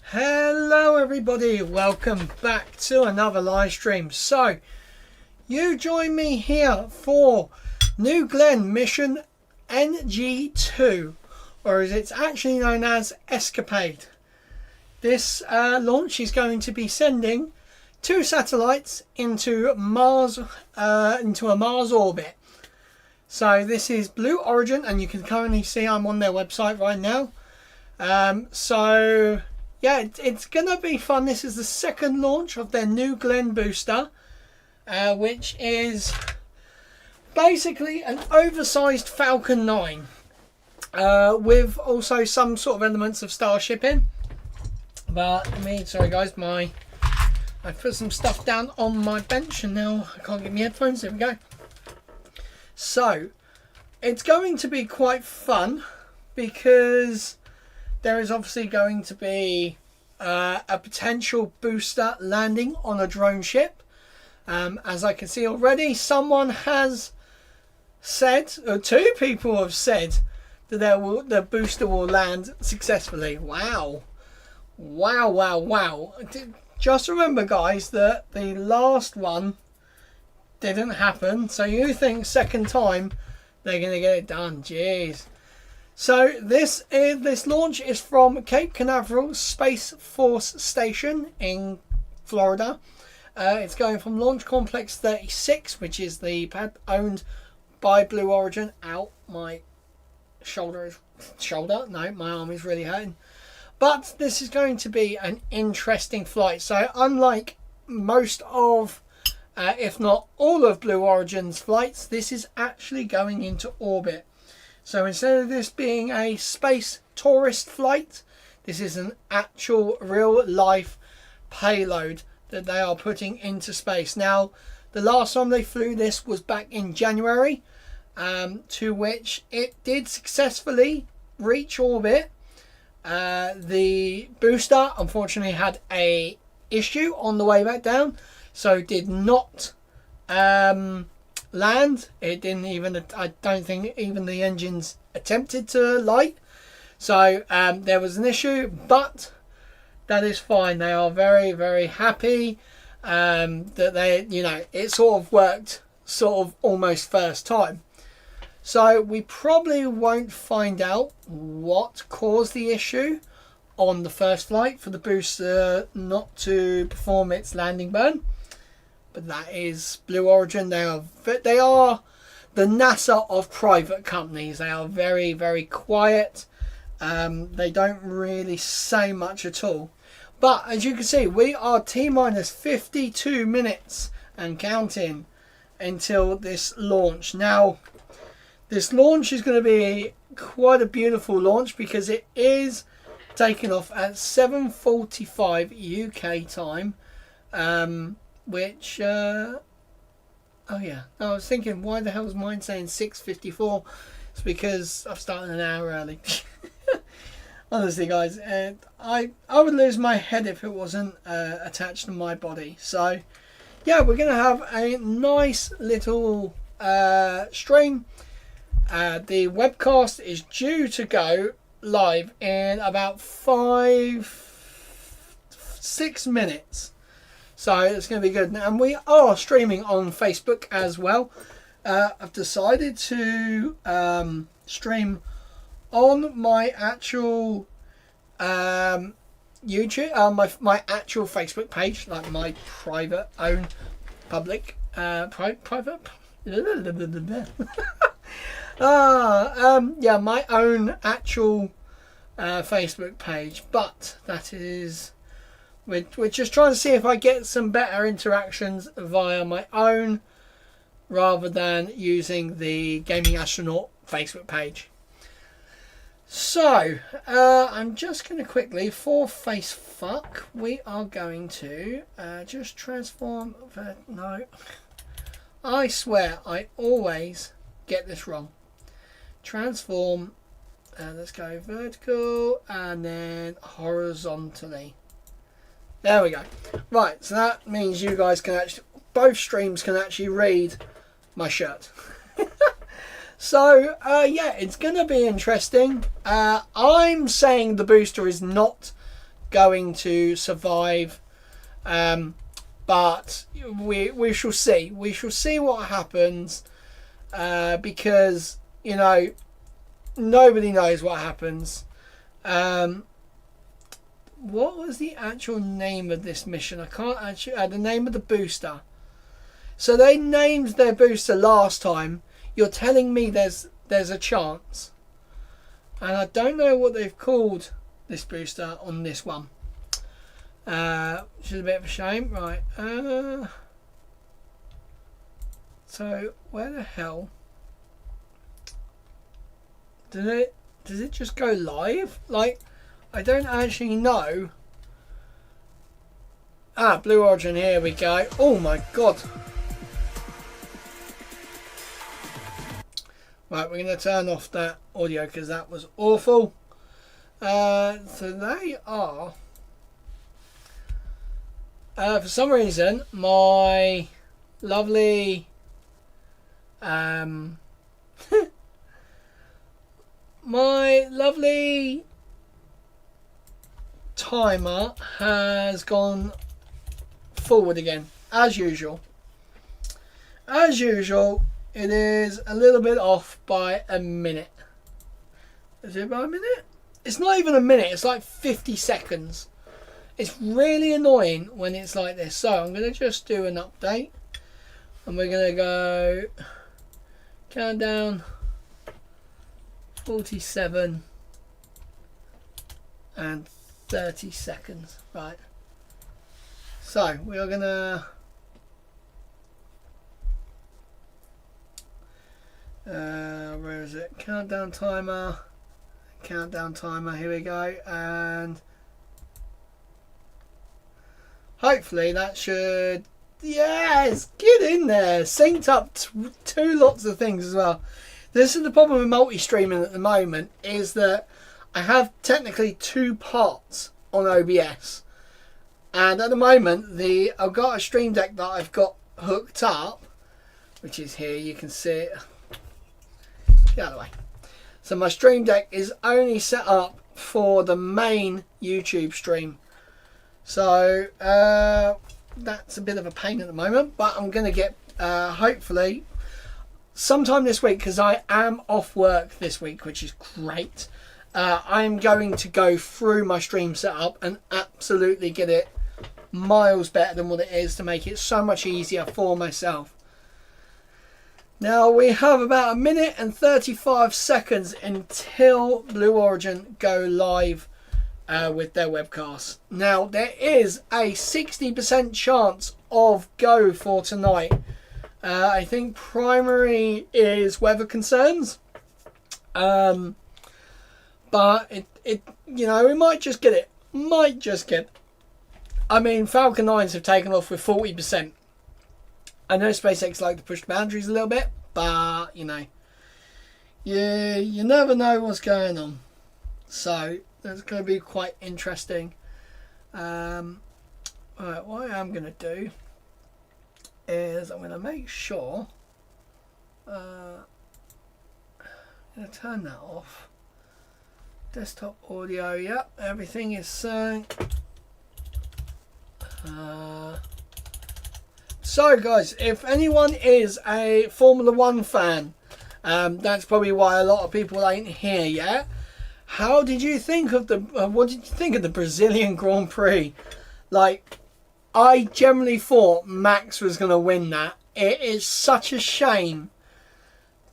Hello everybody, welcome back to another live stream. So you join me here for New Glenn mission NG2, or as it's actually known as ESCAPADE. This launch is going to be sending 2 satellites into Mars, into a Mars orbit. So this is Blue Origin, and you can currently see I'm on their website right now. So yeah, it's gonna be fun. This is the second launch of their New Glenn booster, which is basically an oversized Falcon 9 with also some sort of elements of Starship in. But sorry guys, I put some stuff down on my bench and now I can't get my headphones. There we go. So it's going to be quite fun because there is obviously going to be a potential booster landing on a drone ship. As I can see already, someone has said, or 2 people have said, that the booster will land successfully. Wow. Wow, wow, wow. Just remember, guys, that the last one didn't happen. So you think second time they're going to get it done. Jeez. So this launch is from Cape Canaveral Space Force Station in Florida. It's going from Launch Complex 36, which is the pad owned by Blue Origin. Ow, my shoulder. No, my arm is really hurting. But this is going to be an interesting flight. So unlike most of, if not all of Blue Origin's flights, this is actually going into orbit. So instead of this being a space tourist flight, this is an actual real life payload that they are putting into space. Now, the last time they flew this was back in January, to which it did successfully reach orbit. The booster unfortunately had a issue on the way back down, so did not land. It didn't even, I don't think even the engines attempted to light. So there was an issue, but that is fine. They are very, very happy that they, it sort of worked sort of almost first time. So we probably won't find out what caused the issue on the first flight for the booster not to perform its landing burn. But that is Blue Origin. They are the NASA of private companies. They are very, very quiet. They don't really say much at all. But as you can see, we are T-minus 52 minutes and counting until this launch. Now, this launch is going to be quite a beautiful launch because it is taking off at 7:45 UK time. Which, oh yeah, I was thinking, why the hell is mine saying 6:54? It's because I've started an hour early. Honestly, guys, I would lose my head if it wasn't attached to my body. So, yeah, we're going to have a nice little stream. The webcast is due to go live in about 6 minutes. So it's going to be good. And we are streaming on Facebook as well. I've decided to stream on my actual YouTube, my actual Facebook page, like my private own public private yeah, my own actual Facebook page. But that is, we're just trying to see if I get some better interactions via my own rather than using the Gaming Astronaut Facebook page. So I'm just going to quickly, for face fuck, we are going to just transform. No, I swear I always get this wrong. Transform, let's go vertical and then horizontally. There we go. Right, so that means you guys can actually, both streams can actually read my shirt. So, yeah, it's going to be interesting. I'm saying the booster is not going to survive. But we shall see. We shall see what happens, because, you know, nobody knows what happens. What was the actual name of this mission? I can't actually... the name of the booster. So they named their booster last time. You're telling me there's a chance. And I don't know what they've called this booster on this one. Which is a bit of a shame. Right. So where the hell does it just go live? Like, I don't actually know. Blue Origin, here we go. Oh my god. Right, we're going to turn off that audio because that was awful. So they are... for some reason, my lovely... my lovely timer has gone forward again, as usual. As usual, it is a little bit off by a minute. Is it by a minute? It's not even a minute, it's like 50 seconds. It's really annoying when it's like this. So I'm going to just do an update. And we're going to go countdown 47 and 30 seconds. Right. So we are going to where is it? Countdown timer. Here we go. And hopefully that should... Yes! Get in there! Synced up two lots of things as well. This is the problem with multi-streaming at the moment, is that I have technically two parts on OBS. And at the moment, I've got a Stream Deck that I've got hooked up, which is here, you can see it. Get out of the way. So my Stream Deck is only set up for the main YouTube stream. So that's a bit of a pain at the moment, but I'm going to get hopefully sometime this week, because I am off work this week, which is great. I'm going to go through my stream setup and absolutely get it miles better than what it is, to make it so much easier for myself. Now we have about a minute and 35 seconds until Blue Origin go live with their webcast. Now there is a 60% chance of go for tonight. I think primary is weather concerns, but it you know, we might just get it. I mean, Falcon 9s have taken off with 40%. I know SpaceX like to push the boundaries a little bit, but you know, you never know what's going on. So that's going to be quite interesting. Alright, what I am going to do is I'm going to make sure I'm going to turn that off. Desktop audio, yep, everything is synced. So guys, if anyone is a Formula 1 fan, that's probably why a lot of people ain't here yet. How did you think of the what did you think of the Brazilian Grand Prix? Like, I generally thought Max was going to win that. It is such a shame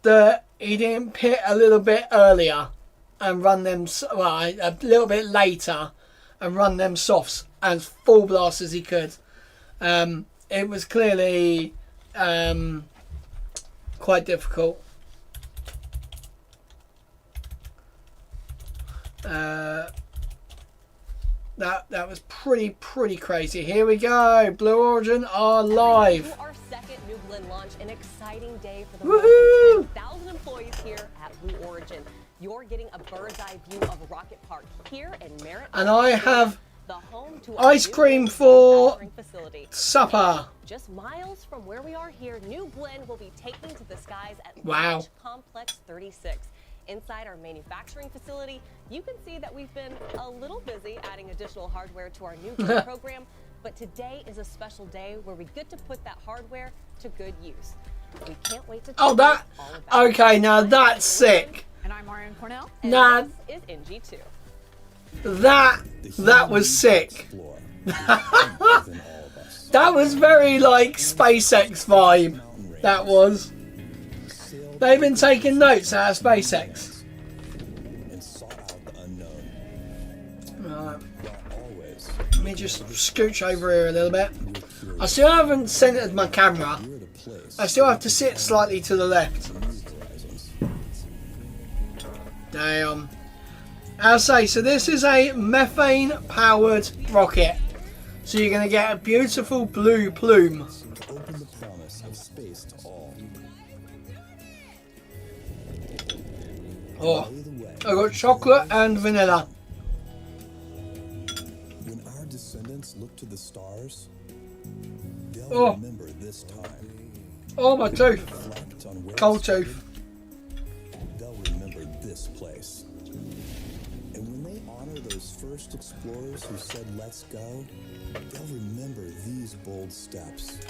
that he didn't pit a little bit earlier and run them, well, a little bit later and run them softs as full blast as he could. It was clearly quite difficult. That was pretty crazy. Here we go. Blue Origin are live. Our second New Glenn launch, an exciting day for the Woohoo! more than 10,000 employees here at Blue Origin. You're getting a bird's eye view of Rocket Park here in Merritt. And I have the home to ice cream for supper. Just miles from where we are here, New Glenn will be taking to the skies at Wow. Launch Complex 36. Inside our manufacturing facility, you can see that we've been a little busy adding additional hardware to our new Glen program, but today is a special day where we get to put that hardware to good use. We can't wait to Oh, that. Okay, now that's sick. And I'm Marion Cornell. Nah, this is NG2. That was sick. That was very like SpaceX vibe. That was. They've been taking notes out of SpaceX. Right. Let me just scooch over here a little bit. I still haven't centered my camera. I still have to sit slightly to the left. Damn. I'll say, so this is a methane powered rocket. So you're going to get a beautiful blue plume. Open the promise of space to all. Oh, I got chocolate and vanilla. When our descendants look to the stars, they'll Oh. remember this time. Oh, my tooth. Reflect on where Cold it started, tooth. they'll remember this place. And when they honor those first explorers who said, "Let's go," they'll remember these bold steps.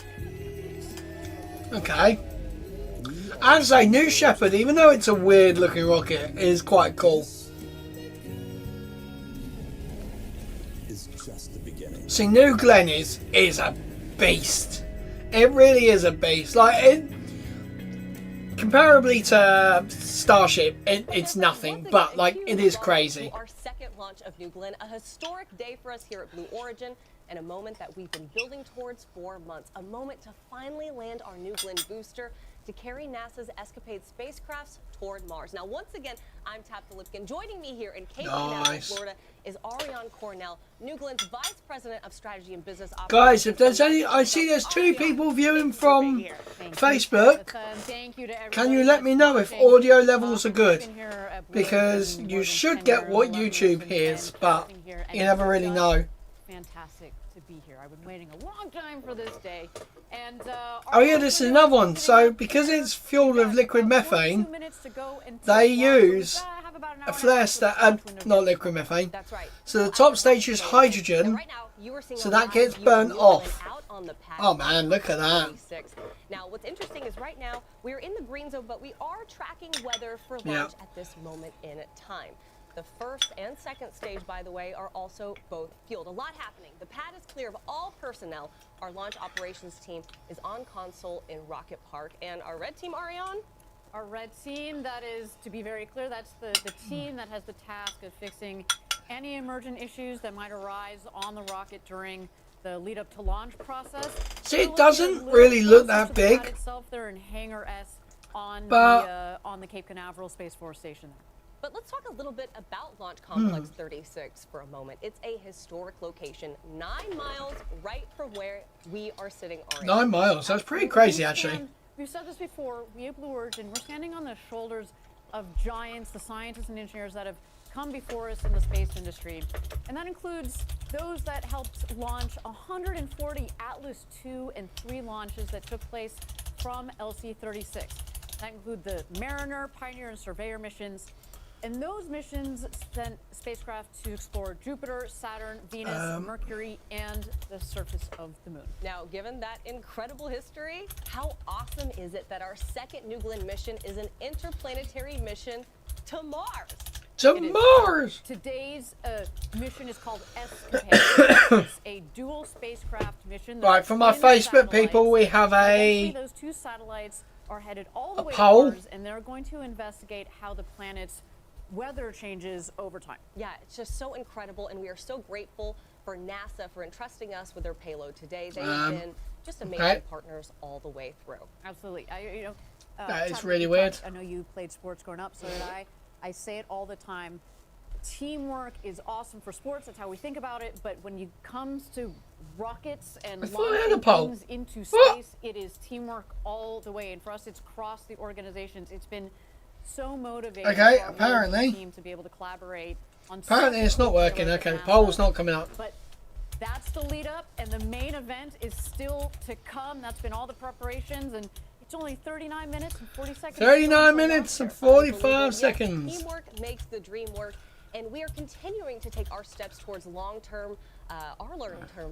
Okay. I'd say New Shepard, even though it's a weird looking rocket, is quite cool. Is just the beginning. See, New Glen is a beast. It really is a beast. Like, it, comparably to Starship, it's nothing, but like it is crazy. Our second launch of New Glen, a historic day for us here at Blue Origin, and a moment that we've been building towards for months. A moment to finally land our New Glen booster to carry NASA's ESCAPADE spacecrafts toward Mars. Now, once again, I'm Tabitha Lipkin. Joining me here in Cape Canaveral, Florida, is Ariane Cornell, New Glen's Vice President of Strategy and Business Operations. Guys, if there's any, I see there's 2 people viewing from Facebook. Can you let me know if audio levels are good? Because you should get what YouTube hears, but you never really know. Fantastic to be here. I've been waiting a long time for this day. And oh yeah, this is another one. So because it's fueled with liquid methane, they use a flare stat, not liquid methane. That's right. So the top stage is hydrogen, so that gets burnt off. Oh man, look at that. Now, what's interesting is right now we're in the green zone, but we are tracking weather for launch at this moment in time. The first and second stage, by the way, are also both fueled. A lot happening. The pad is clear of all personnel. Our launch operations team is on console in Rocket Park. And our red team, Ariane? our red team, that is, to be very clear, that's the team that has the task of fixing any emergent issues that might arise on the rocket during the lead up to launch process. See, it doesn't really look that big. Itself, they're in Hangar S on the Cape Canaveral Space Force Station. But let's talk a little bit about Launch Complex 36 for a moment. It's a historic location, 9 miles right from where we are sitting. 9 miles, that's pretty crazy actually. We've said this before, we at Blue Origin, we're standing on the shoulders of giants, the scientists and engineers that have come before us in the space industry. And that includes those that helped launch 140 Atlas II and III launches that took place from LC-36. That include the Mariner, Pioneer, and Surveyor missions. And those missions sent spacecraft to explore Jupiter, Saturn, Venus, Mercury, and the surface of the moon. Now, given that incredible history, how awesome is it that our second New Glenn mission is an interplanetary mission to Mars? To Mars! Today's mission is called ESCAPADE. It's a dual spacecraft mission. Right, for my Facebook people, we have those 2 satellites are headed all the way to Mars, and they're going to investigate how the planet's weather changes over time. Yeah, it's just so incredible, and we are so grateful for NASA for entrusting us with their payload today. They've been just amazing partners all the way through. Absolutely. That is really weird. I know you played sports growing up, so did I. I say it all the time. Teamwork is awesome for sports. That's how we think about it. But when it comes to rockets and launching things into space, it is teamwork all the way. And for us, it's across the organizations. It's been so motivating. Okay, for apparently. Team to be able to collaborate on. Apparently, it's not working. Okay, the poll's not coming up. But that's the lead up, and the main event is still to come. That's been all the preparations, and it It's only 39 minutes and 40 seconds. 39 minutes and 45 seconds. Teamwork makes the dream work, and we are continuing to take our steps towards long-term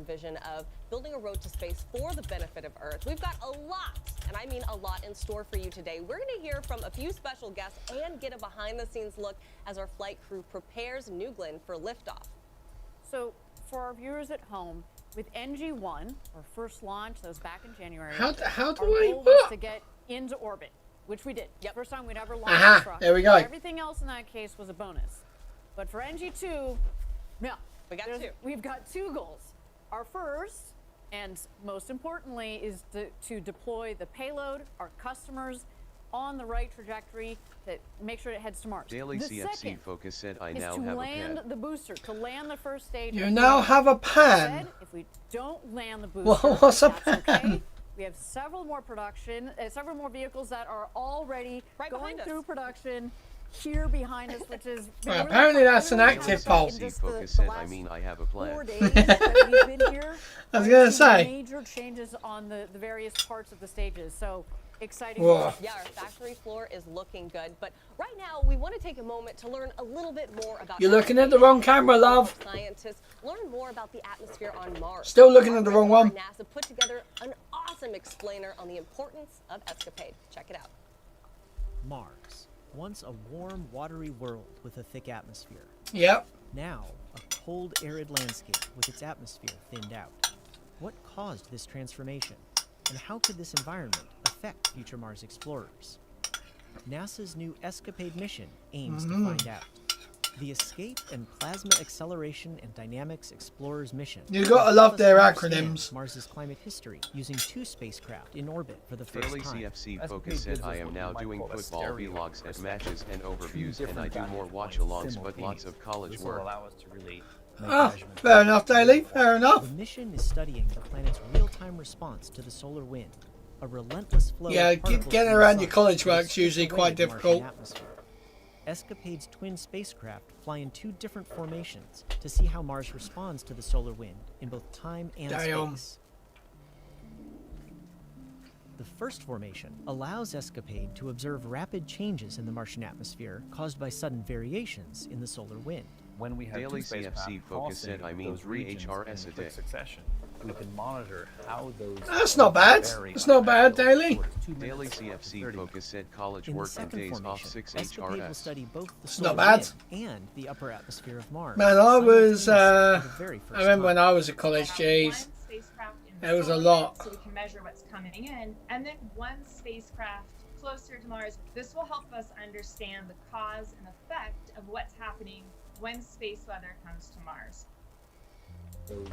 vision of building a road to space for the benefit of Earth. We've got a lot, and I mean a lot, in store for you today. We're going to hear from a few special guests and get a behind-the-scenes look as our flight crew prepares New Glenn for liftoff. So, for our viewers at home, with NG-1, our first launch that was back in January, How do our I goal was to get into orbit, which we did. Yep. First time we'd ever launched Aha, a truck. there we go. Everything else in that case was a bonus. But for NG-2, no. We've got two goals. Our first, and most importantly, is to deploy the payload, our customers, on the right trajectory to make sure it heads to Mars. Daily The CFC second Focus said I is now to have a land pad. the booster, to land the first stage. You now have a pan. Said, if we don't land the booster, What's a that's pan? okay. We have several more vehicles that are already going through production here behind us, which is Well, apparently that's an active poll. CFC Focus said I mean I have a 4 plan. days that we've been here. I was gonna we've seen say. major changes on the various parts of the stages. So exciting. Whoa. Yeah, our factory floor is looking good, but right now we want to take a moment to learn a little bit more about. You're looking at the wrong camera, love. Scientists learn more about the atmosphere on Mars. Still looking at the wrong one. NASA put together an awesome explainer on the importance of ESCAPADE. Check it out. Mars, once a warm, watery world with a thick atmosphere. Yep. Now, a cold, arid landscape with its atmosphere thinned out. What caused this transformation? And how could this environment affect future Mars explorers? NASA's new ESCAPADE mission aims to find out. The Escape and Plasma Acceleration and Dynamics Explorers mission. You gotta will love help us their understand acronyms. Mars's climate history using 2 spacecraft in orbit for the first Daily time. CFC Focus said I am now doing football vlogs at matches and overviews, and I do more watch-alongs, but lots of college This will work. allow us to relate Ah, fair enough, Daily. Fair enough. The mission is studying the planet's real-time response to the solar wind, a relentless flow Yeah, of particles getting from the around sun your college that work's strip usually away quite the Martian difficult. atmosphere. ESCAPADE's twin spacecraft fly in 2 different formations to see how Mars responds to the solar wind in both time and Damn. space. The first formation allows ESCAPADE to observe rapid changes in the Martian atmosphere caused by sudden variations in the solar wind. when we have Daily two spacecraft CFC Focus crossing said I mean those 3 regions HRS in a quick day. succession, we can monitor how those That's not bad. vary That's on not bad, actual Daily. towards 2 Daily minutes to CFC 30 Focus said college In the work and second days off formation, 6 ESCAPADE will HRS. study both the It's solar not bad. wind and the upper atmosphere of Mars. Man, I was, simultaneously for the very first I remember when time. I was at college, jeez. There was a lot. So we can measure what's coming in, and then one spacecraft closer to Mars. This will help us understand the cause and effect of what's happening when space weather comes to Mars.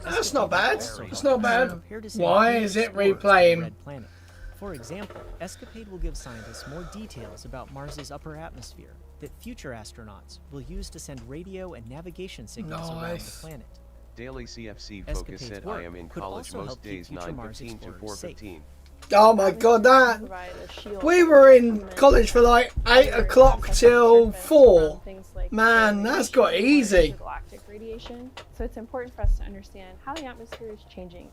That's not bad. Also It's help not us bad. prepare to send Why human is it explorers to the replaying? Red Planet. For example, ESCAPADE will give scientists more details about Mars's upper atmosphere that future astronauts will use to send radio and navigation signals around the Nice. planet. Daily CFC Focus ESCAPADE's said work I am in could college also most help keep days future Mars 9:15 to explorers safe. 4:15. Oh my god, that. We were in college for like 8 o'clock till 4. Man, that's got easy. Galactic radiation. So it's important for us to understand how the atmosphere is changing.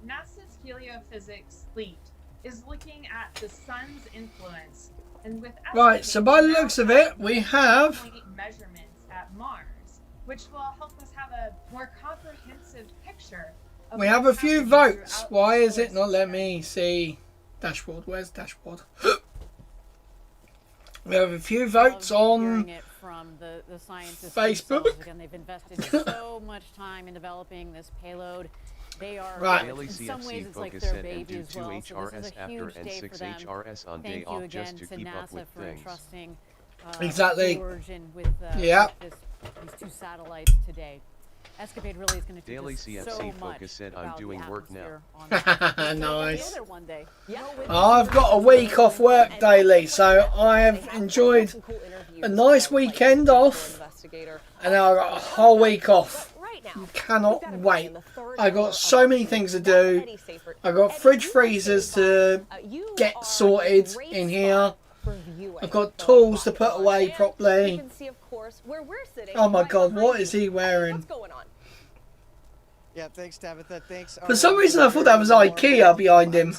NASA's heliophysics fleet is looking at the sun's influence, and with Right, so by the looks of it, we have measurements at Mars, which will help us have a more comprehensive picture. Of we have a what's few happening votes. throughout Why the is it solar not let system. me see dashboard? Where's dashboard? We have a few votes Love on hearing it from the scientists Facebook. themselves. Again, they've invested so much time in developing this payload. They are Right. Daily in some CFC ways it's like Focus their said and baby do as 2 well. So this HRS is a after huge and day 6 for them. HRS on day Thank you off again just to to keep up NASA with for things. entrusting Exactly. Blue Origin with Yeah. these 2 satellites today. ESCAPADE really is going to teach Daily us CFC so much Focus said I'm about doing the work now. atmosphere on Mars. Nice. Go there one day. Yeah. I've got a week off work daily, so I have enjoyed a nice weekend off, and now I've got a whole week off. You cannot wait. I got so many things to do. I got fridge freezers to get sorted in here. I've got tools to put away properly. Oh my god, what is he wearing? What's going on? Yeah, thanks, Tabitha. Thanks. For some reason, I thought that was IKEA behind him.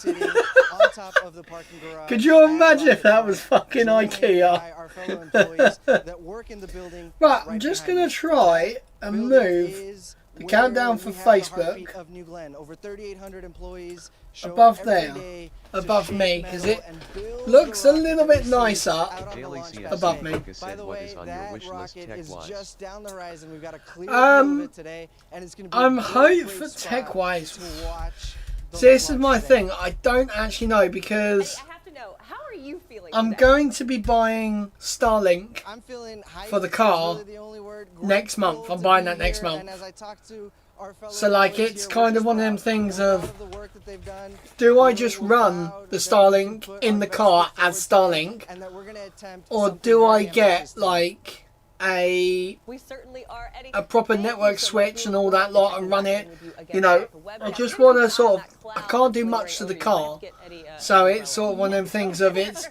On top of the parking garage. Could you imagine if that was fucking IKEA? Our fellow employees that work in the building. Right, I'm just going to try and move the countdown for Facebook of New Glen. Over 3,800 employees show above every there, day above to me, shape because metal it and build looks the a little rocket bit nicer out on the Daily launch pad. CFC above me. Focus By said, the what way, is on your that wish list rocket is tech-wise? just down the horizon. We've got a clear view of it today, and it's going to be I'm a hoping great for spot tech-wise. to watch the See, this is launch my today. thing. I don't actually know because I have to know, how are you feeling I'm today? going to be buying Starlink I'm feeling hyped for the is car really the only word. next month. Grateful I'm to buying be that next here, month. and as I talk to our fellow So, like, employees it's here, kind we're of one of them just things proud of, of the work that they've done. do I We're just proud run the that we Starlink put in our the best car foot as forward Starlink, and that we're gonna attempt or something do I very get, ambitious today. like, a We certainly are, Eddie. proper Thank you network so much. switch We and all look that forward to lot and checking run back it? in with you again You know, throughout the web. I Now, just getting want to beyond sort of, that I cloud can't do that's much to lingering the over you. car. Let's get Eddie, So Eddie it's rolling. sort of one of them things of it's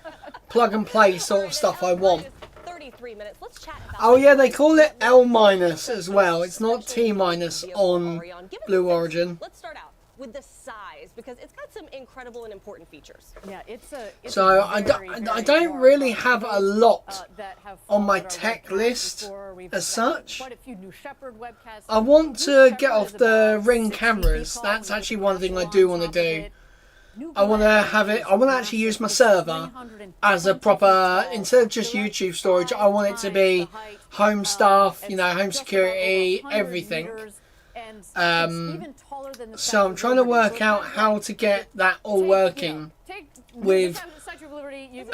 plug and play sort of stuff I want. 33 minutes. Let's chat about Oh yeah, they this. call it L minus as well. It's not T minus on Give us a Blue sense. Origin. Let's start out with the size because it's got some incredible and important features. Yeah, it's So a I very, don't very large really rocket. have For a those, lot that have on my followed our tech webcast list before, we've as done such. Quite a few New Shepard webcasts. I want New to Shepard get off is the about Ring 60 cameras. feet tall That's with a actually one thing I capsule do on want to top of do. it. New I want to Glen have it. is I want to actually use my massive. server It's as a 320 proper, feet tall. instead of just So that's YouTube storage. I 5 want it to times be the height. home stuff, you It's know, home just about security, over 100 everything. meters, and it's Um, even taller than the So Statue I'm of trying to Liberty. So work it's out kind of how like to get that all take, working take with, the Statue of Liberty, you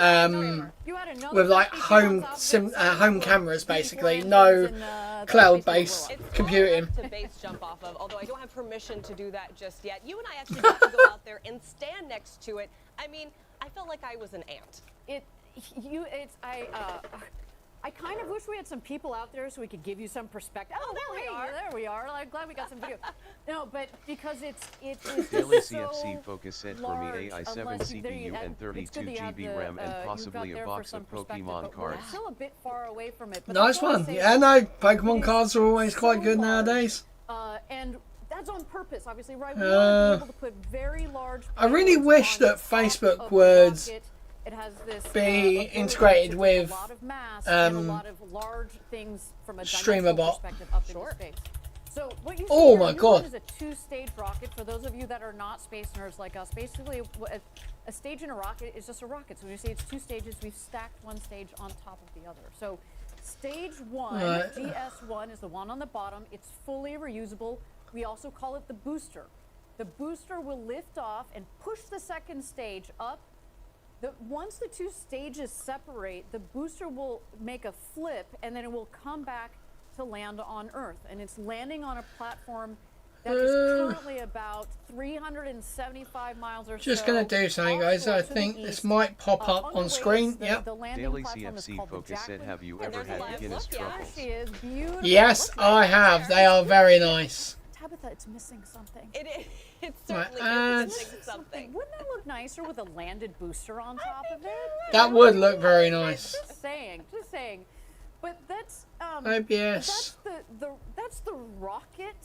had another with like 50 feet on top of it, home cameras basically, engines no and, the cloud-based space It's computing. tall enough to base jump off of, although I don't have permission to do that just yet. You and I actually got to go out there and stand next to it. I mean, I felt like I was an ant. I kind of wish we had some people out there so we could give you some perspective. Oh, there we are. I'm glad we got some video. No, but because it is Daily just CFC so Focus set for large, me AI7 unless you- there you- CPU and it's 32 good that you have GB the, RAM and you've possibly got a there for box some of perspective, Pokemon but we're cards. still a bit far away from it. But Nice that's why I one. say Yeah, no, it Pokemon is cards are always so quite good large, nowadays. and that's on purpose, obviously, right? We want to be able to put very large. I really payloads wish on that top Facebook of the would rocket. It has this, be ability integrated to take with, a lot of mass and a lot of large things from a dimensional StreamerBot. perspective up into space. So what you see Oh here, my New God. Glen is a two-stage rocket. For those of you that are not space nerds like us, basically a stage in a rocket is just a rocket. So when you say it's two stages, we've stacked one stage on top of the other. So stage one, Right. GS1, is the one on the bottom. It's fully reusable. We also call it the booster. The booster will lift off and push the second stage up. Once the two stages separate, the booster will make a flip and then it will come back to land on Earth. And it's landing on a platform that is currently about 375 miles or Just so. gonna do something, guys. I offshore to the think this east. might pop up On on the way screen. is the- Yep. the landing Daily platform is CFC called the Focus said, Jacqueline. have you And ever there's a had live Guinness look, yeah. There truffles? she is, beautiful. Yes, Look at I her have. hair. They are very nice. Tabitha, it's missing something. It is. It Right, certainly and- is missing something. Wouldn't that look nicer with a landed booster on top of it? That would look very nice. Just saying, just saying. But that's OBS. that's the rocket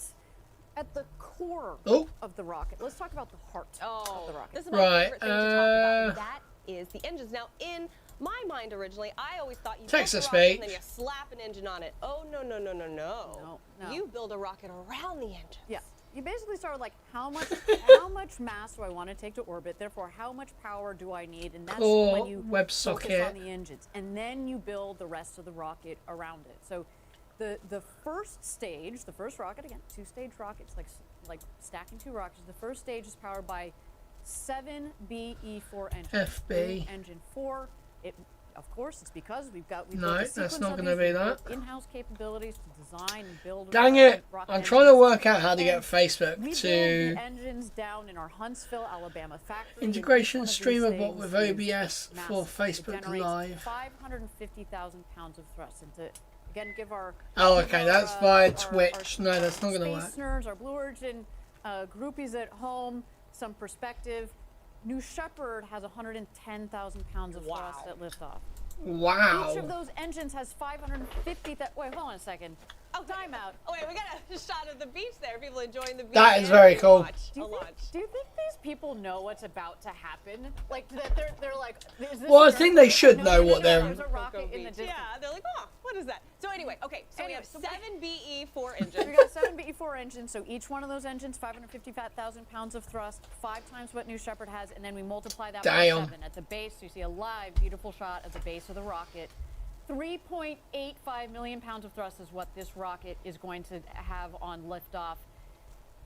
at the core Oh. of the rocket. Let's talk about the heart of the rocket. This is my Right, favorite thing to talk about. and That is the engines. Now, in my mind originally, I always thought you Texas built a rocket and speech. then you slap an engine on it. Oh, no. No. You build a rocket around the engine. Yeah. You basically start with like how much mass do I want to take to orbit? Therefore, how much power do I need? And that's Cool when you web focus socket. on the engines, and then you build the rest of the rocket around it. So, the first stage, the first rocket, again, two-stage rockets, like stacking two rockets. The first stage is powered by 7 BE4 engines. FB. Engine 4. Of course, it's because we've No, built a that's sequence not of gonna these. be We've that. built in-house capabilities to design and build. Dang it! rocket I'm trying to engines. work out how to get And Facebook we build to the engines down in our Huntsville, Alabama factory. integration And each one streamer of these bot with things OBS is for massive. It Facebook generates Live. 550,000 pounds of thrust. And to again give our Oh, give okay, our, that's via our Twitch. No, that's not gonna space work. nerds, our Blue Origin groupies at home, some perspective. New Shepard has 110,000 pounds of thrust at liftoff. Each of Wow. those engines has 550. Wait, hold on a second. Oh, time out. Oh, wait, we got a shot of the beach there. People enjoying the beach. That is very cool. Do you think these people know what's about to happen? Like that they're like. Is this Well, I think they should know what they're. There's a rocket in the distance. Yeah, they're like, oh, what is that? So anyway, okay, so we have 7 BE4 engines. We got 7 BE4 engines, so each one of those engines, 550,000 pounds of thrust, 5 times what New Shepard has, and then we multiply that by 7 at the base. So you see a live, beautiful shot at the base of the rocket. 3.85 million pounds of thrust is what this rocket is going to have on liftoff.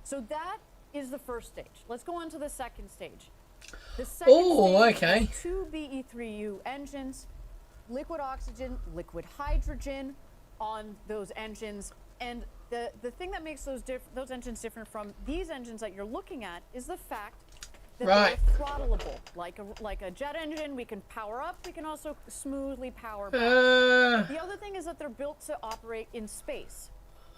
So that is the first stage. Let's go on to the second stage. The second stage has 2 BE3U engines, liquid oxygen, liquid hydrogen on those engines. And the thing that makes those engines different from these engines that you're looking at is the fact that they're throttleable. Like a jet engine, we can power up, we can also smoothly power back. The other thing is that they're built to operate in space.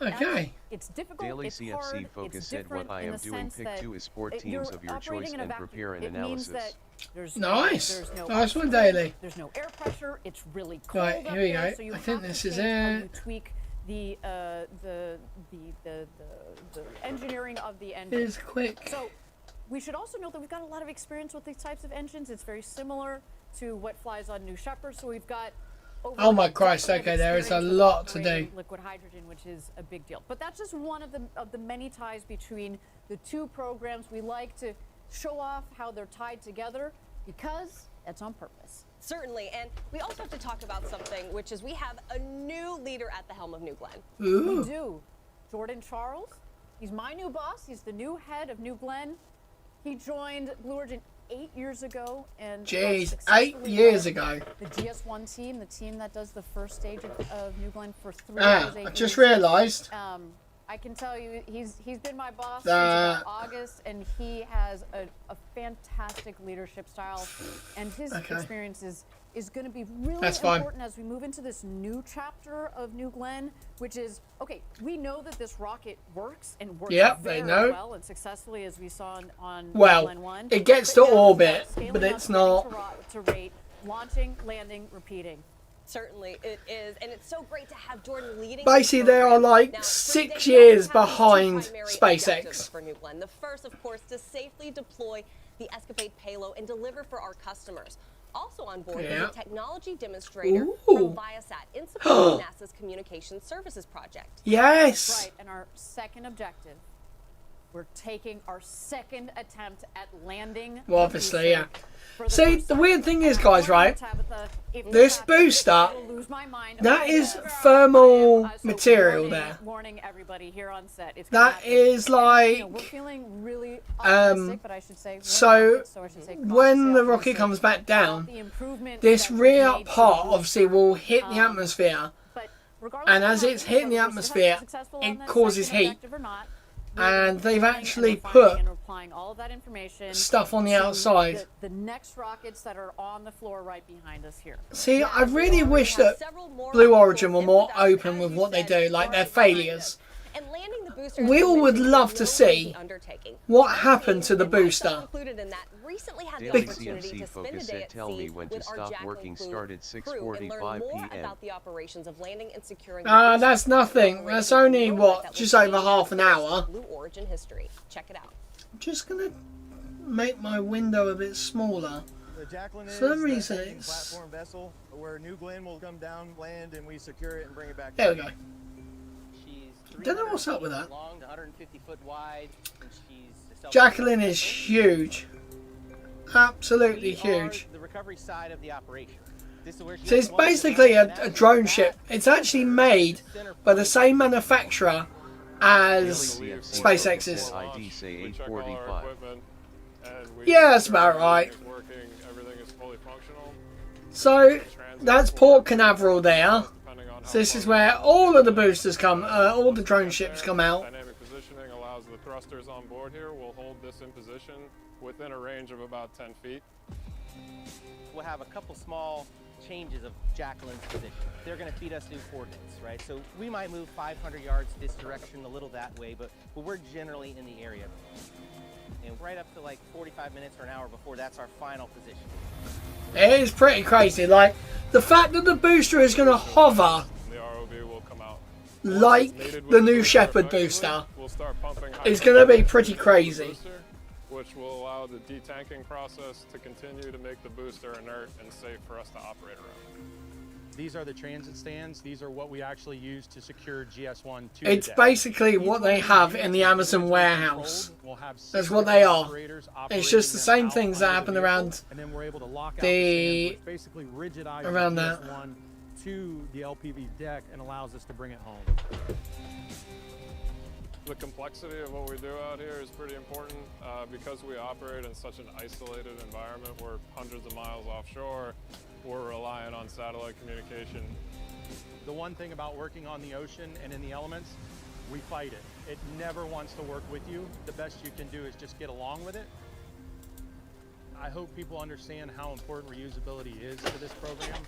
Okay. It's difficult, Daily it's CFC hard, Focus it's said what I am doing. Pick 2 is 4 teams of your choice and prepare an analysis. Nice. Nice one, Daily. There's no air pressure. It's really cold. Right, here we go. So you I think this is how it. you tweak the engineering of the engine. It's quick. So we should also note that we've got a lot of experience with these types of engines. It's very similar to what flies on New Shepard. So we've got oh my Christ, okay, there is a lot to do. Liquid hydrogen, which is a big deal. But that's just one of the many ties between the two programs. We like to show off how they're tied together because that's on purpose. Certainly, and we also have to talk about something, which is we have a new leader at the helm of New Glenn. Ooh. We do. Jordan Charles. He's my new boss. He's the new head of New Glenn. He joined Blue Origin 8 years ago, and jeez, 8 years ago. The GS1 team, the team that does the first stage of New Glenn for 3 years. I just realised. I can tell you, he's been my boss since about August, and he has a fantastic leadership style, and his experience is going to be really important as we move into this new chapter of New Glenn, which is, okay, we know that this rocket works and works very well and successfully, as we saw on Glenn 1. It gets to orbit, but it's not. To rate, launching, landing, repeating. Certainly it is, and it's so great to have Jordan leading. Basically, they are like 6 years behind SpaceX. For New Glenn. The first, of course, to safely deploy the ESCAPADE payload and deliver for our customers. Also on board is a technology demonstrator from Viasat in support of NASA's Communication Services Project. Yes. Right, and our second objective, we're taking our second attempt at landing. Well, obviously, yeah. See, the weird thing is, guys, right? This booster, that is thermal material there. Warning everybody here on set. That is like, we're feeling really optimistic, but I should say, so when the rocket comes back down, this rear part obviously will hit the atmosphere, and as it's hitting the atmosphere, it causes heat. And they've actually put stuff on the outside. The next rockets that are on the floor right behind us here. See, I really wish that Blue Origin were more open with what they do, like their failures. We all would love to see what happened to the booster. Daily CFC Focus said, tell me when to stop working. Started 6:45 p.m. That's nothing. That's only, what, just over half an hour. Blue Origin history. Check it out. I'm just going to make my window a bit smaller. For some reason it's... platform vessel where New Glenn will come down, land, and we secure it and bring it back. There we go. Don't know what's up with that. Long, 150 foot wide, and she's Jacqueline is huge. Absolutely huge. The recovery side of the operation. So it's basically a drone ship. It's actually made by the same manufacturer as SpaceX's. Yeah, that's about right. So that's Port Canaveral there. So this is where all of the boosters come, all the drone ships come out. Dynamic positioning allows the thrusters on board here. We'll hold this in position within a range of about 10 feet. We'll have a couple small changes of Jacqueline's position. They're going to feed us new coordinates, right? So we might move 500 yards this direction, a little that way, but we're generally in the area. And right up to like 45 minutes or an hour before that's our final position. It is pretty crazy. Like, the fact that the booster is going to hover The ROV will come out. like the new Shepard booster, is going to be pretty crazy. Which will allow the detanking process to continue to make the booster inert and safe for us to operate around. These are the transit stands. These are what we actually use to secure GS1 to It's basically what they have in the Amazon warehouse. That's what they are. It's just the same things that happen around the around that. To the LPV deck and allows us to bring it home. The complexity of what we do out here is pretty important because we operate in such an isolated environment. We're hundreds of miles offshore. We're relying on satellite communication. The one thing about working on the ocean and in the elements, we fight it. It never wants to work with you. The best you can do is just get along with it. I hope people understand how important reusability is to this program.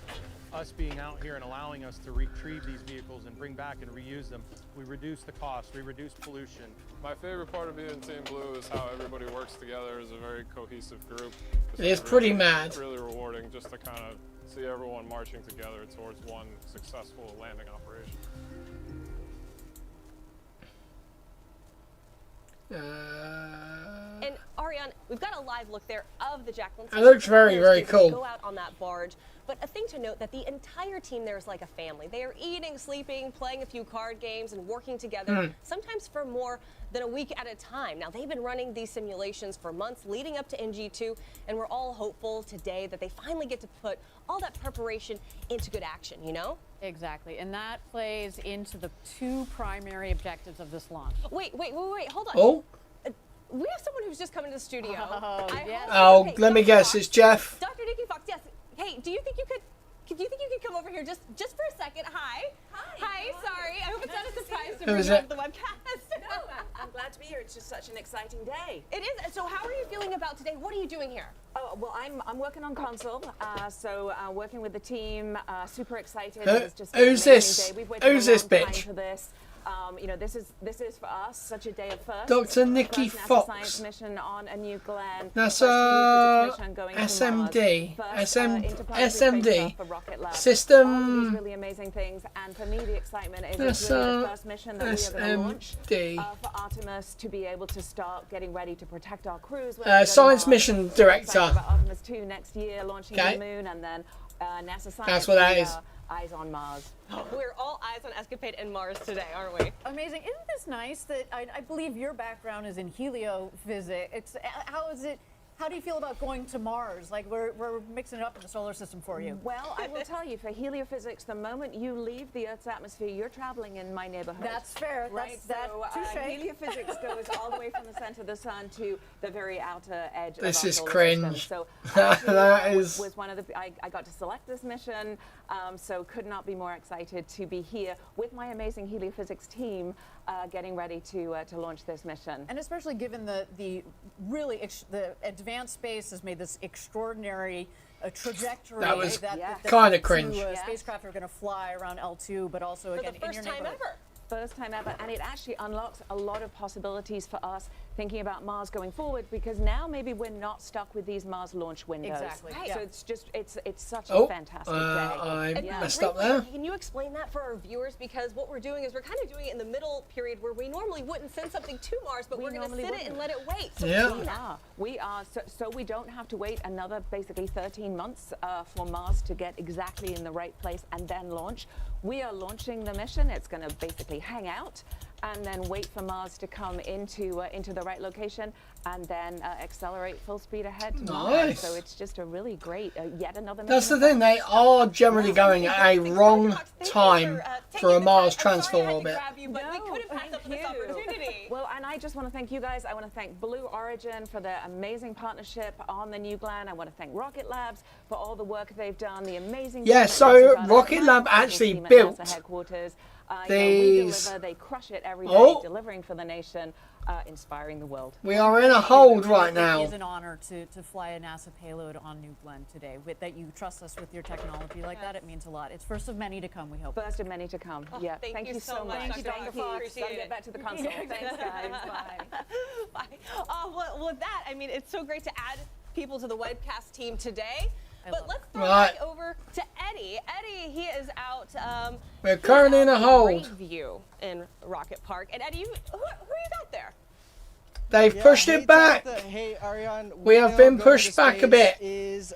Us being out here and allowing us to retrieve these vehicles and bring back and reuse them, we reduce the cost, we reduce pollution. My favorite part of being Team Blue is how everybody works together as a very cohesive group. It is pretty mad. It's really rewarding just to kind of see everyone marching together towards one successful landing operation. And Ariane, we've got a live look there of the Jacqueline. It looks very, very cool. Go out on that barge. But a thing to note that the entire team there is like a family. They are eating, sleeping, playing a few card games, and working together, sometimes for more than a week at a time. Now, they've been running these simulations for months leading up to NG2, and we're all hopeful today that they finally get to put all that preparation into good action, you know? Exactly, and that plays into the two primary objectives of this launch. Wait, hold on. Oh? We have someone who's just come into the studio. Oh, yes. Oh, let me guess, it's Jeff. Dr. Nikki Fox, yes. Hey, do you think you could come over here just for a second? Hi. Hi, sorry. I hope it's not a surprise to bring you on the webcast. No, I'm glad to be here. It's just such an exciting day. It is. So how are you feeling about today? What are you doing here? Oh, well, I'm working on console, so working with the team, super excited. Who's this? Who's this bitch? For this. You know, this is for us such a day of first. Dr. Nikki first NASA Fox. Science mission on a new Glenn. NASA SMD. SMD. System. These really amazing things, and for me, the excitement is it's really the first mission that we are going to launch for Artemis to be able to start getting ready to protect our crews. Science mission director. Artemis 2 next year, launching the moon, and then NASA Science. That's what that is. Eyes on Mars. We're all eyes on ESCAPADE and Mars today, aren't we? Amazing. Isn't this nice that I believe your background is in heliophysics? How do you feel about going to Mars? Like we're mixing it up in the solar system for you. Well, I will tell you, for heliophysics, the moment you leave the Earth's atmosphere, you're traveling in my neighborhood. That's fair. Right? Heliophysics goes all the way from the center of the sun to the very outer edge of our solar system. So that is. Was one of the. I got to select this mission, so could not be more excited to be here with my amazing heliophysics team, getting ready to launch this mission. And especially given the advanced space has made this extraordinary trajectory. That was kind of cringe. Spacecraft are going to fly around L2, but also again in your neighborhood. First time ever, and it actually unlocks a lot of possibilities for us thinking about Mars going forward, because now maybe we're not stuck with these Mars launch windows. Exactly. So it's just it's such a fantastic day. I messed up there. Can you explain that for our viewers? Because what we're doing is we're kind of doing it in the middle period where we normally wouldn't send something to Mars, but we're going to sit it and let it wait. So we are. So we don't have to wait another basically 13 months for Mars to get exactly in the right place and then launch. We are launching the mission. It's going to basically hang out and then wait for Mars to come into the right location, and then accelerate full speed ahead to Mars. So it's just a really great, yet another mission. That's the thing, they are generally going at a wrong time for a Mars transfer orbit. Well, and I just want to thank you guys. I want to thank Blue Origin for their amazing partnership on the New Glenn. I want to thank Rocket Labs for all the work they've done, the amazing. Yeah, so Rocket Lab actually built headquarters. these. They crush it every day, delivering for the nation, inspiring the world. We are in a hold right now. It is an honor to fly a NASA payload on New Glenn today. That you trust us with your technology like that, it means a lot. It's first of many to come, we hope. First of many to come. Yeah. Thank you so much. Thank you, Dr. Fox. Gotta get back to the console. Thanks, guys. Bye. Bye. Well, with that, I mean, it's so great to add people to the webcast team today. But let's throw Right. it over to Eddie. Eddie, he is out. We're currently in a hold. View in Rocket Park. And Eddie, who you got there? They've pushed it back. Hey, Ariane, We have been pushed back a bit,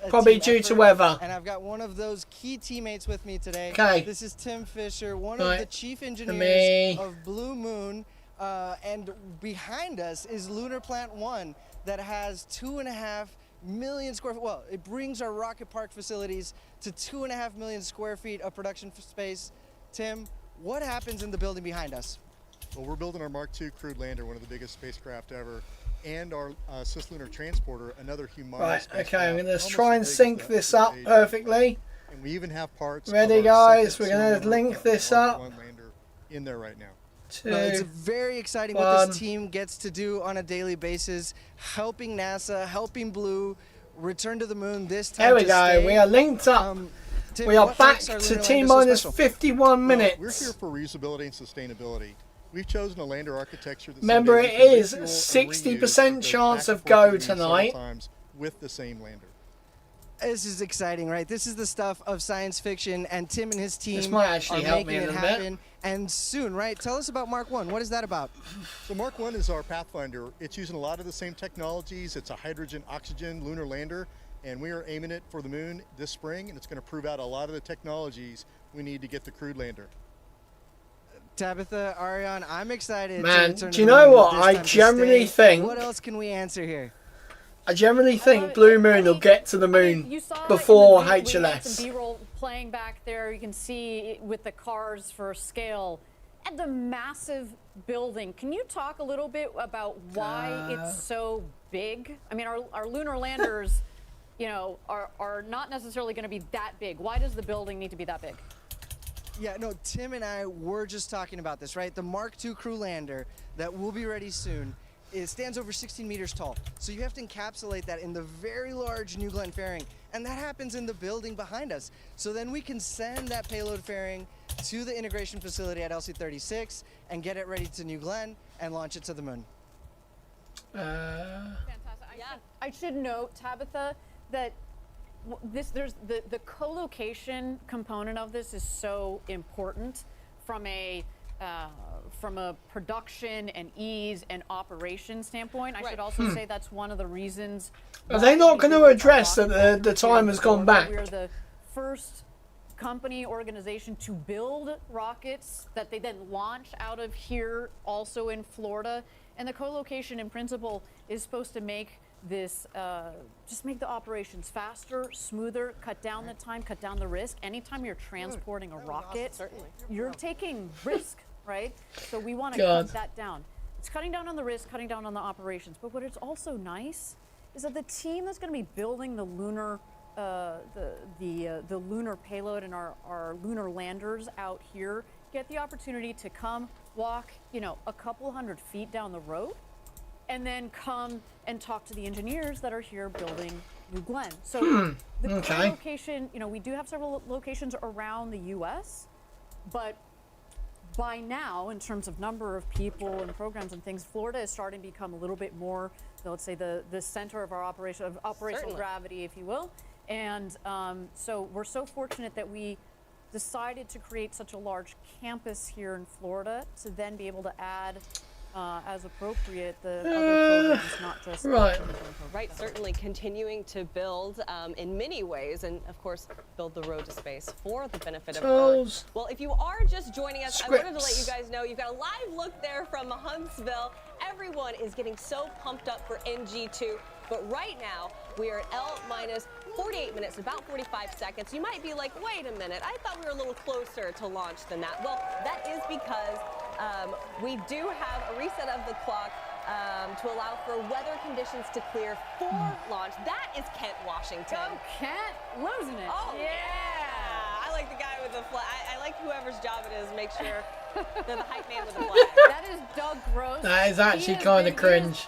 probably due to weather. And I've got one of those key teammates with me today. Okay. This is Tim Fisher, one Right. of the chief Me. engineers of Blue Moon. And behind us is Lunar Plant 1 that has 2.5 million square feet. Well, it brings our Rocket Park facilities to 2.5 million square feet of production space. Tim, what happens in the building behind us? Well, we're building our Mark II crewed lander, one of the biggest spacecraft ever, and our cislunar transporter, another humongous Right, spacecraft, okay, I'm going to almost try and as big as sync the this up Aegis. perfectly. And we even have parts. Ready, of our guys? second We're going to cylinder link this Mark up. I lander in there right now. 2, No, it's very exciting what 1. this team gets to do on a daily basis, helping NASA, helping Blue return to the moon this time. There we to go. stay. We are linked up. Tim, We are what back makes our to lunar T lander so minus special? 51 We're minutes. here for reusability and sustainability. We've chosen a lander architecture that Remember, someday it we can is refuel and 60% reuse chance back of and go forth between several tonight. times with the same lander. This is exciting, right? This is the stuff of science fiction, and Tim and his team might actually are help making me a it little bit. happen. And soon, right? Tell us about Mark 1. What is that about? So Mark 1 is our Pathfinder. It's using a lot of the same technologies. It's a hydrogen-oxygen lunar lander, and we are aiming it for the moon this spring, and it's going to prove out a lot of the technologies we need to get the crewed lander. Tabitha, Ariane, I'm excited. Man, to return do to you the know moon what? this I time to generally stay. think- What else can we answer here? I generally think Blue Moon will get to the moon You saw before in the video, we had HLS. some B-roll playing back there. You can see with the cars for scale and the massive building. Can you talk a little bit about why it's so big? I mean, our lunar landers, you know, are not necessarily going to be that big. Why does the building need to be that big? Yeah, no, Tim and I were just talking about this, right? The Mark II crew lander that will be ready soon, it stands over 16 meters tall. So you have to encapsulate that in the very large New Glenn fairing. And that happens in the building behind us. So then we can send that payload fairing to the integration facility at LC-36 and get it ready to New Glenn and launch it to the moon. Fantastic. I should note, Tabitha, that there's the co-location component of this is so important from a production and ease and operation standpoint. I should also say that's one of the reasons. Are they not going to address that the time has gone back? We're the first company organization to build rockets that they then launch out of here, also in Florida. And the co-location in principle is supposed to make this just make the operations faster, smoother, cut down the time, cut down the risk. Anytime you're transporting a rocket, you're taking risk, right? So we want to cut that down. It's cutting down on the risk, cutting down on the operations. But what is also nice is that the team that's going to be building the lunar the lunar payload and our lunar landers out here get the opportunity to come walk, you know, a couple hundred feet down the road, and then come and talk to the engineers that are here building New Glenn. So the location, you know, we do have several locations around the U.S., but by now, in terms of number of people and programs and things, Florida is starting to become a little bit more, let's say, the center of our operational gravity, if you will. And so we're so fortunate that we decided to create such a large campus here in Florida to then be able to add, as appropriate, the other programs, not just Right, certainly continuing to build in many ways, and of course build the road to space for the benefit of Earth. Well, if you are just joining us, I wanted to let you guys know you've got a live look there from Huntsville. Everyone is getting so pumped up for NG2, but right now we are at L minus 48 minutes, about 45 seconds. You might be like, wait a minute, I thought we were a little closer to launch than that. Well, that is because we do have a reset of the clock to allow for weather conditions to clear for launch. That is Kent, Washington. Go Kent, losing it. Oh, yeah. I like the guy with the flag. I like whoever's job it is, make sure they're the hype man with the flag. That is Doug Gross. That is actually kind of cringe.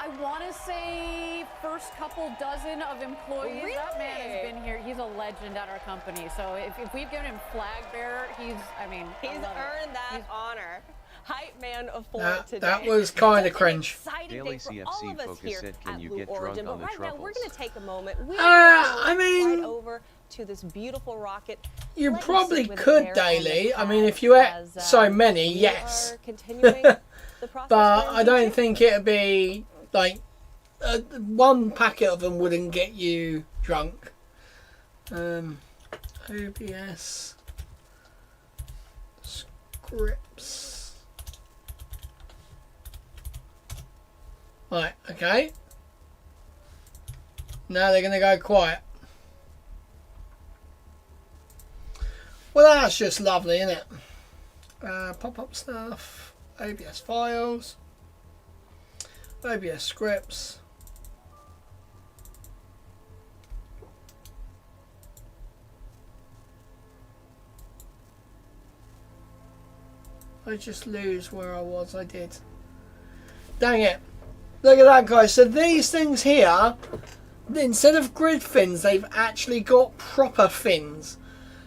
I want to say first couple dozen of employees. Really? That man has been here. He's a legend at our company. So if we've given him flag bearer, he's earned that honor. Hype man for today. That was kind of cringe. Daily CFC focus said, can you get drunk on the right now, we're going to take a moment. I mean, right over to this beautiful rocket. You probably could daily. I mean, if you ate so many, yes. But I don't think it'd be like one packet of them wouldn't get you drunk. OBS scripts. Right, okay. Now they're gonna go quiet. Well, that's just lovely, isn't it? Pop-up stuff, OBS files, OBS scripts. I just lose where I was. I did. Dang it. Look at that, guys. So these things here, instead of grid fins, they've actually got proper fins.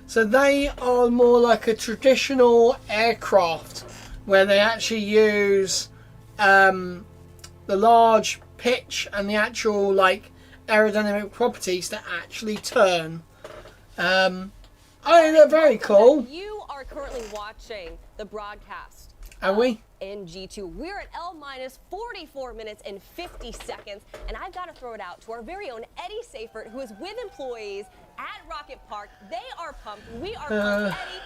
So they are more like a traditional aircraft where they actually use the large pitch and the actual like aerodynamic properties to actually turn. They're very cool. You are currently watching the broadcast. Are we? In G2. We're at L-minus 44 minutes and 50 seconds, and I've got to throw it out to our very own Eddie Seyfert, who is with employees at Rocket Park. They are pumped. We are pumped. Eddie,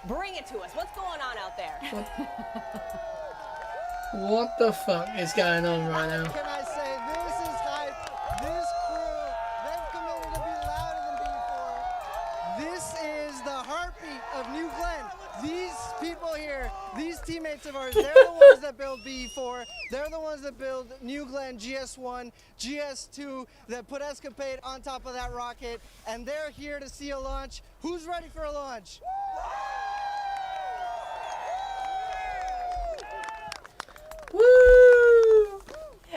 bring it to us. What's going on out there? What the fuck is going on right now? Can I say, this is hype. This crew, they've committed to be louder than B4. This is the heartbeat of New Glenn. These people here, these teammates of ours, they're the ones that build B4. They're the ones that build New Glenn GS1, GS2, that put ESCAPADE on top of that rocket, and they're here to see a launch. Who's ready for a launch? Woo!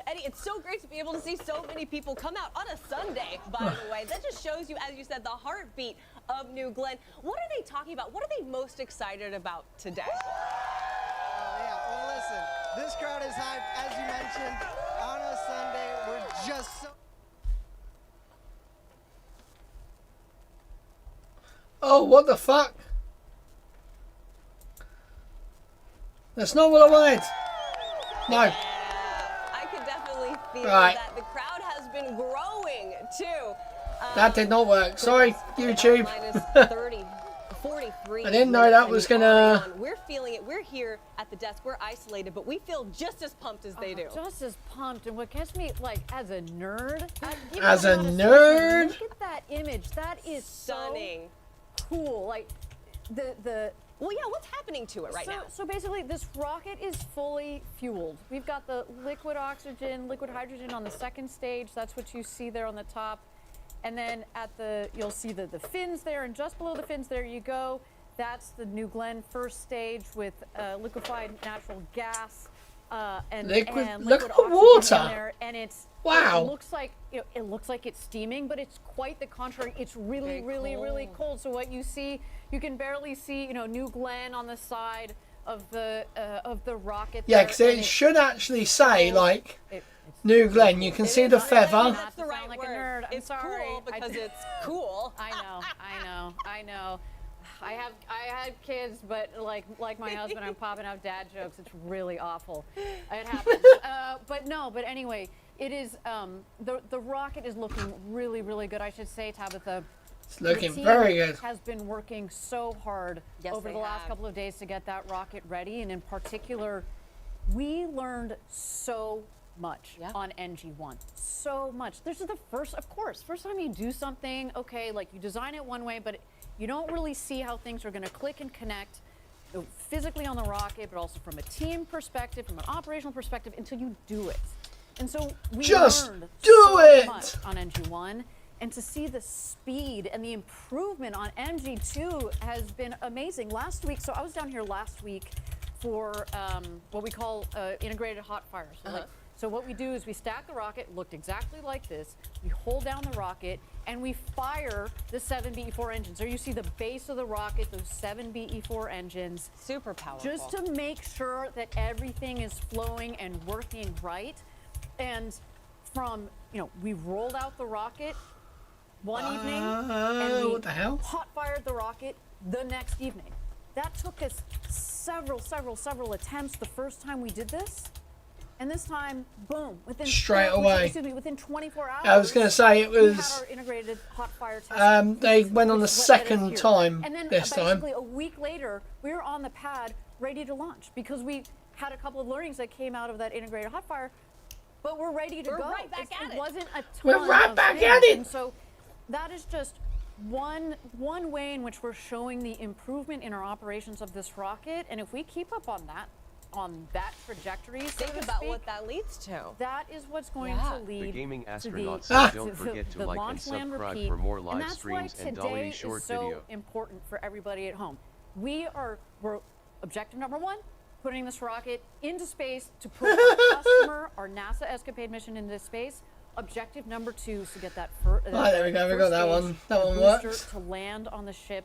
Eddie, it's so great to be able to see so many people come out on a Sunday, by the way. That just shows you, as you said, the heartbeat of New Glenn. What are they talking about? What are they most excited about today? Yeah, well, listen, this crowd is hyped, as you mentioned, on a Sunday. We're just so... Oh, what the fuck? That's not what I wanted. No. I could definitely feel Right. that. The crowd has been growing, too. That did not work. Sorry, YouTube. Minus 30, 43. I didn't know that was gonna... We're feeling it. We're here at the desk. We're isolated, but we feel just as pumped as they do. Just as pumped. And what gets me, like, as a nerd... As a nerd? Look at that image. That is stunning. So cool. Like, the Well, yeah, what's happening to it right now? So basically, this rocket is fully fueled. We've got the liquid oxygen, liquid hydrogen on the second stage. That's what you see there on the top. And then you'll see the fins there, and just below the fins, there you go. That's the New Glenn first stage with liquefied natural gas and liquid water. in there, and it's wow. It looks like it looks like it's steaming, but it's quite the contrary. It's really, really cold. So what you see, you can barely see, New Glenn on the side of the rocket. Yeah, because it should actually say like New Glenn. You can see the feather. That's the right word. It's cool because it's cool. I know. I had kids, but like my husband, I'm popping out dad jokes. It's really awful. It happens. But anyway, it is the rocket is looking really, really good. I should say, Tabitha. It's looking very good. Has been working so hard over the last couple of days to get that rocket ready, and in particular, we learned so much on NG1. So much. This is the first time you do something, okay, like you design it one way, but you don't really see how things are going to click and connect physically on the rocket, but also from a team perspective, from an operational perspective, until you do it. And so we learned so much on NG1, and to see the speed and the improvement on NG2 has been amazing. Last week, so I was down here last week for what we call integrated hot fires. So like So what we do is we stack the rocket, looked exactly like this. We hold down the rocket and we fire the 7 BE4 engines. So you see the base of the rocket, those 7 BE4 engines. Super powerful. Just to make sure that everything is flowing and working right. And from, we rolled out the rocket one evening and we what the hell? hot fired the rocket the next evening. That took us several attempts the first time we did this. And this time, boom, within 24 hours. I was going to say it was. We had our integrated hot fire test. They went on the second time and then this time. Basically a week later, we were on the pad ready to launch because we had a couple of learnings that came out of that integrated hot fire. But we're ready to go. We're right back at it. It wasn't a ton We're right of back things. at it. And so that is just one way in which we're showing the improvement in our operations of this rocket. And if we keep up on that trajectory, think about what that leads to. That is what's going to lead the gaming astronauts to don't forget to the like and launch, land, subscribe repeat. for more And live that's streams why and today Dolly short is so video. important for everybody at home. We're objective number 1, putting this rocket into space to put our customer, our NASA ESCAPADE mission into space. Objective number 2 is to get that first. There we go. We got that one. That one works. To land on the ship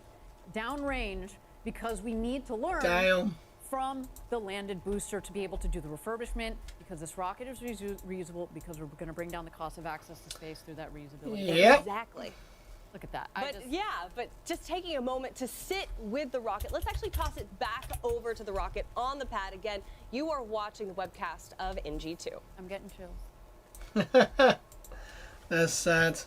downrange because we need to learn from the landed booster to be able to do the refurbishment, because this rocket is reusable, because we're going to bring down the cost of access to space through that reusability. Yep. Exactly. Look at that. But just taking a moment to sit with the rocket. Let's actually toss it back over to the rocket on the pad. Again, you are watching the webcast of NG2. I'm getting chills. That's sad.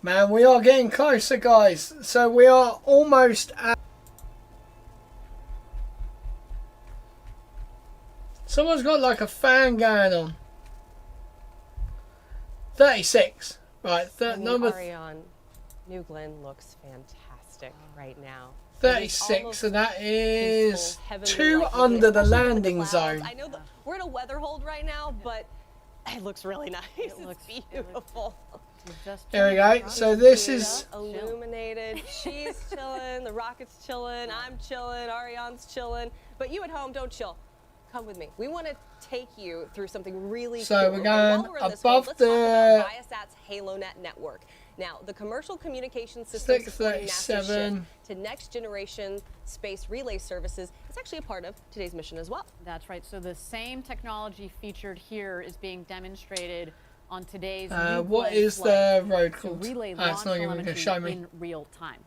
Man, we are getting closer, guys. So we are almost at... Someone's got like a fan going on. 36. Right, number... Ariane, New Glenn looks fantastic right now. 36, so that is 2 under the landing zone. I know we're in a weather hold right now, but it looks really nice. It looks beautiful. There we go. So this is illuminated. She's chilling. The rocket's chilling. I'm chilling. Ariane's chilling. But you at home, don't chill. Come with me. We want to take you through something really so cool. We're going above let's the talk about Viasat's HaloNet network. Now, the commercial communication system supporting NASA's shift to next generation space relay services is actually a part of today's mission as well. That's right. So the same technology featured here is being demonstrated on today's what is the road called? Relay It's not even going to show me. In real time.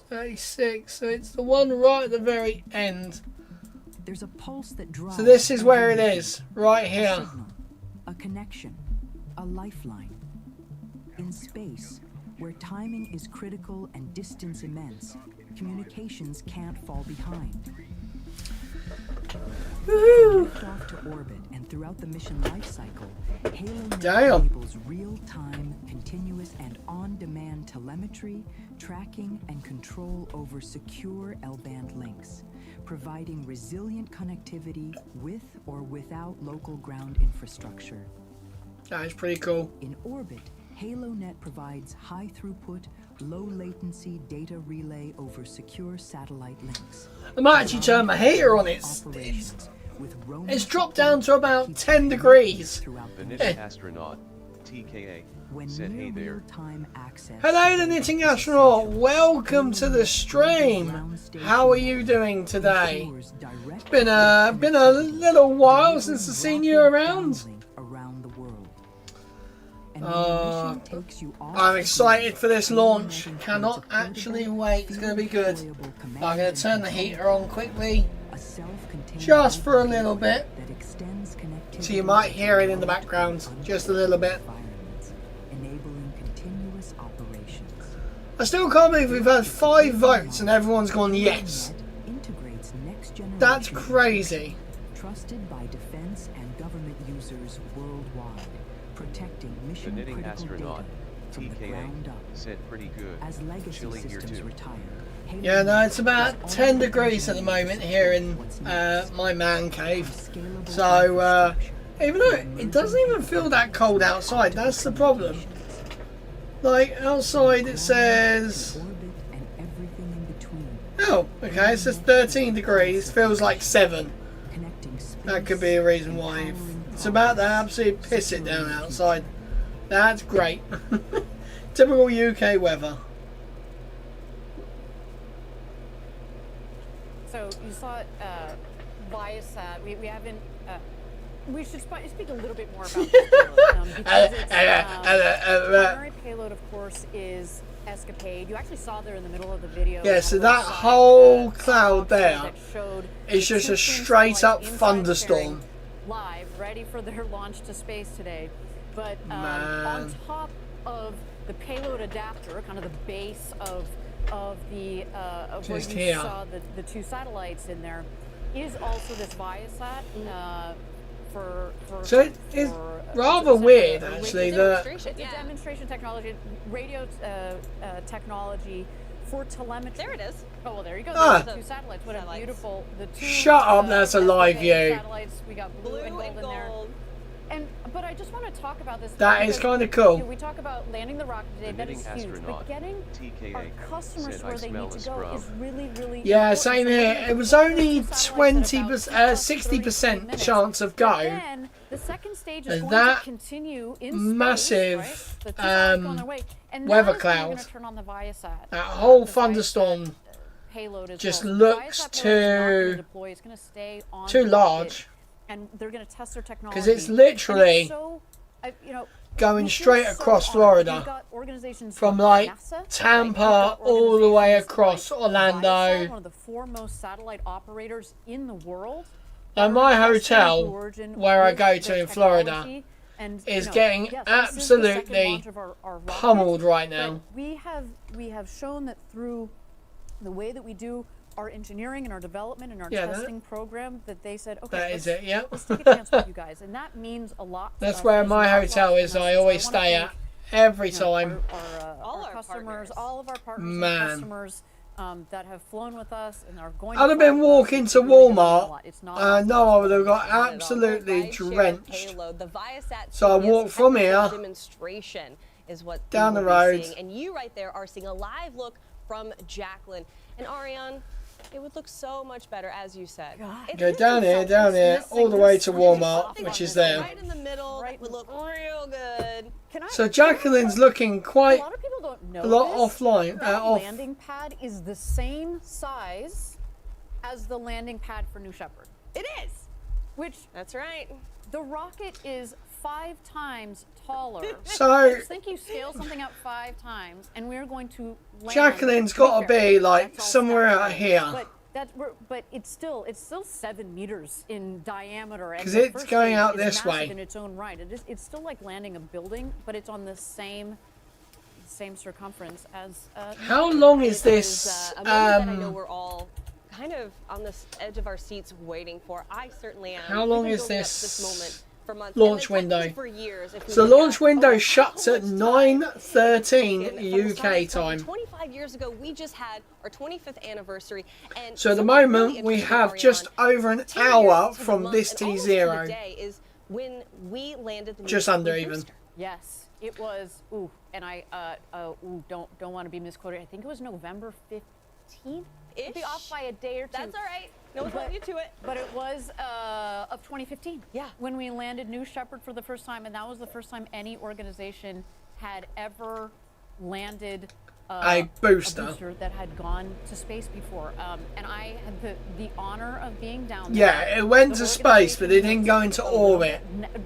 36, so it's the one right at the very end. There's a pulse that drives. So this is where it is, right here. A signal, a connection, a lifeline. In space, where timing is critical and distance immense, communications can't fall behind. Woo! Lift off to orbit and throughout the mission life cycle, HaloNet enables real-time, continuous, and on-demand telemetry, tracking, and control over secure L-band links, providing resilient connectivity with or without local ground infrastructure. That is pretty cool. In orbit, HaloNet provides high-throughput, low-latency data relay over secure satellite links. I might actually turn my heater on. It's dropped down to about 10 degrees. The knitting astronaut, TKA, said hey there. Hello, the knitting astronaut. Welcome to the stream. How are you doing today? Been a little while since I've seen you around. I'm excited for this launch. Cannot actually wait. It's going to be good. I'm going to turn the heater on quickly, just for a little bit, so you might hear it in the background, just a little bit. I still can't believe we've had 5 votes and everyone's gone yes. That's crazy. Trusted by defense and government users worldwide, protecting mission The knitting critical astronaut, data from the TKA, ground up. said pretty good. As legacy Chilly here systems too. retire, Yeah, no, it's about 10 degrees at the moment here in my man cave. So, even though it doesn't even feel that cold outside, that's the problem. Like, outside it says... Oh, okay, it says 13 degrees, feels like 7. That could be a reason why. It's about to absolutely piss it down outside. That's great. Typical UK weather. So you saw Viasat. We haven't. We should speak a little bit more about this payload, because its primary payload, of course, is ESCAPADE. You actually saw there in the middle of the video. Yeah, so that whole cloud there is just a straight up thunderstorm. Live, ready for their launch to space today. But on top of the payload adapter, kind of the base of the where you saw the two satellites in there, is also this Viasat. So it's rather weird, actually. The demonstration technology, radio technology for telemetry. There it is. Oh well, there you go. The two satellites. What a beautiful. The two. Shut up! That's a live view. Satellites. We got blue and gold in there. But I just want to talk about this. That is kind of cool. We talk about landing the rocket today. That is huge. But getting our customers where they need to go is really, really. Yeah, same here. It was only 60% chance of go. The second stage is going that to continue in massive space, right? weather cloud. That whole thunderstorm just looks too large. And they're going to test their technology. Because it's literally going straight across Florida. From like Tampa all the way across Orlando. One of the foremost satellite operators in the world. And my hotel, where I go to in Florida, is getting absolutely pummeled right now. We have shown that through the way that we do our engineering and our development and our testing program, that they said, okay, let's take a chance with you guys, and that means a lot. That's where my hotel is. I always stay at every time. All our customers, all of our partners, and customers that have flown with us and are going. I'd have been walking to Walmart. No, I would have got absolutely drenched. So I walked from here demonstration is what down the road, and you right there are seeing a live look from Jacqueline and Ariane. It would look so much better, as you said. Go down here, all the way to Walmart, which is there. Right in the middle, that would look real good. So Jacqueline's looking quite a lot of people don't know a lot this. offline. That landing pad is the same size as the landing pad for New Shepard. It is. Which that's right. The rocket is 5 times taller. So just think you scale something up 5 times, and we're going to land. Jacqueline's got to be like somewhere out here. But it's still 7 meters in diameter. Because it's going out this way. In its own right, it's still like landing a building, but it's on the same circumference as. How long is this? A moment that I know we're all kind of on the edge of our seats waiting for. I certainly am. How long is this moment for months. Launch window? For years, So the launch window shuts at 9:13 UK time. 25 years ago, we just had our 25th anniversary, and so at the moment we have just over an hour from this T0. Today is when we landed the just under even. Yes, it was. Ooh, and I don't want to be misquoted. I think it was November 15th. It'd be off by a day or two. That's all right. No one's holding you to it. But it was of 2015. Yeah. When we landed New Shepard for the first time, and that was the first time any organization had ever landed a booster that had gone to space before. And I had the honor of being down there. Yeah, it went to space, but it didn't go into orbit.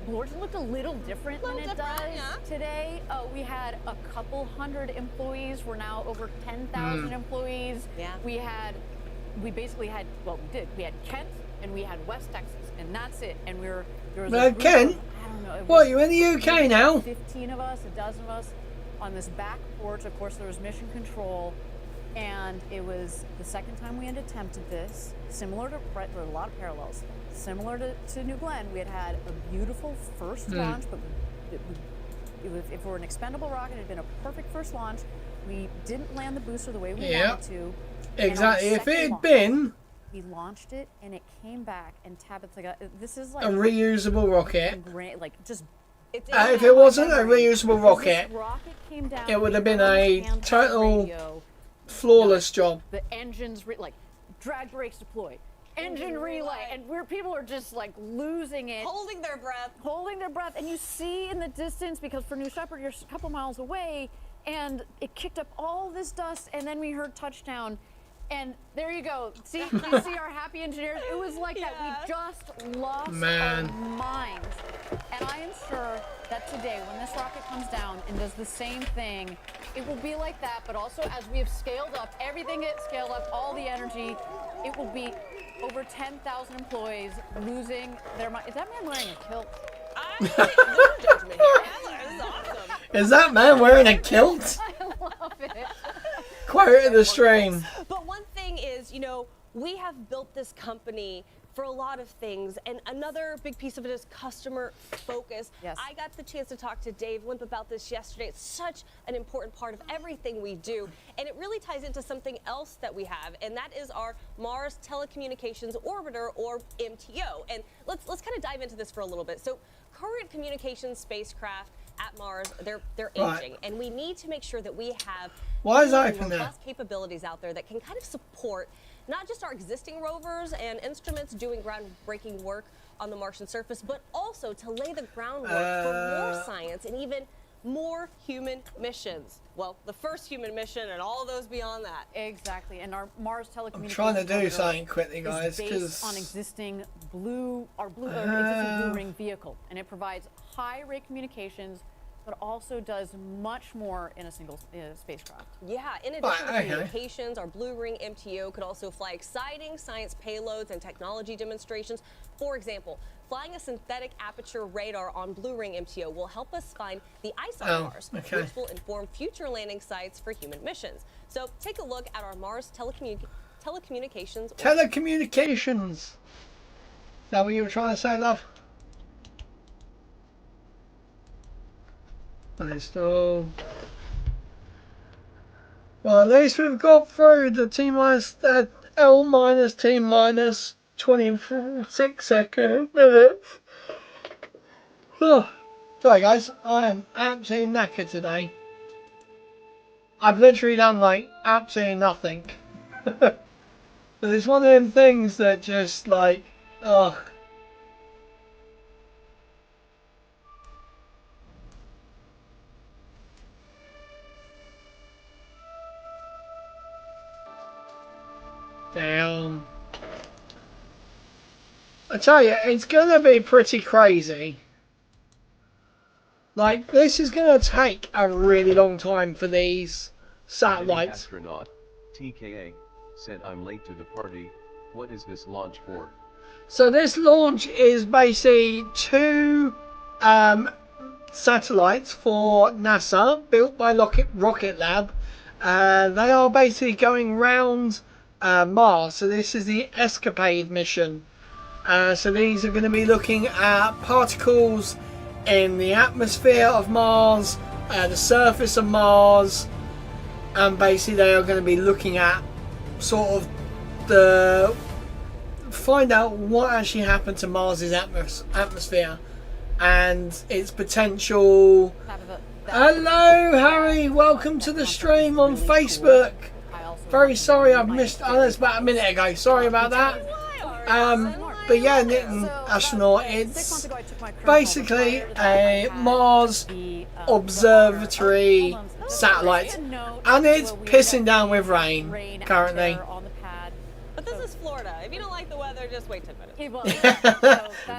Blorton looked a little different than it does today. We had a couple hundred employees. We're now over 10,000 employees. Yeah. We basically had, well, we did. We had Kent and we had West Texas, and that's it. And there was a group Kent? of, I don't know. What, you're in the UK now? 15 of us, a dozen of us, on this back porch. Of course, there was mission control, and it was the second time we had attempted this. Similar to, there were a lot of parallels. Similar to New Glenn, we had a beautiful first launch, but if it were an expendable rocket, it had been a perfect first launch. We didn't land the booster the way we wanted to. Exactly. If it had been, we launched it and it came back, and Tabitha got this is like a reusable rocket. Like just. If it wasn't a reusable rocket, it would have been a total flawless job. The engines like drag brakes deployed, engine relay, and people are just like losing it, holding their breath, and you see in the distance, because for New Shepard you're a couple miles away, and it kicked up all this dust, and then we heard touchdown, and there you go. See, you see our happy engineers. It was like that. We just lost our minds, and I am sure that today, when this rocket comes down and does the same thing, it will be like that. But also, as we have scaled up, everything gets scaled up, all the energy, it will be over 10,000 employees losing their mind. Is that man wearing a kilt? No judgment here. This is awesome. Is that man wearing a kilt? I love it. Quote of the stream. But one thing is, you know, we have built this company for a lot of things, and another big piece of it is customer focus. Yes. I got the chance to talk to Dave Limp about this yesterday. It's such an important part of everything we do, and it really ties into something else that we have, and that is our Mars Telecommunications Orbiter, or MTO. And let's kind of dive into this for a little bit. So current communications spacecraft at Mars, they're aging, and we need to make sure that we have robust capabilities out there that can kind of support not just our existing rovers and instruments doing groundbreaking work on the Martian surface, but also to lay the groundwork for more science and even more human missions. Well, the first human mission and all those beyond that. Exactly, and our Mars Telecommunications. I'm trying to do something quickly, guys, because on existing existing blue ring vehicle, and it provides high rate communications, but also does much more in a single spacecraft. Yeah, in addition to communications, our Blue Ring MTO could also fly exciting science payloads and technology demonstrations. For example, flying a synthetic aperture radar on Blue Ring MTO will help us find the ice on Mars, which will inform future landing sites for human missions. So take a look at our Mars telecommunications. Telecommunications. Is that what you were trying to say, love? Install. Well, at least we've got through the T minus L minus T minus 26 minutes. Oh, sorry guys, I am absolutely knackered today. I've literally done like absolutely nothing. But it's one of them things that just like, ugh. Damn. I tell you, it's gonna be pretty crazy. Like, this is gonna take a really long time for these satellites. Astronaut, TKA, said I'm late to the party. What is this launch for? So this launch is basically two satellites for NASA, built by Rocket Lab. They are basically going round Mars. So this is the ESCAPADE mission. So these are going to be looking at particles in the atmosphere of Mars, the surface of Mars, and basically they are going to be looking at sort of find out what actually happened to Mars's atmosphere and its potential. Hello Harry, welcome to the stream on Facebook. Very sorry I've missed, that's about a minute ago, sorry about that. But yeah, Nitin Astronaut, it's basically a Mars observatory satellite, and it's pissing down with rain currently. But this is Florida. If you don't like the weather, just wait 10 minutes.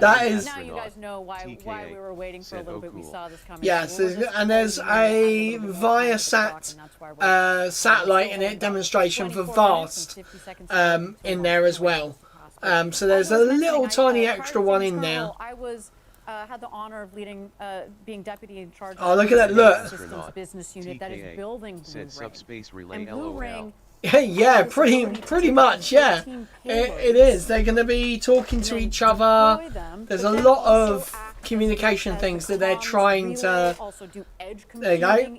That is. Now you guys know why we were waiting for a little bit. We saw this coming. Yes, and there's a Viasat satellite in it demonstration for VAST in there as well. So there's a little tiny extra one in there. I had the honor of being deputy in charge. Oh, look at that! Look. Systems business unit that is building Blue Ring. Subspace relay And Blue Ring. Yeah, pretty much. Yeah, it is. They're going to be talking to each other. There's a lot of communication things that they're trying to. There you go.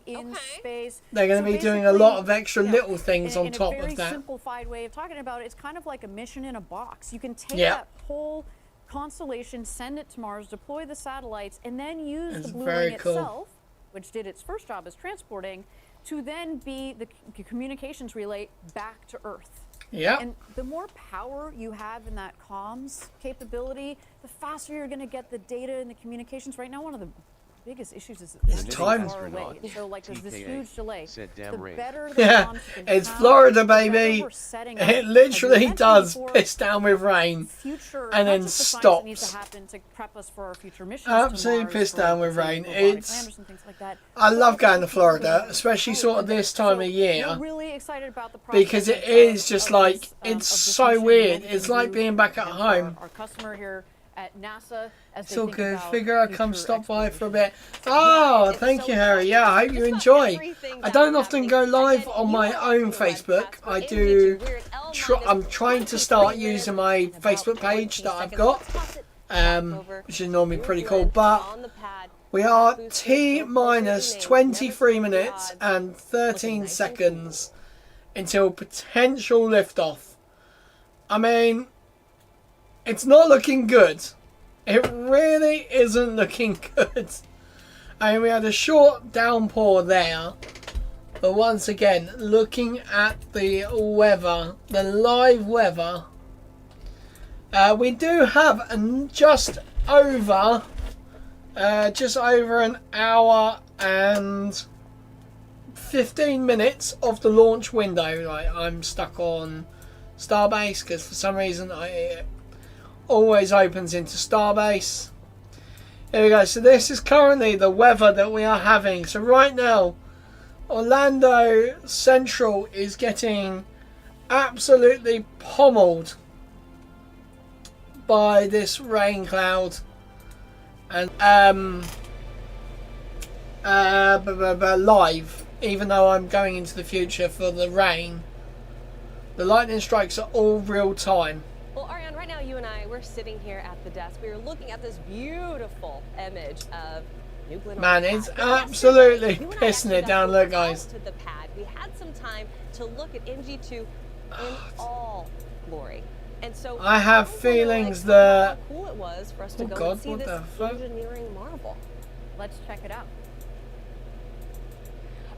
They're going to be doing a lot of extra little things on top of that. In a very simplified way of talking about it, it's kind of like a mission in a box. You can take that whole constellation, send it to Mars, deploy the satellites, and then use the Blue Ring itself, which did its first job as transporting, to then be the communications relay back to Earth. Yeah. And the more power you have in that comms capability, the faster you're going to get the data and the communications. Right now, one of the biggest issues is it's time. far away. So like there's this huge delay. The ring. better the Yeah, comms you can it's have, Florida, the better baby. we're setting It up. literally As we mentioned does before, piss down with rain future, and not then just the science that needs to stops. happen to prep us for our future missions Absolutely to Mars, pissed for, down with say, rain. robotic It's. landers and things like that. I But love also going to for Florida, people especially who sort of live this there. time So of year, we're really excited about the because it prospect is just of like this, it's of this so mission, weird. what we It's can like do being back at for home. Our customer here at NASA, as It's they all think good. about Figure I'd come future stop by for a bit. Yeah, Oh, it's thank so you, Harry. Yeah, I hope you enjoy. I don't often go live on my own Facebook. I do. I'm trying to start using my Facebook page that I've got, which is normally pretty cool. But we are T-minus 23 minutes and 13 seconds until potential liftoff. I mean, it's not looking good. It really isn't looking good. I mean, we had a short downpour there. But once again, looking at the weather, the live weather, we do have just over an hour and 15 minutes of the launch window. Like, I'm stuck on Starbase because for some reason it always opens into Starbase. Here we go. So this is currently the weather that we are having. So right now, Orlando Central is getting absolutely pommeled by this rain cloud, and live, even though I'm going into the future for the rain, the lightning strikes are all real time. Well, Ariane, right now you and I, we're sitting here at the desk. We are looking at this beautiful image of New Glenn. Man, it's absolutely pissing it down. Look, guys. To the pad. We had some time to look at NG2 in all glory. And so I have feelings that. How cool it was for us to Oh go God, and see what this the fuck? engineering marvel. Let's check it out.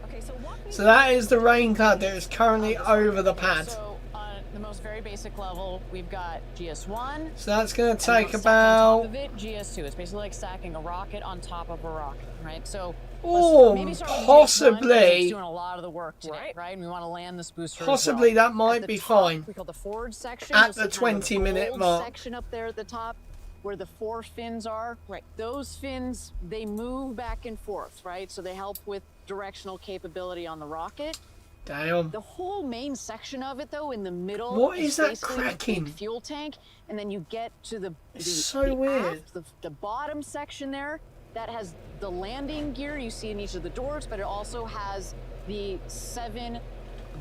Okay, so So that is the rain cloud that is currently over the pad. So on the most very basic level, we've got GS1. So that's going to take On about. top of it, GS2. It's basically like stacking a rocket on top of a rocket, right? So Oh, maybe start with GS1, 'cause possibly. it's doing a lot of the work today, right? And we want to land this booster. Possibly as well. that might At the be top, fine. We call the forward section. At You'll the see kind of 20-minute gold mark. section up there at the top, where the 4 fins are. Right. Those fins, they move back and forth, right? So they help with directional capability on the rocket. Damn. The whole main section of it, though, in the middle, What is that basically the big cracking? fuel tank, and then you get to the so weird. aft, the bottom section there. That has the landing gear you see in each of the doors, but it also has the 7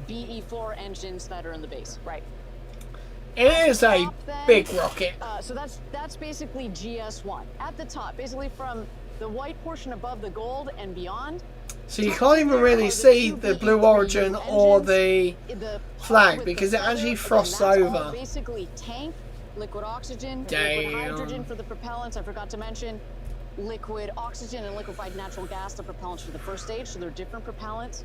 BE4 engines that are in the base. Right. It is a big rocket. So that's basically GS1 at the top, basically from the white portion above the gold and beyond. So you can't even really see the Blue Origin or the flag because it actually frosts over. Basically tank, liquid oxygen, Damn. liquid hydrogen for the propellants. I forgot to mention liquid oxygen and liquefied natural gas, the propellants for the first stage. So they're different propellants.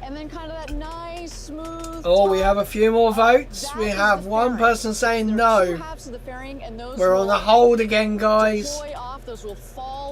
And then kind of that nice, smooth. Oh, we have a few more votes. We have one person saying no. We're on a hold again, guys.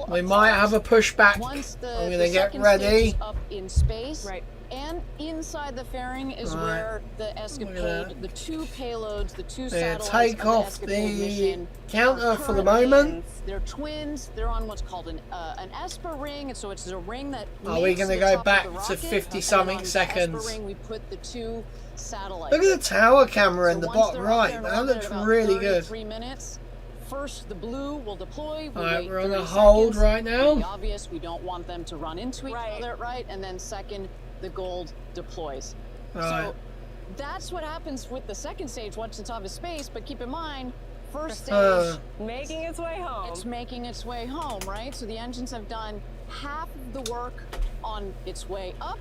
We might have a pushback. I'm going to get ready. Up in space. Right. And inside the fairing is Right. where the ESCAPADE, the 2 payloads, the 2 Yeah, satellites take of off the the ESCAPADE mission counter for the currently moment. in. They're twins. They're on what's called an ESPA ring, and so it's a ring that. Are we makes going to the go top back of the to rocket, 50-something and on seconds? The ESPA ring, we put the 2 satellites. Look at the tower camera in the once bottom they're up right. there in That orbit looks at about really good. 3 minutes. First, the blue will deploy. We Alright, wait we're on 30 a hold seconds. right now. Pretty obvious, we don't want them to run into each other, right? And then second, the gold deploys. Right. So that's what happens with the second stage once it's out of space. But keep in mind, first stage making its way home. It's making its way home, right? So the engines have done half of the work on its way up.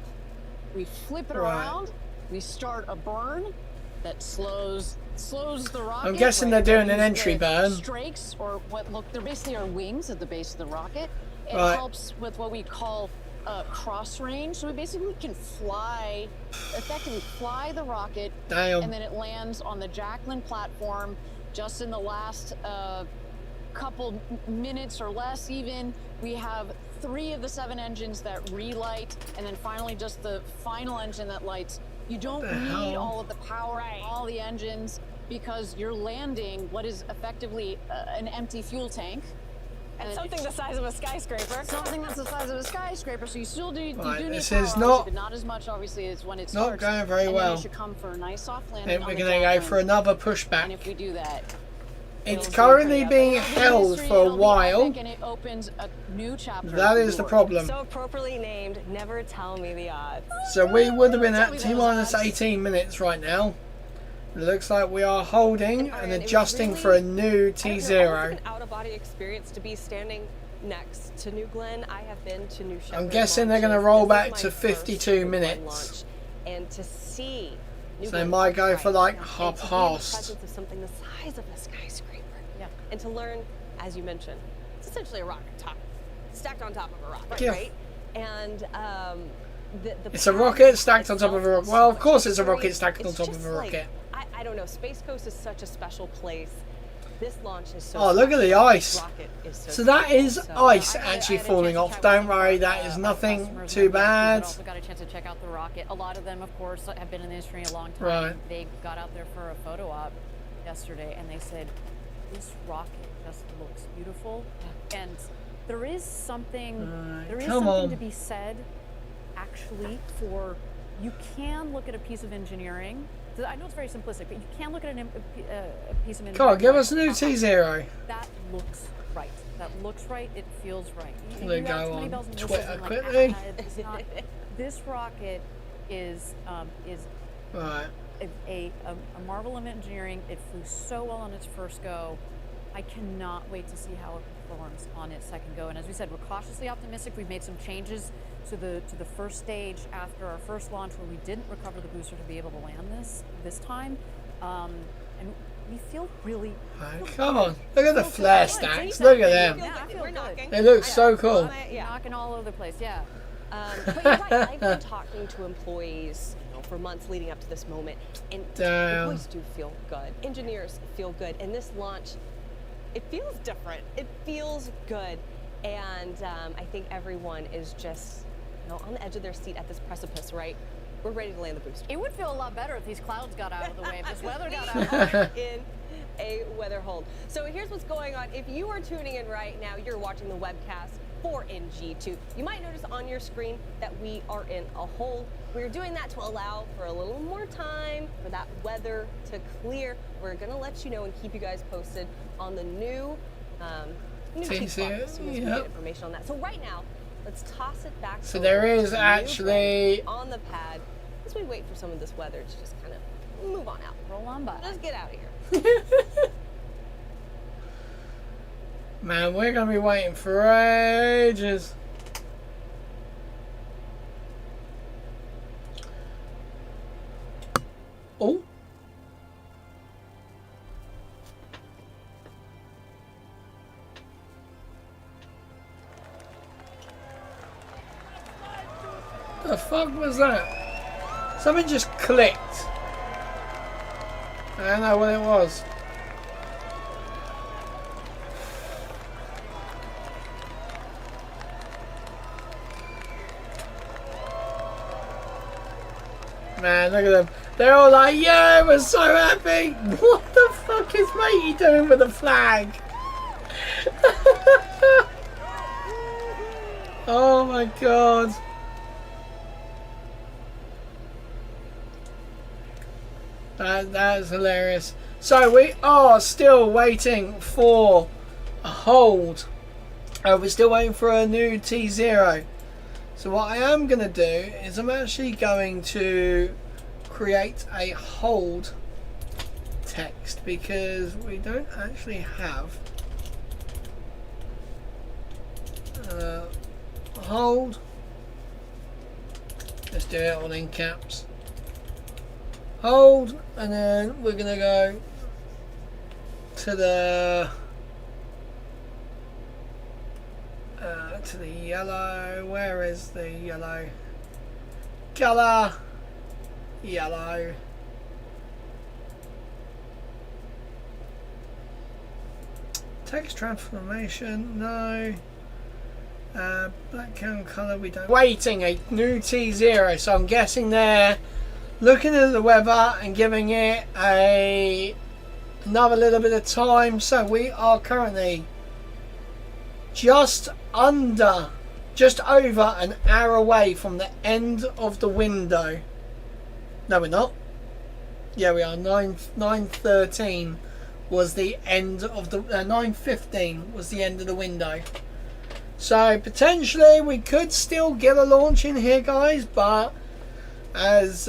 We flip it Right. around. We start a burn that slows the rocket. I'm guessing right? they're doing an Use entry the burn. Strakes, or what look, they're basically our wings at the base of the rocket. It Right. helps with what we call cross range, so we basically can effectively fly the rocket. Damn. And then it lands on the Jacqueline platform just in the last couple minutes or less even. We have 3 of the 7 engines that relight, and then finally just the final engine that lights. You don't need all of the power and all the engines because you're landing what is effectively an empty fuel tank. And something the size of a skyscraper. Something that's the size of a skyscraper, so you still do, Right, you do need this power, is not- but not as much obviously as when it not starts. going very and well. Then you should come for a nice soft landing. Then on we're the going to go Jacqueline. for another pushback. And if we do that, It's it'll currently be being epic. held It'll for a be while. epic, and it opens a new chapter. That is the problem. So appropriately named, never tell me the odds. So we would have been at T-minus 18 minutes right now. It looks like we are holding and adjusting for a new T0. An out-of-body experience to be standing next to New Glenn. I have been to New Shepard. I'm guessing they're going to roll back to 52 minutes. And to see So they might go for like half past. presence of something the size of a skyscraper. Yeah. And to learn, as you mentioned, it's essentially a rocket stacked on top of a rocket, Yeah. right? And It's a rocket stacked on top of a rocket. Well, of course it's a rocket stacked on top of a rocket. I don't know. Space Coast is such a special place. This launch is so. Oh, look at the special. ice. This rocket is So that is ice actually falling off. Don't worry, that is nothing too bad. I also got a chance to check out the rocket. A lot of them, of course, have been in the industry a long time. Right. They got out there for a photo op yesterday, and they said, "This rocket just looks beautiful." And there is something. There is come something on. to be said, actually, for you can look at a piece of engineering. I know it's very simplistic, but you can look at a piece of engineering. Come on, give us a new like, T0. That looks right. That looks right. It feels right. They You have go too many on bells and Twitter whistles and, quickly. it's not, this rocket is Right. a marvel of engineering. It flew so well on its first go. I cannot wait to see how it performs on its second go. And as we said, we're cautiously optimistic. We've made some changes to the first stage after our first launch, where we didn't recover the booster to be able to land this time, and we feel really. Come on, look at the flare stacks. Look at them. Yeah, I feel good. They look so cool. Knocking all over the place. Yeah. But you're right. I've been talking to employees, for months leading up to this moment, and Damn. employees do feel good. Engineers feel good, and this launch, it feels different. It feels good, and I think everyone is just, on the edge of their seat at this precipice. Right, we're ready to land the booster. It would feel a lot better if these clouds got out of the way. If this weather got out. In a weather hold. So here's what's going on. If you are tuning in right now, you're watching the webcast for NG2. You might notice on your screen that we are in a hold. We're doing that to allow for a little more time for that weather to clear. We're going to let you know and keep you guys posted on the new Teams T-clock here, as soon as we yep. get information on that. So right now, let's toss it back. So over there is to New actually- Glenn on the pad as we wait for some of this weather to just kind of move on out. Roll on by. Let's get out of here. Man, we're going to be waiting for ages. Oh. The fuck was that? Something just clicked. I don't know what it was. Man, look at them. They're all like, yeah, we're so happy. What the fuck is matey doing with the flag? Oh my god. That is hilarious. So we are still waiting for a hold. We're still waiting for a new T0. So what I am going to do is I'm actually going to create a hold text because we don't actually have hold. Let's do it all in caps. Hold, and then we're going to go to the To the yellow. Where is the yellow? Color. Yellow. Text transformation. No. Background color. We don't. Waiting a new T0. So I'm guessing they're looking at the weather and giving it another little bit of time. So we are currently just over an hour away from the end of the window. No, we're not. Yeah, we are. 9:13 was the end of the 9:15 was the end of the window. So potentially we could still get a launch in here, guys, but as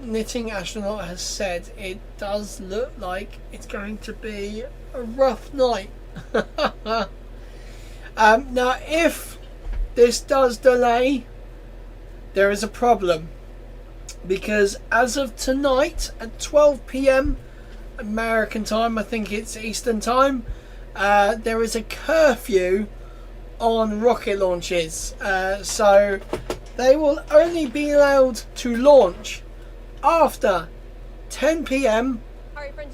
Knitting Astronaut has said, it does look like it's going to be a rough night. Now, if this does delay, there is a problem, because as of tonight at 12 p.m. American time, I think it's Eastern time, there is a curfew on rocket launches, so they will only be allowed to launch after 10 p.m.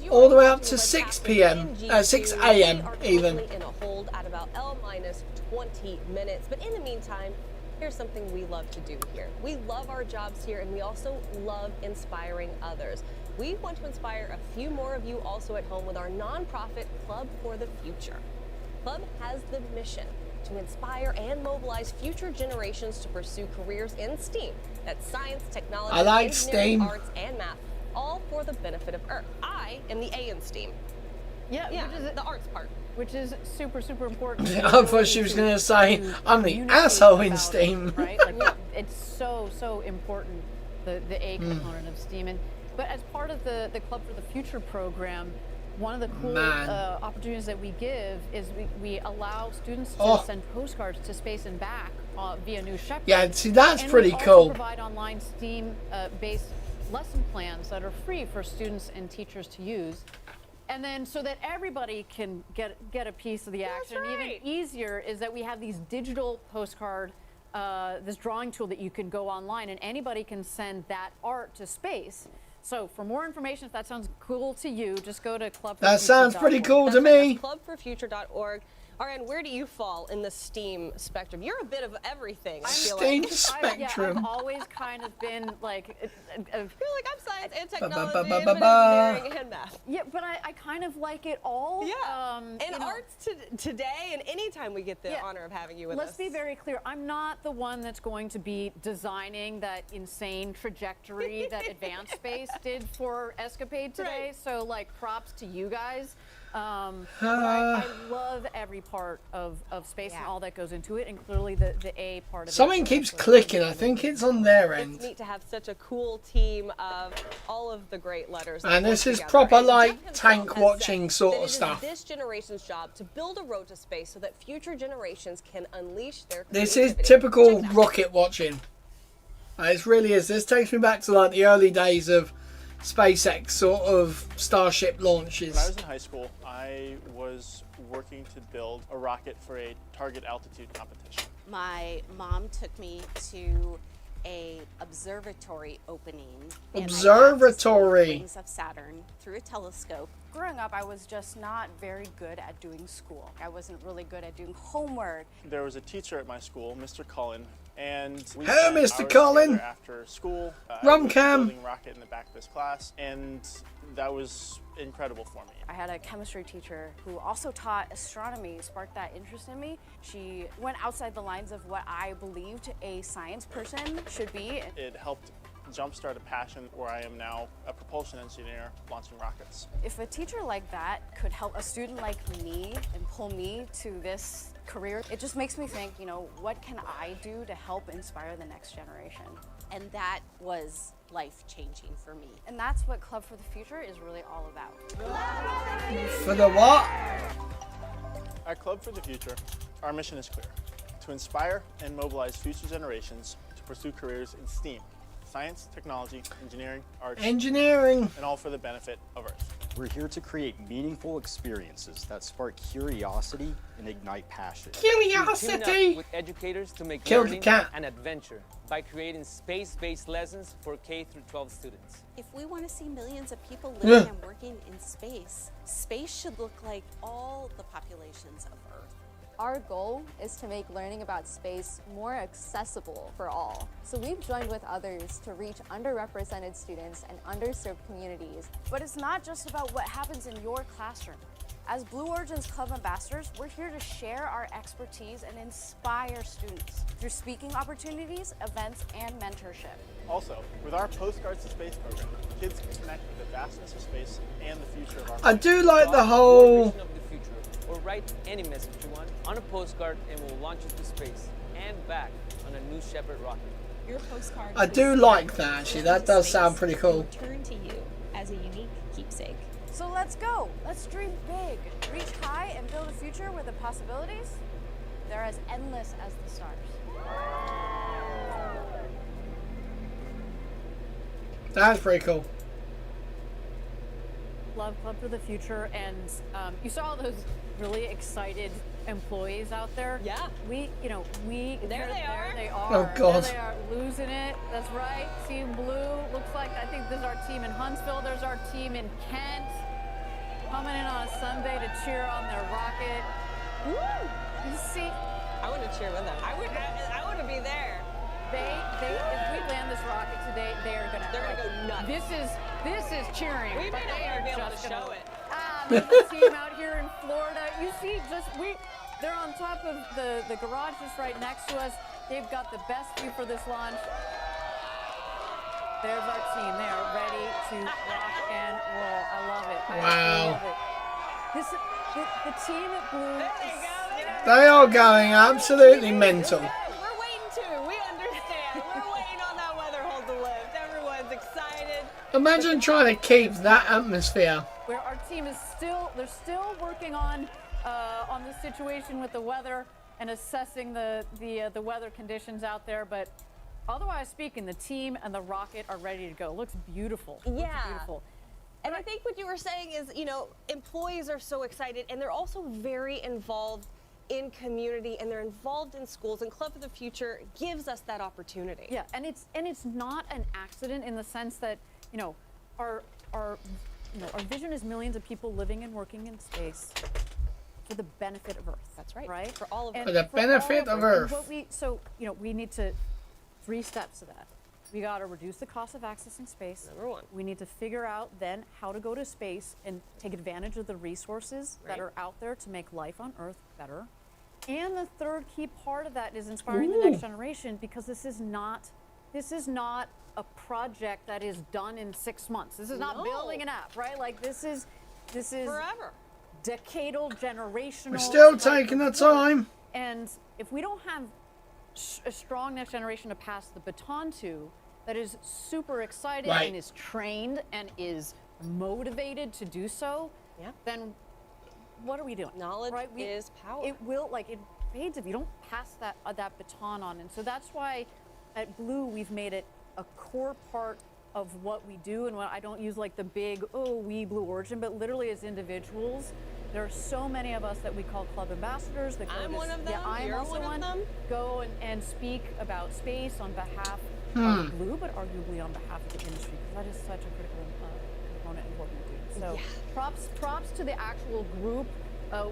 all the way up to 6 p.m. 6 a.m. even. In a hold at about L-20 minutes. But in the meantime, here's something we love to do here. We love our jobs here, and we also love inspiring others. We want to inspire a few more of you also at home with our nonprofit Club for the Future. Club has the mission to inspire and mobilize future generations to pursue careers in STEAM. That's science, technology, I like engineering, STEAM. arts, and math, all for the benefit of Earth. I am the A in STEam. Yeah, which is the arts part. Which is super, super important. I thought she was going to say, I'm the asshole in STEAM. Right? Like, it's so, so important, the A component of STEAM. But as part of the Club for the Future program, one of the cool opportunities that we give is we allow students to send postcards to space and back via New Shepard. Yeah, see, that's and pretty we cool. also provide online STEAM-based lesson plans that are free for students and teachers to use. And then so that everybody can get a piece of the action. That's right. Even easier is that we have these digital postcard, this drawing tool that you can go online, and anybody can send that art to space. So for more information, if that sounds cool to you, just go to clubforfuture.org. That sounds pretty cool to me. Clubforfuture.org. Ariane, where do you fall in the STEAM spectrum? You're a bit of everything, I feel STEAM like. spectrum. I've always kind of been like... You're like, I'm science and technology, engineering and math. Yeah, but I kind of like it all. Yeah, and arts today and anytime we get the honor of having you with us. Let's be very clear. I'm not the one that's going to be designing that insane trajectory that Advanced Space did for ESCAPADE today. So, like, props to you guys. But I love every part of space and all that goes into it, and clearly the A part of Something it. keeps clicking. I think it's on their end. It's neat to have such a cool team of all of the great letters. And this is together. proper, And like, Jeff himself tank has watching said sort that of it is stuff. this generation's job to build a road to space so that future generations can unleash their This is creativity. typical rocket watching. It really is. This takes me back to like the early days of SpaceX sort of Starship launches. When I was in high school, I was working to build a rocket for a target altitude competition. My mom took me to a observatory opening. Observatory. And I got to see the rings of Saturn through a telescope. Growing up, I was just not very good at doing school. I wasn't really good at doing homework. There was a teacher at my school, Mr. Cullen, and we Hey, spent Mr. hours Cullen. together after school. I Rum was cam. building a rocket in the back of this class, and that was incredible for me. I had a chemistry teacher who also taught astronomy, sparked that interest in me. She went outside the lines of what I believed a science person should be. It helped jumpstart a passion where I am now a propulsion engineer launching rockets. If a teacher like that could help a student like me and pull me to this career, it just makes me think, you know, what can I do to help inspire the next generation? And that was life-changing for me. And that's what Club for the Future is really all about. For the what? At Club for the Future, our mission is clear: to inspire and mobilize future generations to pursue careers in STEAM, science, technology, engineering, arts, Engineering. and all for the benefit of Earth. We're here to create meaningful experiences that spark curiosity and ignite passion. Curiosity! With educators to make Kill the learning cat. an adventure by creating space-based lessons for K through 12 students. If we want to see millions of people Yeah. living and working in space, space should look like all the populations of Earth. Our goal is to make learning about space more accessible for all. So we've joined with others to reach underrepresented students and underserved communities. But it's not just about what happens in your classroom. As Blue Origin's club ambassadors, we're here to share our expertise and inspire students through speaking opportunities, events, and mentorship. Also, with our Postcards to Space program, kids can connect with the vastness of space and the future of our I do like the Your whole. vision of the future, or write any message you want on a postcard and we'll launch it to space and back on a New Shepard rocket. Your postcard I do like that actually. That does sound pretty cool. return to you as a unique keepsake. So let's go. Let's dream big, reach high, and build a future where the possibilities, they're as endless as the stars. That's pretty cool. Love Club for the Future, and you saw those really excited employees out there. Yeah. We There they are. There they are. Oh, God. There they are, losing it. That's right. Team Blue. Looks like, I think this is our team in Huntsville. There's our team in Kent. Coming in on a Sunday to cheer on their rocket. Woo! You see, I want to cheer with them. I want to be there. if we land this rocket today, they're gonna go nuts. This is cheering. We but may not they even are be able just to gonna- show it. There's a team out here in Florida. You see, they're on top of the garage just right next to us. They've got the best view for this launch. There's our team. They are ready to rock and roll. I love it. I Wow. love it. The team at Blue. They are going absolutely mental. We're waiting too. We understand. We're waiting on that weather hole to lift. Everyone's excited. Imagine trying to keep that atmosphere. Where our team is they're still working on the situation with the weather and assessing the weather conditions out there, but otherwise speaking, the team and the rocket are ready to go. Looks beautiful. Looks Yeah. beautiful. And I think what you were saying is, employees are so excited, and they're also very involved in community, and they're involved in schools, and Club for the Future gives us that opportunity. Yeah, and it's not an accident in the sense that, our vision is millions of people living and working in space for the benefit of Earth. That's right. Right? For all of And For the benefit of Earth. We need to 3 steps to that. We got to reduce the cost of accessing space. Number 1. We need to figure out then how to go to space and take advantage of the resources that are out there to make life on Earth better. And the third key part of that is inspiring the next generation, because this is not a project that is done in 6 months. This is not building an app, right? Like this is forever. Decadal, generational. We're still taking the time. And if we don't have a strong next generation to pass the baton to, that is super excited Right. and is trained and is motivated to do so, then what are we doing? Knowledge right? is power. It fades if you don't pass that baton on. And so that's why at Blue we've made it a core part of what we do. And what I don't use like the big, we Blue Origin, but literally as individuals, there are so many of us that we call club ambassadors. That go I'm one of them. Yeah, I am You're also one of them. Go and speak about space on behalf Hmm. of Blue, but arguably on behalf of the industry, because that is such a critical component of what we do. So props to the actual group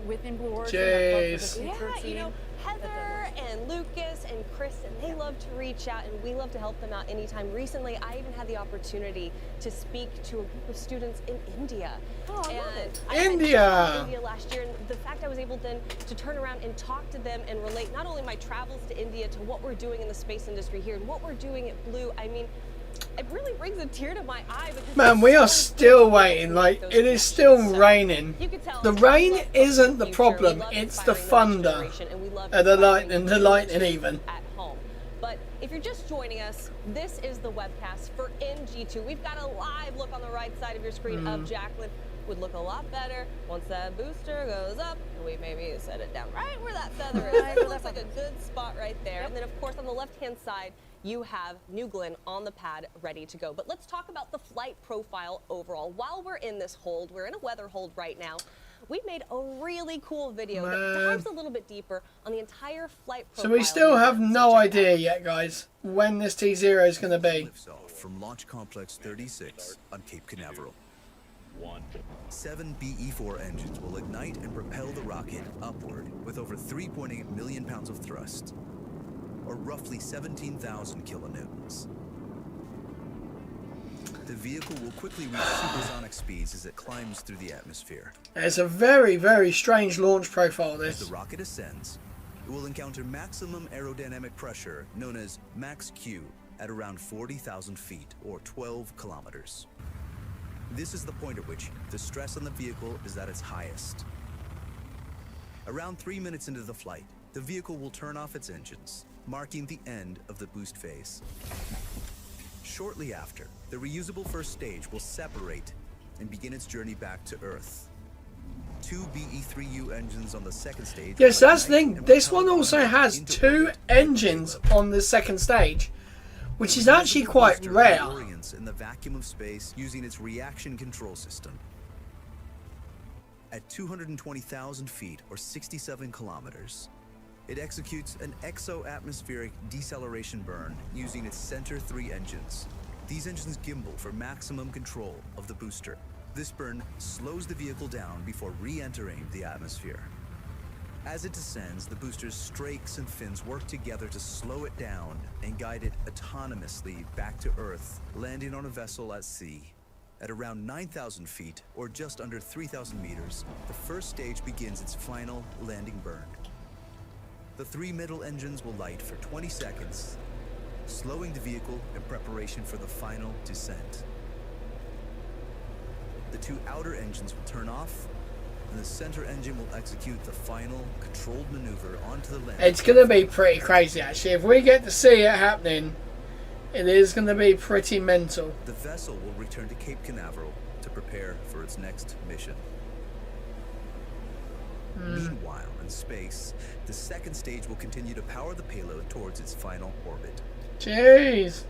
within Blue Origin. Jeez. Yeah, Heather and Lucas and Kristen, they love to reach out, and we love to help them out anytime. Recently, I even had the opportunity to speak to a group of students in India. Oh, I love it. I had India. traveled to India last year, and the fact I was able then to turn around and talk to them and relate not only my travels to India to what we're doing in the space industry here and what we're doing at Blue, I mean, it really brings a tear to my eye. Because Man, we are still waiting. Like, it is still raining. The rain isn't the problem, it's the thunder. And the lightning even. At home. But if you're just joining us, this is the webcast for NG2. We've got a live look on the right side of your screen of Jacqueline. Would look a lot better once that booster goes up and we maybe set it down right where that feather is. It looks like a good spot right there. And then of course on the left hand side, you have New Glenn on the pad ready to go. But let's talk about the flight profile overall. While we're in this hold, we're in a weather hold right now. We made a really cool video that dives a little bit deeper on the entire flight profile. So we still have no idea yet, guys, when this T0 is going to be. Lifts off from Launch Complex 36 on Cape Canaveral. 7 BE-4 engines will ignite and propel the rocket upward with over 3.8 million pounds of thrust, or roughly 17,000 kilonewtons. The vehicle will quickly reach supersonic speeds as it climbs through the atmosphere. It's a very, very strange launch profile, this. As the rocket ascends, it will encounter maximum aerodynamic pressure, known as max Q, at around 40,000 feet, or 12 kilometers. This is the point at which the stress on the vehicle is at its highest. Around 3 minutes into the flight, the vehicle will turn off its engines, marking the end of the boost phase. Shortly after, the reusable first stage will separate and begin its journey back to Earth. 2 BE-3U engines on the second stage. Yes, that's the thing. This one also has 2 engines on the second stage, which is actually quite rare. In the vacuum of space using its reaction control system. At 220,000 feet or 67 kilometers, it executes an exo-atmospheric deceleration burn using its center 3 engines. These engines gimbal for maximum control of the booster. This burn slows the vehicle down before re-entering the atmosphere. As it descends, the booster's strakes and fins work together to slow it down and guide it autonomously back to Earth, landing on a vessel at sea. At around 9,000 feet, or just under 3,000 meters, the first stage begins its final landing burn. The 3 middle engines will light for 20 seconds, slowing the vehicle in preparation for the final descent. The 2 outer engines will turn off, and the center engine will execute the final controlled maneuver onto the landing. It's going to be pretty crazy, actually. If we get to see it happening, it is going to be pretty mental. The vessel will return to Cape Canaveral to prepare for its next mission. Meanwhile, in space, the second stage will continue to power the payload towards its final orbit. Jeez!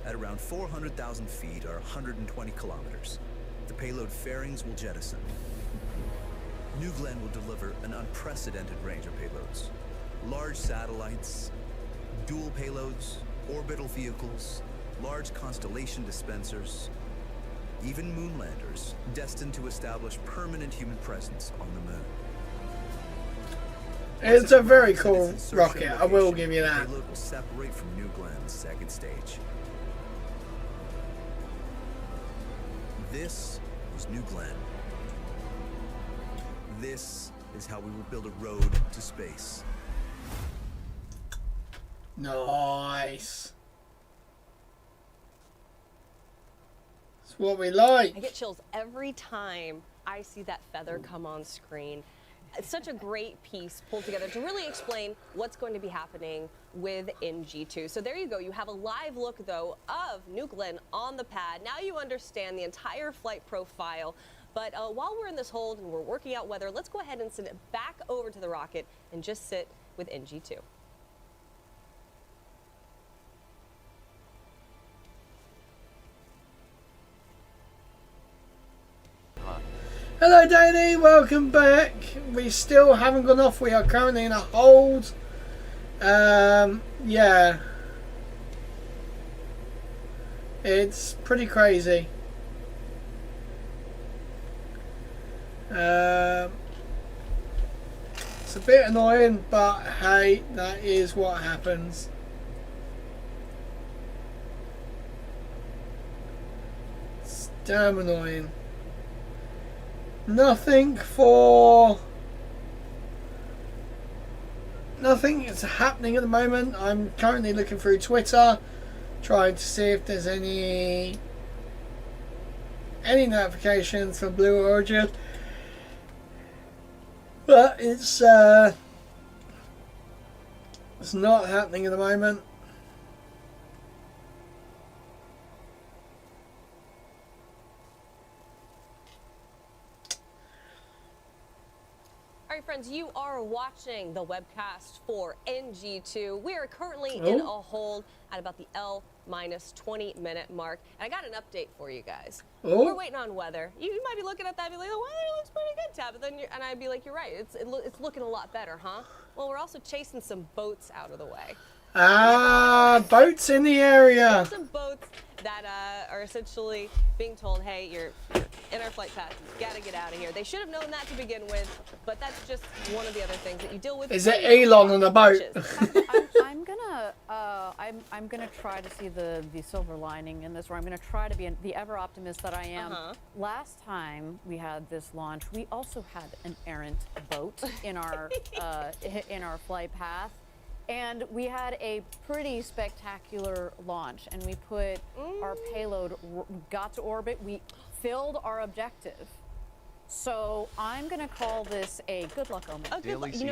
At around 400,000 feet or 120 kilometers, the payload fairings will jettison. New Glenn will deliver an unprecedented range of payloads. Large satellites, dual payloads, orbital vehicles, large constellation dispensers, even moon landers destined to establish permanent human presence on the moon. It's a very cool rocket, I will give you that. The payload will separate from New Glenn's second stage. This is New Glenn. This is how we will build a road to space. Nice. It's what we like. I get chills every time I see that feather come on screen. It's such a great piece pulled together to really explain what's going to be happening with NG2. So there you go. You have a live look, though, of New Glenn on the pad. Now you understand the entire flight profile. But while we're in this hold and we're working out weather, let's go ahead and send it back over to the rocket and just sit with NG2. Hello Danny, welcome back. We still haven't gone off. We are currently in a hold. Yeah. It's pretty crazy. It's a bit annoying, but hey, that is what happens. It's damn annoying. Nothing is happening at the moment. I'm currently looking through Twitter, trying to see if there's any notifications from Blue Origin, but it's not happening at the moment. All Sorry, friends, you are watching the webcast for NG2. We are currently in a hold at about the L-20-minute mark. And I got an update for you guys. We're waiting on weather. You might be looking at that and be like, the weather looks pretty good, Tab. But then and I'd be like, you're right. It's looking a lot better, huh? Well, we're also chasing some boats out of the way. Boats in the area. Some boats that are essentially being told, hey, you're in our flight path. You gotta get out of here. They should have known that to begin with, but that's just one of the other things that you deal with. Is it Elon on a boat? I'm gonna try to see the silver lining in this, or I'm gonna try to be the ever optimist that I am. Last time we had this launch, we also had an errant boat in our flight path. And we had a pretty spectacular launch, and we put our payload, got to orbit, we filled our objective. So I'm going to call this a good luck omen.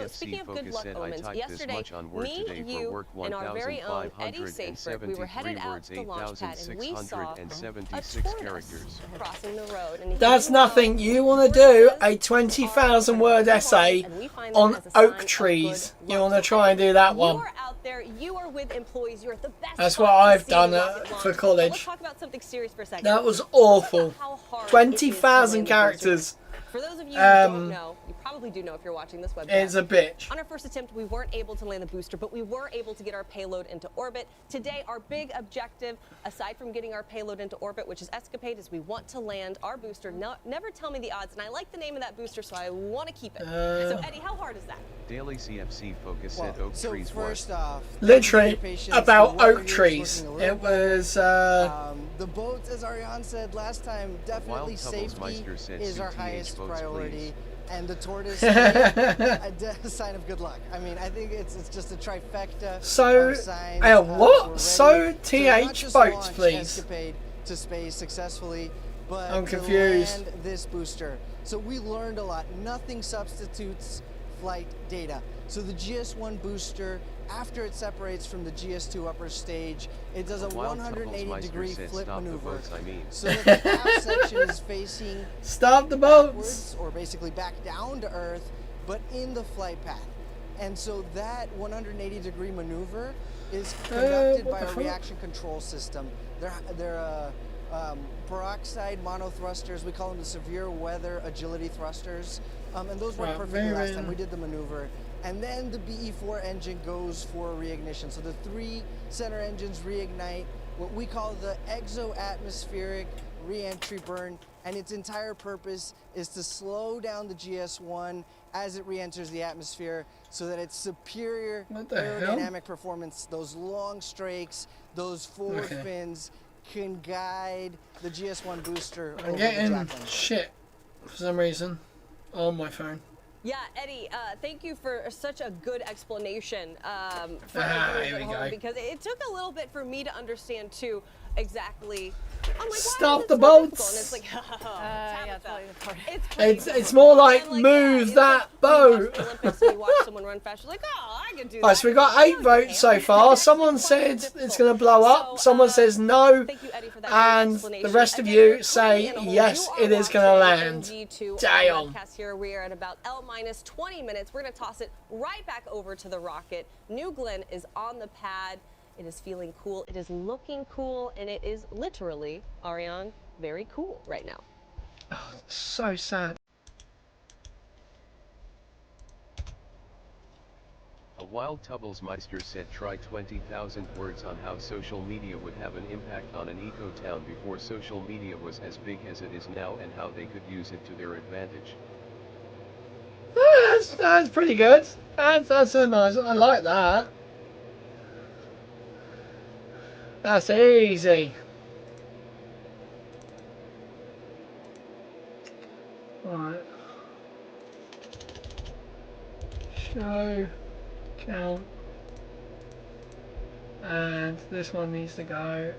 Speaking of good luck omens, yesterday, me, you, and our very own Eddie Safert, we were headed out to the launch pad, and we saw a tortoise crossing the road. And that's nothing. You want to do a 20,000 word essay on oak trees. You want to try and do that one. You are out there. You are with employees. You're at the best. That's what I've done for college. Let's talk about something serious for a second. That was awful. 20,000 characters. For those of you who don't know, you probably do know if you're watching this webcast. It's a bitch. On our first attempt, we weren't able to land the booster, but we were able to get our payload into orbit. Today, our big objective, aside from getting our payload into orbit, which is ESCAPADE, is we want to land our booster. Never tell me the odds, and I like the name of that booster, so I want to keep it. So, Eddie, how hard is that? Daily CFC focus said oak trees were. First off, literally about oak trees. It was. The boats, as Ariane said last time, definitely safety is our highest priority. And the tortoise, a sign of good luck. I mean, I think it's just a trifecta. So, of signs, what? So, TH boats, please. ESCAPADE to space successfully, but I'm confused. to land this booster. So we learned a lot. Nothing substitutes flight data. So the GS1 booster, after it separates from the GS2 upper stage, it does a 180-degree flip maneuver. So that the half section is facing backwards, or basically back down to Earth, but in the flight path. And so that 180-degree maneuver is conducted by a reaction control system. They're peroxide monothrusters. We call them the severe weather agility thrusters. And those worked perfectly last time we did the maneuver. And then the BE4 engine goes for reignition. So the 3 center engines reignite what we call the exo-atmospheric re-entry burn. And its entire purpose is to slow down the GS1 as it re-enters the atmosphere so that its superior aerodynamic performance, those long strakes, those forward fins, can guide the GS1 booster I'm getting shit for some reason on my phone. Yeah, Eddie, thank you for such a good explanation for here we go. Because it took a little bit for me to understand too exactly. I'm like, stop the boats. And it's like, it's more like move that boat. Olympics, and you watch someone run fast, you're like, oh, I can do that. Right, so we got 8 votes so far. Someone said it's going to blow up. Someone says no, and the rest of you say yes, it is going to land. Damn. Here we are at about L-20 minutes. We're going to toss it right back over to the rocket. New Glenn is on the pad. It is feeling cool. It is looking cool, and it is literally, Ariane, very cool right now. Oh, so sad. A wild Tubblesmeister said try 20,000 words on how social media would have an impact on an eco-town before social media was as big as it is now and how they could use it to their advantage. That's pretty good. That's a nice. I like that. That's easy. Right. Show count. And this one needs to go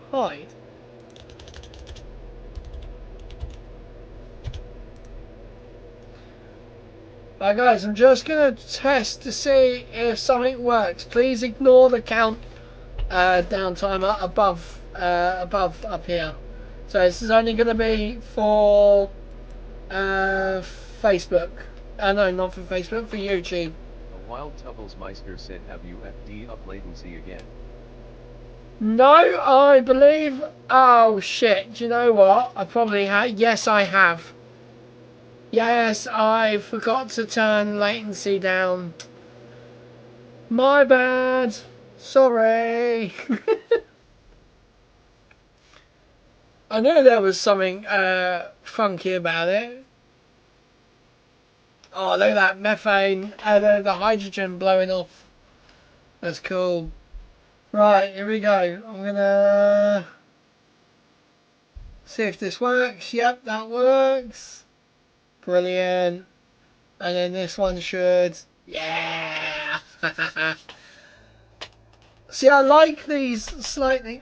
hide. Right guys, I'm just going to test to see if something works. Please ignore the count down timer above up here. So this is only going to be for Facebook No, not for Facebook, for YouTube. A wild Tubblesmeister said, have you FD up latency again? No, I believe... Oh, shit. Do you know what? I probably have. Yes, I have. Yes, I forgot to turn latency down. My bad. Sorry. I knew there was something funky about it. Oh, look at that methane. The hydrogen blowing off. That's cool. Right, here we go. I'm gonna see if this works. Yep, that works. Brilliant. And then this one should. Yeah. See, I like these slightly.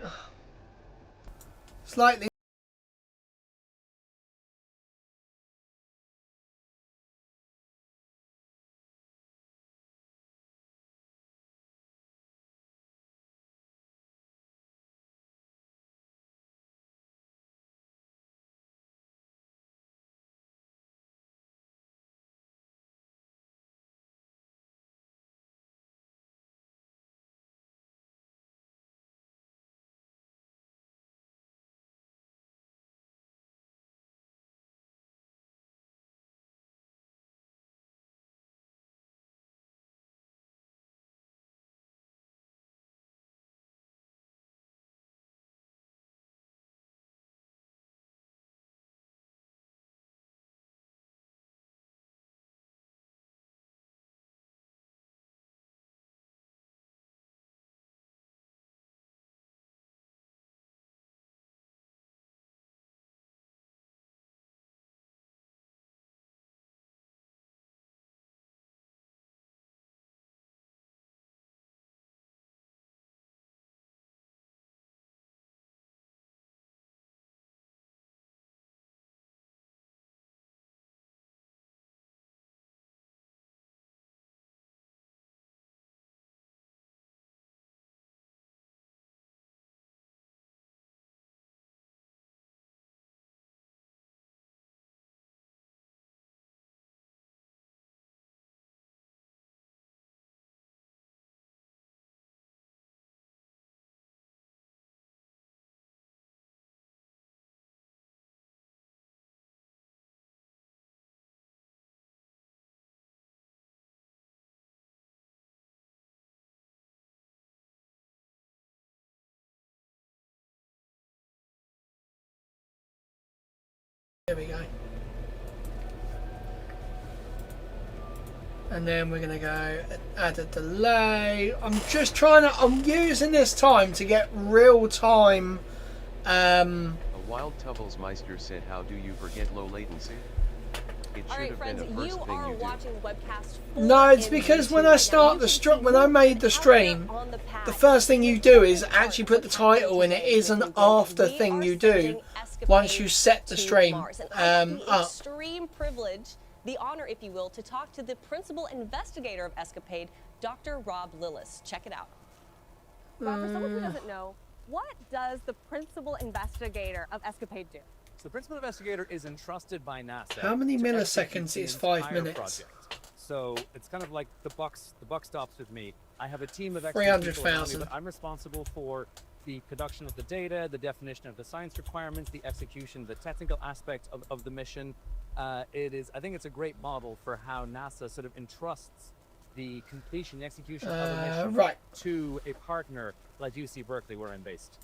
There we go. And then we're going to go add a delay. I'm just trying to... I'm using this time to get real time. A wild Tubblesmeister said, how do you forget low latency? It should have been the first thing you do. No, it's because when I start the stream, when I made the stream, the first thing you do is actually put the title in. It is an after thing you do once you set the stream up. Extreme privilege, the honor, if you will, to talk to the principal investigator of ESCAPADE, Dr. Rob Lillis. Check it out. Rob, for someone who doesn't know, what does the principal investigator of ESCAPADE do? So the principal investigator is entrusted by NASA. How many milliseconds is 5 minutes? Project. So it's kind of like the buck stops with me. I have a team of 300,000. but I'm responsible for the production of the data, the definition of the science requirements, the execution, the technical aspect of the mission. I think it's a great model for how NASA sort of entrusts the completion and execution of a mission to a partner like UC Berkeley, where I'm based.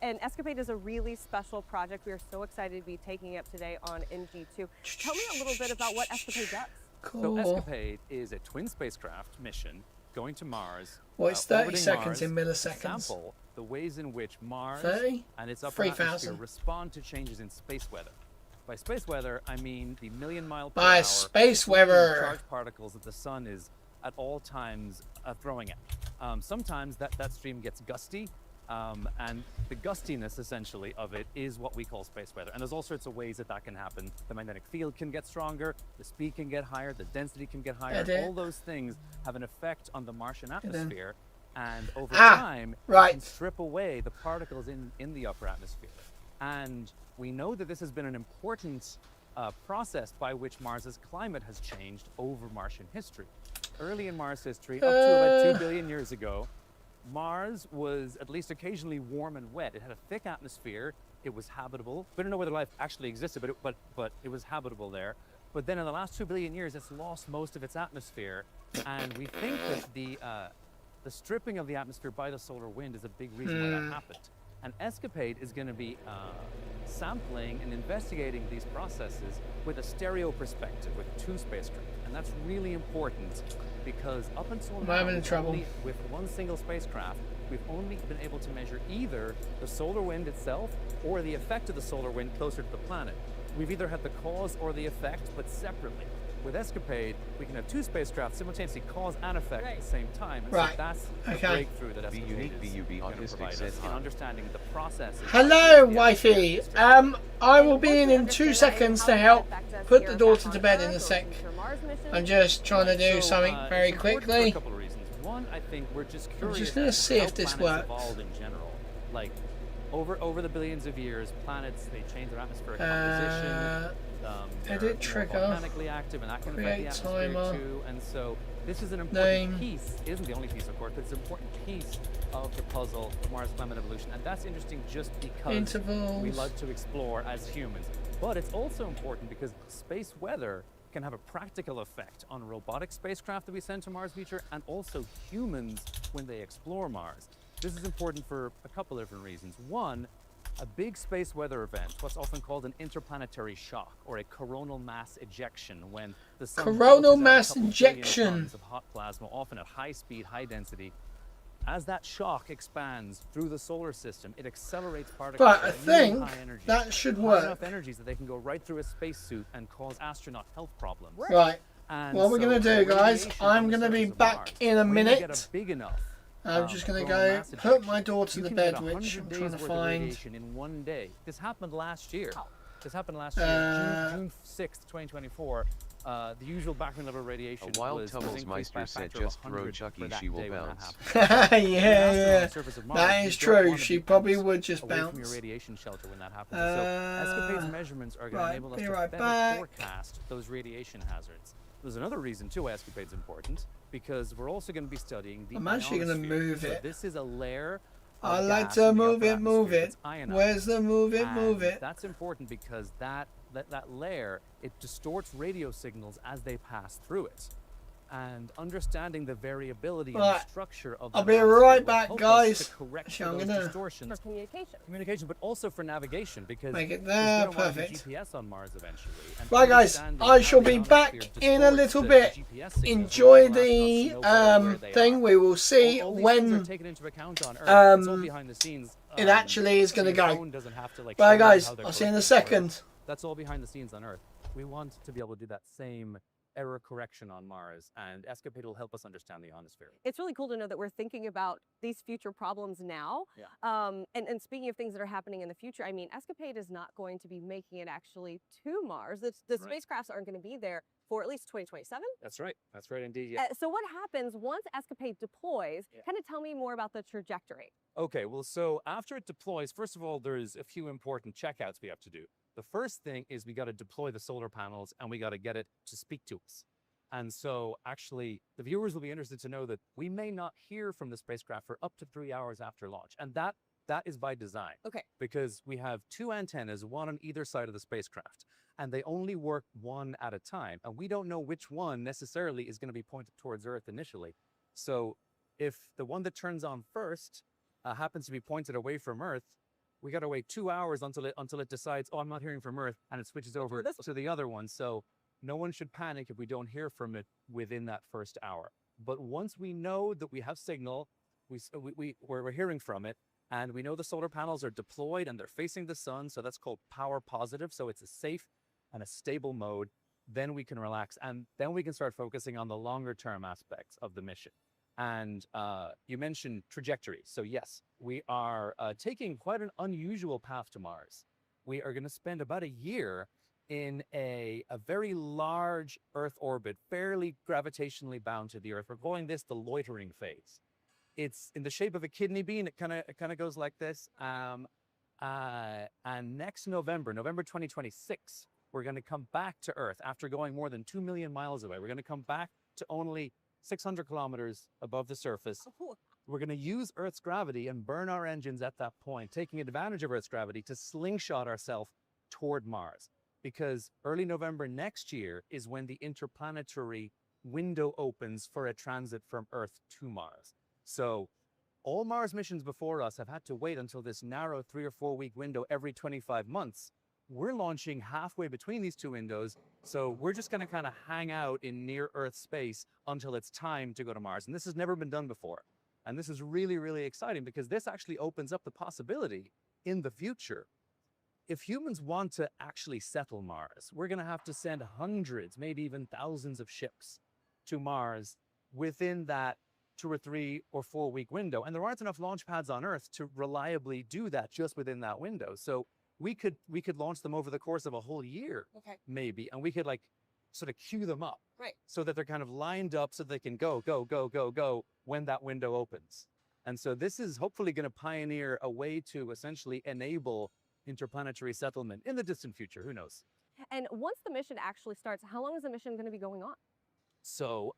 And ESCAPADE is a really special project. We are so excited to be taking it up today on NG2. Tell me a little bit about what ESCAPADE does. Cool. So ESCAPADE is a twin spacecraft mission going to Mars. Well, it's 30 seconds Mars in milliseconds. Sample the ways in which Mars 30? and its upper atmosphere respond to changes in space weather. By space weather, I mean the million-mile-per-hour space weather charged particles that the sun is at all times throwing at. Sometimes that stream gets gusty. And the gustiness, essentially, of it is what we call space weather. And there's all sorts of ways that can happen. The magnetic field can get stronger, the speed can get higher, the density can get higher. All those things have an effect on the Martian atmosphere. And over time, it can strip away the particles in the upper atmosphere. And we know that this has been an important process by which Mars's climate has changed over Martian history. Early in Mars history, up to about 2 billion years ago, Mars was at least occasionally warm and wet. It had a thick atmosphere. It was habitable. We don't know whether life actually existed, but it was habitable there. But then in the last 2 billion years, it's lost most of its atmosphere. And we think that the stripping of the atmosphere by the solar wind is a big reason why that happened. And ESCAPADE is going to be sampling and investigating these processes with a stereo perspective, with 2 spacecraft. And that's really important because up until now, with one single spacecraft, we've only been able to measure either the solar wind itself or the effect of the solar wind closer to the planet. We've either had the cause or the effect, but separately. With ESCAPADE, we can have 2 spacecraft simultaneously cause and effect at the same time. And so that's the breakthrough that ESCAPADE is going to provide us in understanding the process. Hello, wifey. I will be in 2 seconds to help put the daughter to bed in a sec. I'm just trying to do something very quickly. A couple of reasons. One, I think we're just curious. I'm just going to see if this works. Evolved in general, like over the billions of years, planets they change their atmospheric composition. Edit trigger. Volcanically active, and that can affect the atmosphere too. And so this is an important piece. It isn't the only piece, of course, but it's an important piece of the puzzle of Mars climate evolution. And that's interesting just because we love to explore as humans. But it's also important because space weather can have a practical effect on robotic spacecraft that we send to Mars future and also humans when they explore Mars. This is important for a couple of different reasons. One, a big space weather event, what's often called an interplanetary shock or a coronal mass ejection, when the sun coronal mass ejection of hot plasma, often at high speed, high density. As that shock expands through the solar system, it accelerates particles. But I think that should work. Enough energies that they can go right through a spacesuit and cause astronaut health problems. Right. What we're going to do, guys, I'm going to be back in a minute. I'm just going to go put my daughter to bed, which I'm trying to find. In one day. This happened last year. This happened last year, June 6th, 2024. The usual background level radiation a wild was Tumblesmeister said just throw Chucky, she will bounce. yeah. That is true. She probably would just bounce. From your radiation shelter when that happens. So ESCAPADE's measurements are going to enable us to better forecast those radiation hazards. There's another reason too ESCAPADE's important, because we're also going to be studying the I'm actually going to move it. So this is a layer I like to move it, move it. Where's the move it, move it? That's important because that layer, it distorts radio signals as they pass through it. And understanding the variability and the structure of I'll be right back, guys. I'm gonna distortions for communication, but also for navigation, because make it there, perfect. GPS on Mars eventually. Right, guys, I shall be back in a little bit. Enjoy the thing. We will see when it actually is going to go. Bye, guys. I'll see you in a second. That's all behind the scenes on Earth. We want to be able to do that same error correction on Mars, and ESCAPADE will help us understand the ionosphere. It's really cool to know that we're thinking about these future problems now. Yeah. And speaking of things that are happening in the future, I mean, ESCAPADE is not going to be making it actually to Mars. The spacecrafts aren't going to be there for at least 2027. That's right. That's right indeed. Yeah. So what happens once ESCAPADE deploys? Kind of tell me more about the trajectory. Okay, well, so after it deploys, first of all, there's a few important checkouts we have to do. The first thing is we got to deploy the solar panels and we got to get it to speak to us. And so actually the viewers will be interested to know that we may not hear from the spacecraft for up to 3 hours after launch. And that is by design. Okay. Because we have 2 antennas, one on either side of the spacecraft, and they only work one at a time. And we don't know which one necessarily is going to be pointed towards Earth initially. So if the one that turns on first happens to be pointed away from Earth, we got to wait 2 hours until it decides, oh, I'm not hearing from Earth, and it switches over to the other one. So no one should panic if we don't hear from it within that first hour. But once we know that we have signal, we're hearing from it, and we know the solar panels are deployed and they're facing the sun, so that's called power positive. So it's a safe and a stable mode. Then we can relax, and then we can start focusing on the longer term aspects of the mission. And you mentioned trajectory. So yes, we are taking quite an unusual path to Mars. We are going to spend about a year in a very large Earth orbit, fairly gravitationally bound to the Earth. We're calling this the loitering phase. It's in the shape of a kidney bean. It kind of goes like this. And next November 2026, We're going to come back to Earth after going more than 2 million miles away. We're going to come back to only 600 kilometers above the surface. We're going to use Earth's gravity and burn our engines at that point, taking advantage of Earth's gravity to slingshot ourselves toward Mars. Because early November next year is when the interplanetary window opens for a transit from Earth to Mars. So all Mars missions before us have had to wait until this narrow 3 or 4 week window every 25 months. We're launching halfway between these two windows, so we're just going to kind of hang out in near Earth space until it's time to go to Mars. And this has never been done before. And this is really, really exciting because this actually opens up the possibility in the future. If humans want to actually settle Mars, we're going to have to send hundreds, maybe even thousands of ships to Mars within that 2 or 3 or 4 week window. And there aren't enough launch pads on Earth to reliably do that just within that window. So we could launch them over the course of a whole year, maybe, and we could like sort of queue them up, so that they're kind of lined up so they can go when that window opens. And so this is hopefully going to pioneer a way to essentially enable interplanetary settlement in the distant future. Who knows? And once the mission actually starts, how long is the mission going to be going on? So,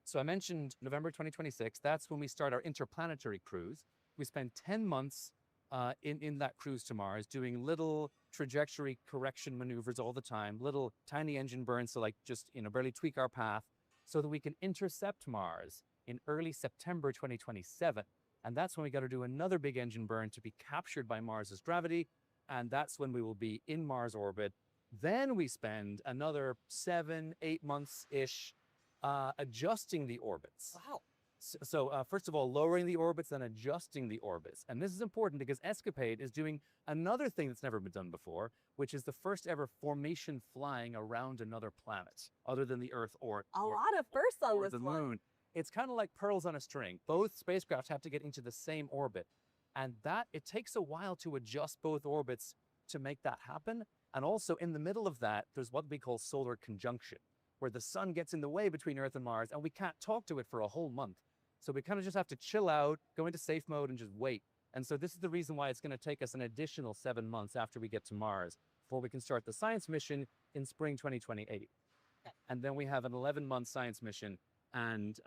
so I mentioned November 2026. That's when we start our interplanetary cruise. We spend 10 months in that cruise to Mars, doing little trajectory correction maneuvers all the time, little tiny engine burns to like just, barely tweak our path so that we can intercept Mars in early September 2027. And that's when we got to do another big engine burn to be captured by Mars's gravity. And that's when we will be in Mars orbit. Then we spend another 7-8 months-ish adjusting the orbits. Wow. So first of all, lowering the orbits, then adjusting the orbits. And this is important because ESCAPADE is doing another thing that's never been done before, which is the first ever formation flying around another planet, other than the Earth or a lot of firsts on this the one. Moon. It's kind of like pearls on a string. Both spacecraft have to get into the same orbit. And it takes a while to adjust both orbits to make that happen. And also in the middle of that, there's what we call solar conjunction, where the sun gets in the way between Earth and Mars, and we can't talk to it for a whole month. So we kind of just have to chill out, go into safe mode, and just wait. And so this is the reason why it's going to take us an additional 7 months after we get to Mars before we can start the science mission in spring 2028. And then we have an 11-month science mission, and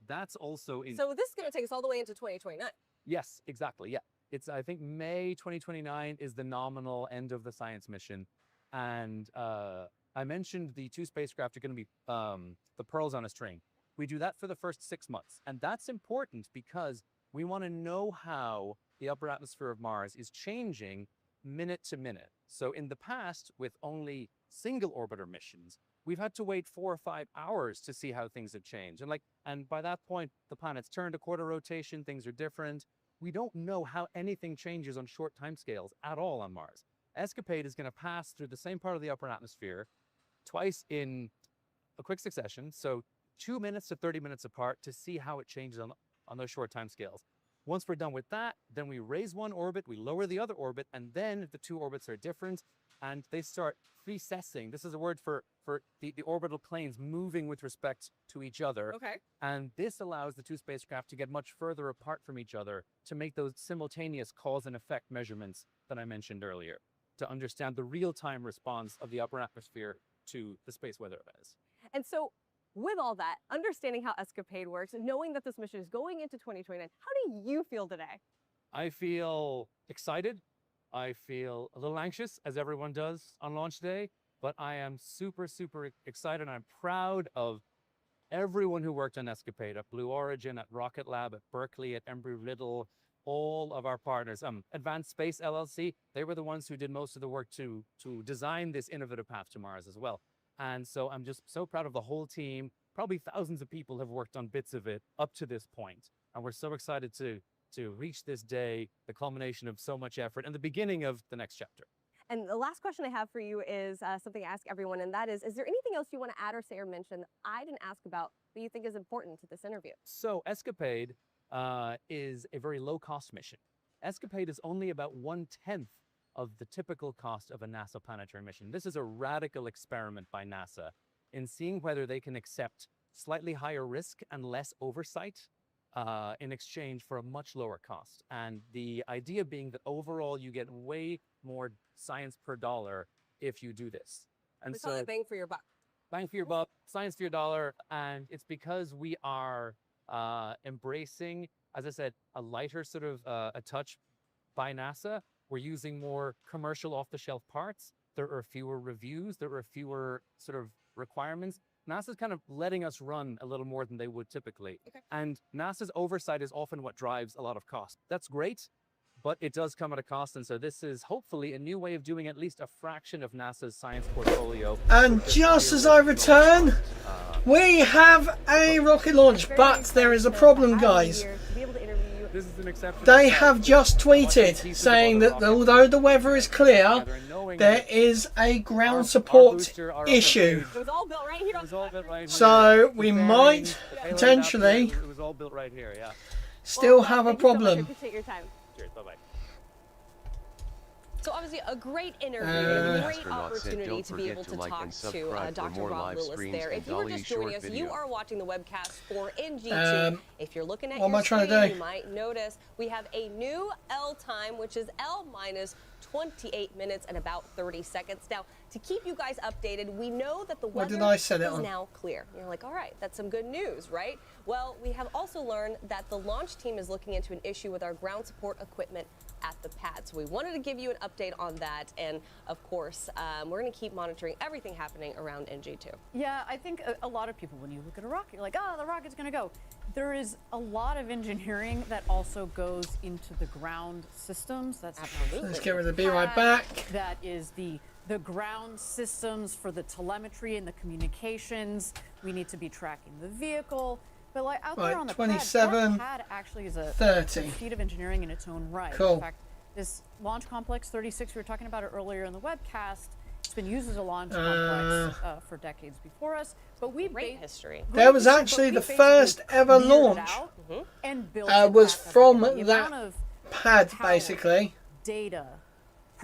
that's also in... So this is going to take us all the way into 2029. Yes, exactly, yeah. It's, I think, May 2029 is the nominal end of the science mission. And I mentioned the 2 spacecraft are going to be the pearls on a string. We do that for the first 6 months. And that's important because we want to know how the upper atmosphere of Mars is changing minute to minute. So in the past, with only single orbiter missions, we've had to wait 4 or 5 hours to see how things have changed. And by that point, the planet's turned a quarter rotation, things are different. We don't know how anything changes on short timescales at all on Mars. ESCAPADE is going to pass through the same part of the upper atmosphere twice in a quick succession. So 2 minutes to 30 minutes apart to see how it changes on those short time scales. Once we're done with that, then we raise one orbit, we lower the other orbit, and then the 2 orbits are different, and they start precessing. This is a word for the orbital planes moving with respect to each other. Okay. And this allows the 2 spacecraft to get much further apart from each other to make those simultaneous cause and effect measurements that I mentioned earlier, to understand the real-time response of the upper atmosphere to the space weather events. And so, with all that, understanding how ESCAPADE works, knowing that this mission is going into 2029, how do you feel today? I feel excited. I feel a little anxious, as everyone does on launch day, but I am super, super excited. I'm proud of everyone who worked on ESCAPADE at Blue Origin, at Rocket Lab, at Berkeley, at Embry-Riddle, all of our partners. Advanced Space LLC, they were the ones who did most of the work to design this innovative path to Mars as well. And so I'm just so proud of the whole team. Probably thousands of people have worked on bits of it up to this point. And we're so excited to reach this day, the culmination of so much effort and the beginning of the next chapter. And the last question I have for you is something I ask everyone, and that is there anything else you want to add or say or mention that I didn't ask about that you think is important to this interview? So ESCAPADE is a very low-cost mission. ESCAPADE is only about 1/10 of the typical cost of a NASA planetary mission. This is a radical experiment by NASA in seeing whether they can accept slightly higher risk and less oversight in exchange for a much lower cost. And the idea being that overall you get way more science per dollar if you do this. And We call it bang for your buck. Bang for your buck, science for your dollar, and it's because we are embracing, as I said, a lighter sort of a touch by NASA. We're using more commercial off-the-shelf parts. There are fewer reviews. There are fewer sort of requirements. NASA's kind of letting us run a little more than they would typically. And NASA's oversight is often what drives a lot of cost. That's great, but it does come at a cost. And so this is hopefully a new way of doing at least a fraction of NASA's science portfolio. And just as I return, we have a rocket launch, but there is a problem, guys. This is an exception. They have just tweeted saying that although the weather is clear, there is a ground support issue. It was all built right here. It was all built right here. So we might potentially It was all built right here, yeah. still have a problem. Appreciate your time. Cheers, bye-bye. So obviously a great interview, a great Astronaut said, opportunity "Don't to be forget able to to like talk and to subscribe for Dr. more Rob live Lewis streams there. and If you were Dolly's just joining short us, you video." are watching the webcast for NG2. If you're looking at what am your I trying to screen, do? you might notice we have a new L time, which is L minus 28 minutes and about 30 seconds. Now, to keep you guys updated, we know that the What weather did I set it is on? now clear. You're like, all right, that's some good news, right? Well, we have also learned that the launch team is looking into an issue with our ground support equipment at the pad. So we wanted to give you an update on that. And of course, we're going to keep monitoring everything happening around NG2. Yeah, I think a lot of people, when you look at a rocket, you're like, oh, the rocket's going to go. There is a lot of engineering that also goes into the ground systems. That's absolutely. Let's get rid of the be right back. That is the ground systems for the telemetry and the communications. We need to be tracking the vehicle. But like out there on the 27, pad actually is a 30. feat of engineering in its own right. Cool. In fact, this Launch Complex 36, we were talking about it earlier in the webcast. It's been used as a launch complex for decades before us. But we great history. There was actually the first ever launch and built was from the amount that of pad, basically. data.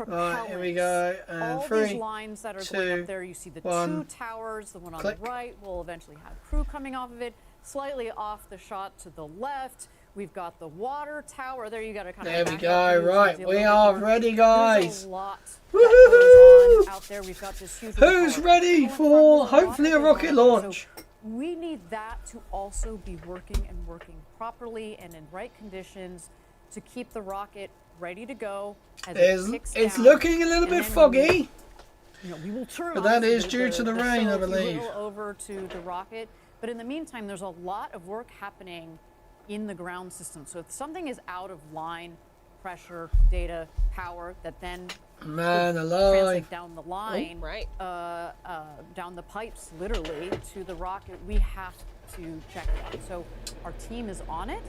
Right, here we go. And All 3, these lines that are 2, going up there, you see the 1. 2 towers. The one on Click. the right will eventually have crew coming off of it. Slightly off the shot to the left, we've got the water tower. There you got to kind There of we back go. up here, Right, see a we little bit are more. ready, There's guys. a lot Woohoo! that goes on out there. We've got this huge Who's ready for hopefully a rocket launch? So we need that to also be working and working properly and in right conditions to keep the rocket ready to go as it kicks It's down. looking a little And bit then foggy. we will turn But that obviously, is due to the rain, I show, if you believe. will, over to the rocket. But in the meantime, there's a lot of work happening in the ground system. So if something is out of line, pressure, data, power, that then Man would alive. translate down the line, right. down the pipes, literally, to the rocket, we have to check it out. So our team is on it,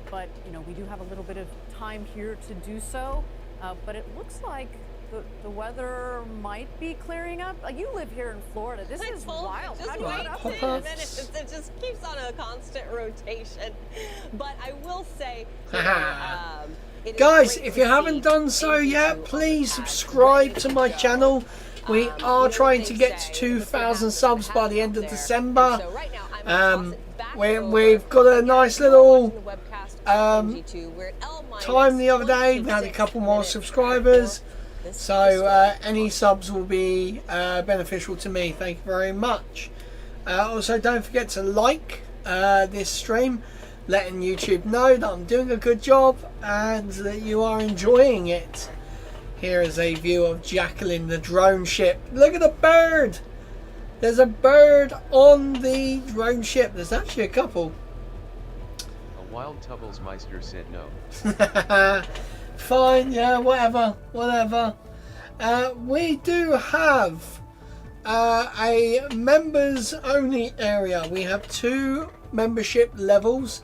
but we do have a little bit of time here to do so. But it looks like the weather might be clearing up. You live here in Florida. This is wild. Just How do you wait get up 10 there? minutes. It just keeps on a constant rotation. But I will say, it is Guys, great if to you haven't see done so yet, please subscribe to my channel. We are trying to get to 2,000 subs by the end of December. We've got a nice little time the other day. We had a couple more subscribers. So any subs will be beneficial to me. Thank you very much. Also, don't forget to like this stream, letting YouTube know that I'm doing a good job and that you are enjoying it. Here is a view of Jacqueline, the drone ship. Look at the bird. There's a bird on the drone ship. There's actually a couple. A wild Tubblesmeister said no. Fine, yeah, whatever. We do have a members only area. We have 2 membership levels.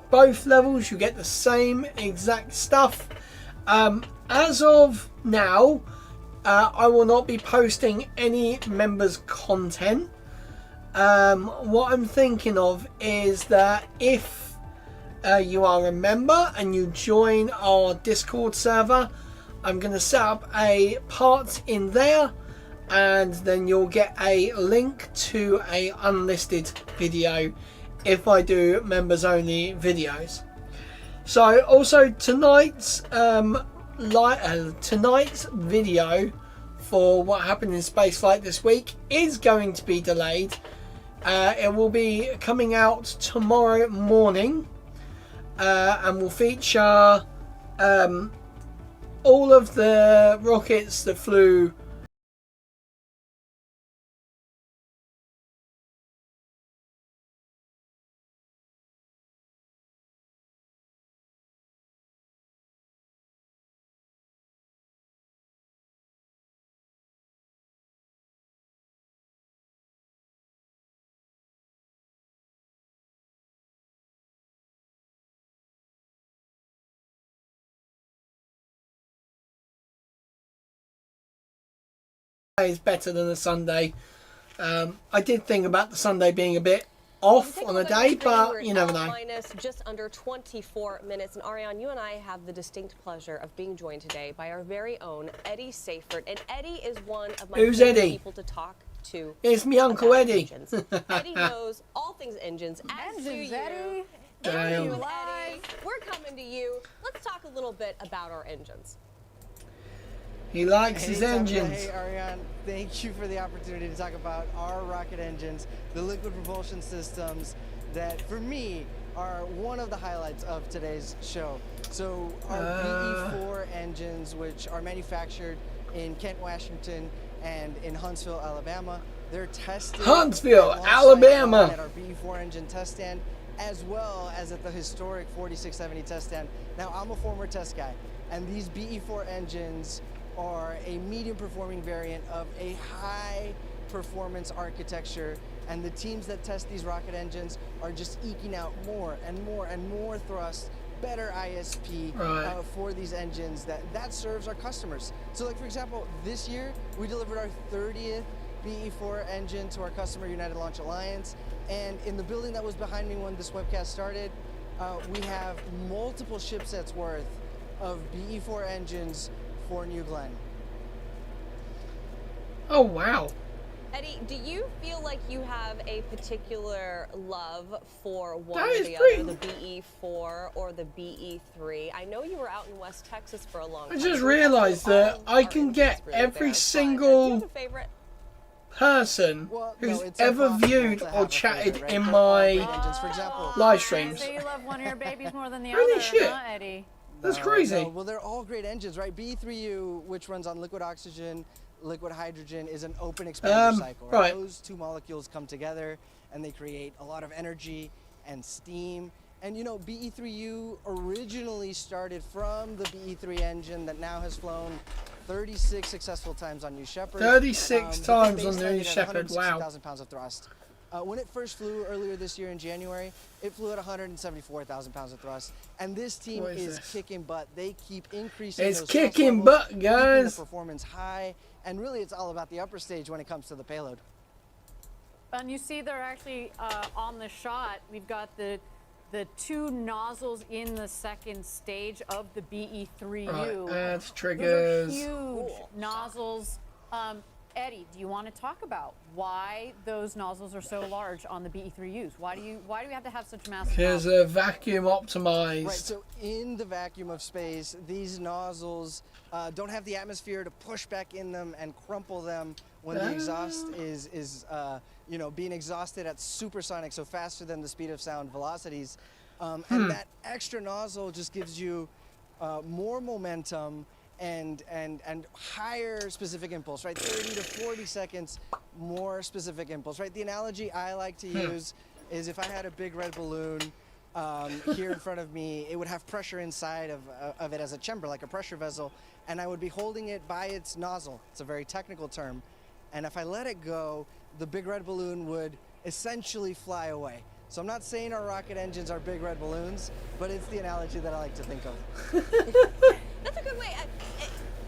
Both levels you get the same exact stuff. As of now, I will not be posting any members content. What I'm thinking of is that if you are a member and you join our Discord server, I'm going to set up a part in there, and then you'll get a link to a unlisted video if I do members only videos. So also tonight's video for what happened in spaceflight this week is going to be delayed. It will be coming out tomorrow morning, and will feature all of the rockets that flew is better than a Sunday. I did think about the Sunday being a bit off on a day, but you never know. Minus just under 24 minutes. And Ariane, you and I have the distinct pleasure of being joined today by our very own Eddie Seyfert. And Eddie is one of my Who's favorite Eddie? people to talk to. It's me Uncle Eddie. Eddie knows all things engines, as do you. Eddie. Eddie. We're coming to you. Let's talk a little bit about our engines. He likes his Anytime. engines. Hey, Ariane, thank you for the opportunity to talk about our rocket engines, the liquid propulsion systems that, for me, are one of the highlights of today's show. So our BE4 engines, which are manufactured in Kent, Washington, and in Huntsville, Alabama, they're tested Huntsville, alongside Alabama. at our BE4 engine test stand, as well as at the historic 4670 test stand. Now, I'm a former test guy, and these BE4 engines are a medium performing variant of a high performance architecture, and the teams that test these rocket engines are just eking out more and more and more thrust, better ISP for these engines that serves our customers. So like, for example, this year we delivered our 30th BE4 engine to our customer, United Launch Alliance, and in the building that was behind me when this webcast started, we have multiple shipsets worth of BE4 engines for New Glenn. Oh wow. Eddie, do you feel like you have a particular love for one That or is the pretty- other, the BE4 or the BE3? I know you were out in West Texas for a long time. I just so realised that I can get really every there. Do you single have a favorite? person who's it's ever impossible viewed to or have a chatted favorite, right? in They're all my great engines. For example, live streams. So you love one of your babies more than the Holy other, shit. huh, Eddie? That's crazy. Well, they're all great engines, right? BE3U, which runs on liquid oxygen, liquid hydrogen, is an open expander cycle. right. Those two molecules come together and they create a lot of energy and steam. And you know, BE3U originally started from the BE3 engine that now has flown 36 successful times on New Shepard. 36 times on New Shepard. Shepard, wow. 160,000 pounds of thrust. When it first flew earlier this year in January, it flew at 174,000 pounds of thrust. And this team What is this? kicking butt. They keep increasing It's those kicking thrust levels, butt, keeping guys. the performance high, and really it's all about the upper stage when it comes to the payload. And you see they're actually on the shot. We've got the two nozzles in the second stage of the BE3U. Right, add triggers. Those are huge nozzles. Eddie, do you want to talk about why those nozzles are so large on the BE3Us? Why do we have to have such massive Because nozzles? they're vacuum optimized. Right, so in the vacuum of space, these nozzles don't have the atmosphere to push back in them and crumple them when the exhaust is you know, being exhausted at supersonic, so faster than the speed of sound velocities. And that extra nozzle just gives you more momentum and higher specific impulse, right? 30 to 40 seconds more specific impulse, right? The analogy I like to use is if I had a big red balloon here in front of me, it would have pressure inside of it as a chamber, like a pressure vessel, and I would be holding it by its nozzle. It's a very technical term. And if I let it go, the big red balloon would essentially fly away. So I'm not saying our rocket engines are big red balloons, but it's the analogy that I like to think of. That's a good way.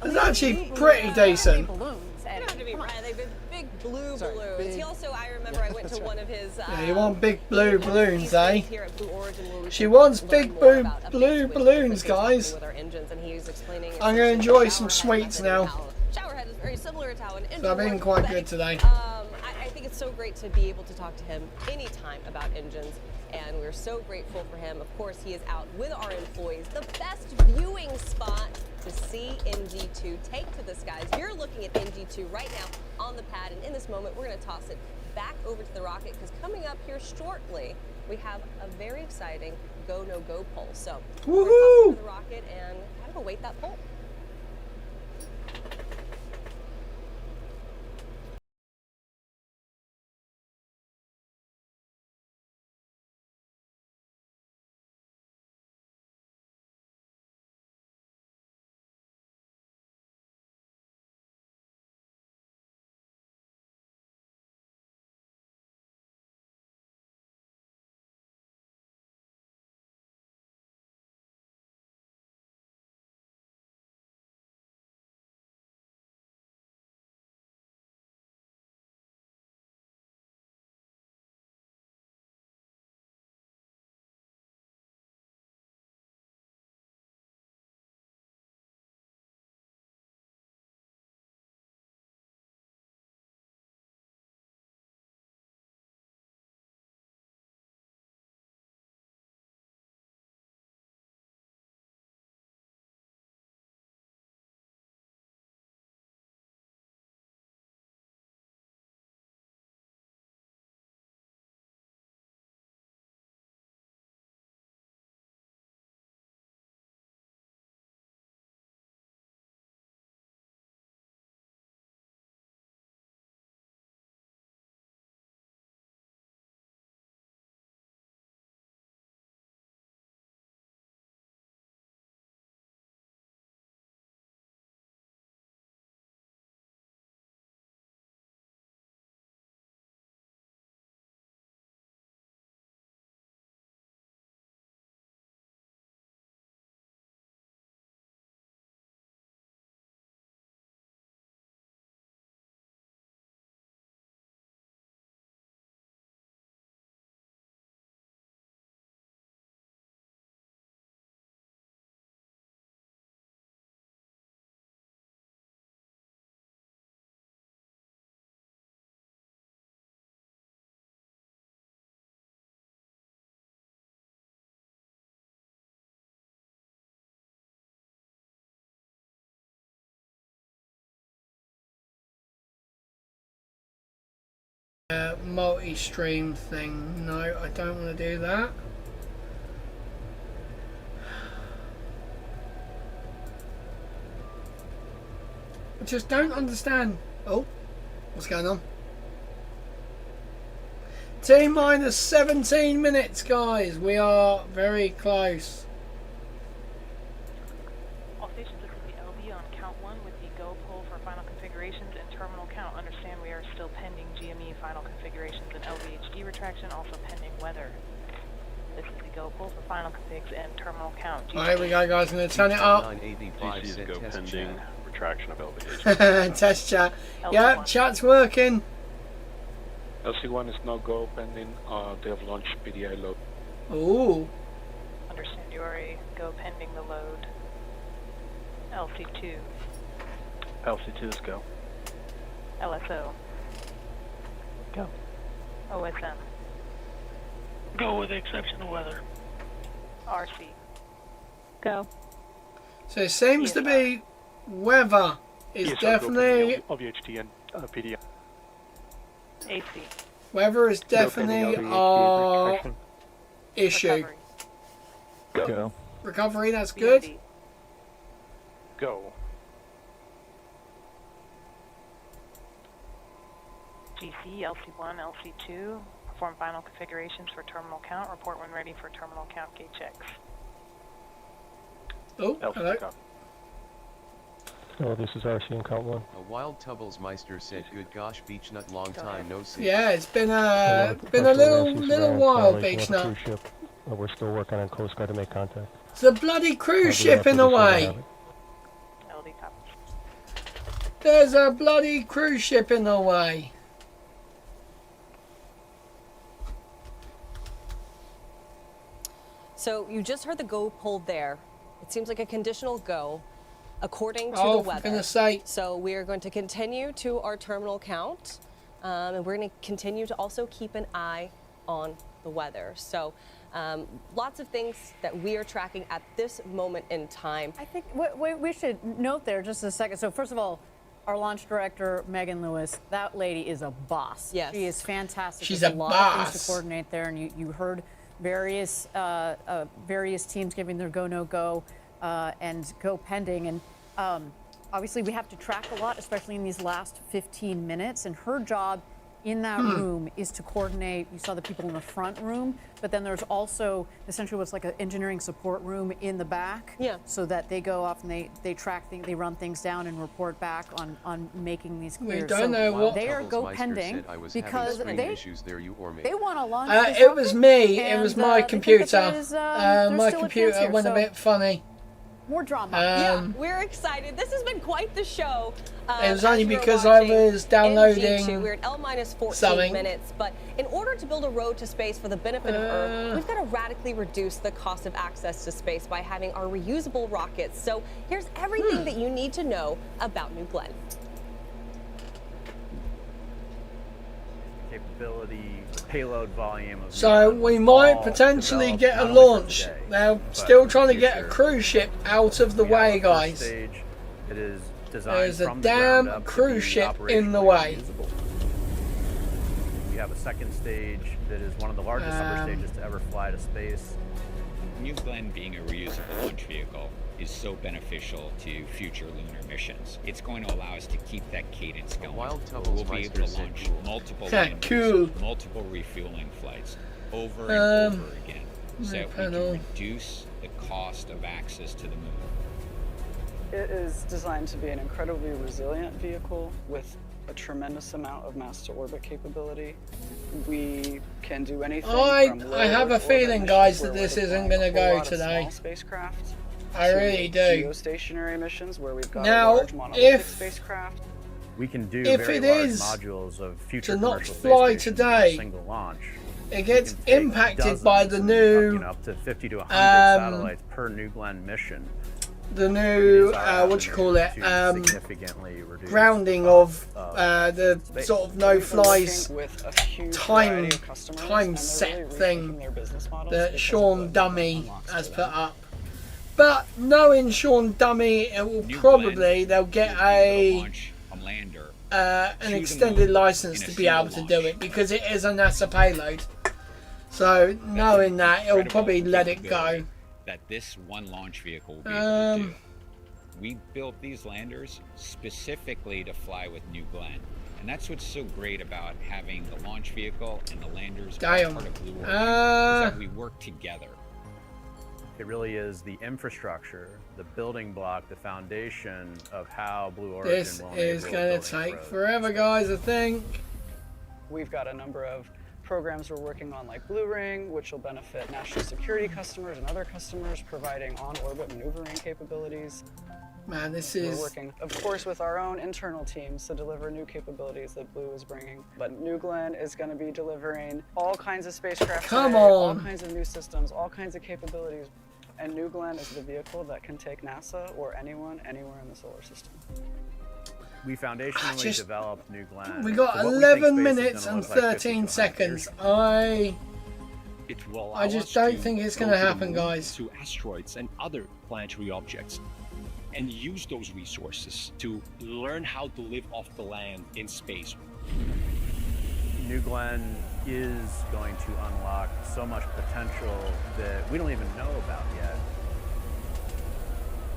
It's actually pretty decent. Balloons, They don't have to be red. They've been big blue Sorry, balloons. big- He also, I remember, I went to one of his. Yeah, you want big blue balloons, eh? Here at Blue Origin, where we She can wants learn big more about updates blue with balloons, things guys. with our engines, and he was explaining. I'm gonna enjoy some Showerhead sweets method and now. how Showerhead is very similar to how an engine So I've been works, quite but, good today. I think it's so great to be able to talk to him anytime about engines, and we're so grateful for him. Of course, he is out with our employees. The best viewing spot to see NG2 take to the skies. You're looking at NG2 right now on the pad, and in this moment, we're going to toss it back over to the rocket, because coming up here shortly, we have a very exciting go, no go poll. So we're going to toss it to the rocket and kind of await that poll. Multi-stream thing. No, I don't want to do that. I just don't understand. Oh, what's going on? T-minus 17 minutes, guys. We are very close. All stations, this is the LV on count 1 with the go poll for final configurations and terminal count. Understand we are still pending GME final configurations and LVHD retraction, also pending weather. This is the go poll for final configs and terminal count. Alright, here we go, guys. I'm going to turn it up. DC go pending retraction of LVH. Test chat. Yep, chat's working. LC1 is no go pending. They have launched PDI load. Ooh. Understand you are a go pending the load. LC2. LC2 is go. LSO. Go. OSM. Go with the exception of weather. RC. Go. So it seems to be weather is definitely LVHT and PDI. AC. Weather is definitely our issue. Go. Recovery, that's good. Go. GC, LC1, LC2. Perform final configurations for terminal count. Report when ready for terminal count gate checks. Oh, hello. Oh, this is RC and count 1. A wild Tubblesmeister said, "Good gosh, Beachnut, long time no see." Yeah, it's been a little while, Beachnut. We're still working on Coast Guard to make contact. It's a bloody cruise ship in the way. There's a bloody cruise ship in the way. So you just heard the go poll there. It seems like a conditional go, according to the Oh, for weather. goodness sake. So we are going to continue to our terminal count. and we're going to continue to also keep an eye on the weather. So lots of things that we are tracking at this moment in time. I think we should note there just a second. So first of all, our launch director, Megan Lewis, that lady is a boss. Yes. She is fantastic. She's There's a lot of things boss. to coordinate there, and you heard various teams giving their go, no go, and go pending. And obviously we have to track a lot, especially in these last 15 minutes, and her job in that room is to coordinate. You saw the people in the front room, but then there's also essentially what's like an engineering support room in the back. Yeah. So that they go off and they track things, they run things down and report back on making these clear. We don't know what they are go pending because they want to launch. It was me. It was my they think computer. that there's My still a chance computer here, went a so bit funny. more drama. Yeah, we're excited. This has been quite the show. It was only because I was downloading NG2. We're at L-minus 14 something. minutes, but in order to build a road to space for the benefit of Earth, we've got to radically reduce the cost of access to space by having our reusable rockets. So here's everything that you need to know about New Glenn. Capability, payload volume. So we might potentially get a launch. They're still trying to get a cruise ship out of the way, guys. It is designed There's a from the ground damn up to cruise be ship in the way. operationally reusable. We have a second stage that is one of the largest summer stages to ever fly to space. New Glenn being a reusable launch vehicle is so beneficial to future lunar missions. It's going to allow us to keep that cadence going. We'll be able to launch multiple landers, multiple refueling flights over and over again, so we can reduce the cost of access to the moon. It is designed to be an incredibly resilient vehicle with a tremendous amount of mass to orbit capability. We can do anything. I have a feeling, guys, that this isn't going to go today. Spacecraft. I really do. Geostationary missions where we've got Now, a large monolithic spacecraft. We can do If very it large is modules of future to not commercial fly space stations in a today, single launch. it gets impacted by the new up to 50 to 100 satellites per New Glenn mission. The new what you call it Significantly reduce grounding of the sort of no flies time set thing that Sean Dummy has put up. But knowing Sean Dummy, it will probably they'll get an extended license to be able to do it because it is a NASA payload. So knowing that, it will probably let it go. That this one launch vehicle will be able to do. We built these landers specifically to fly with New Glenn. And that's what's so great about having the launch vehicle and the landers as part of Blue Origin, is that we work together. It really is the infrastructure, the building block, the foundation of how Blue Origin This will is going to take forever, guys, I think. We've got a number of programs we're working on like Blue Ring, which will benefit national security customers and other customers, providing on-orbit maneuvering capabilities. Man, this We're is... working, of course, with our own internal teams to deliver new capabilities that Blue is bringing. But New Glenn is going to be delivering all kinds of spacecraft Come today, all on. kinds of new systems, all kinds of capabilities. And New Glenn is the vehicle that can take NASA or anyone, anywhere in the solar system. We foundationally developed New Glenn. We got for what we 11 think space is minutes gonna and look like 50 to 13 100 seconds. years. It will allow I just us don't to think it's go going to to the happen, moon, guys. to asteroids and other planetary objects, and use those resources to learn how to live off the land in space. New Glenn is going to unlock so much potential that we don't even know about yet.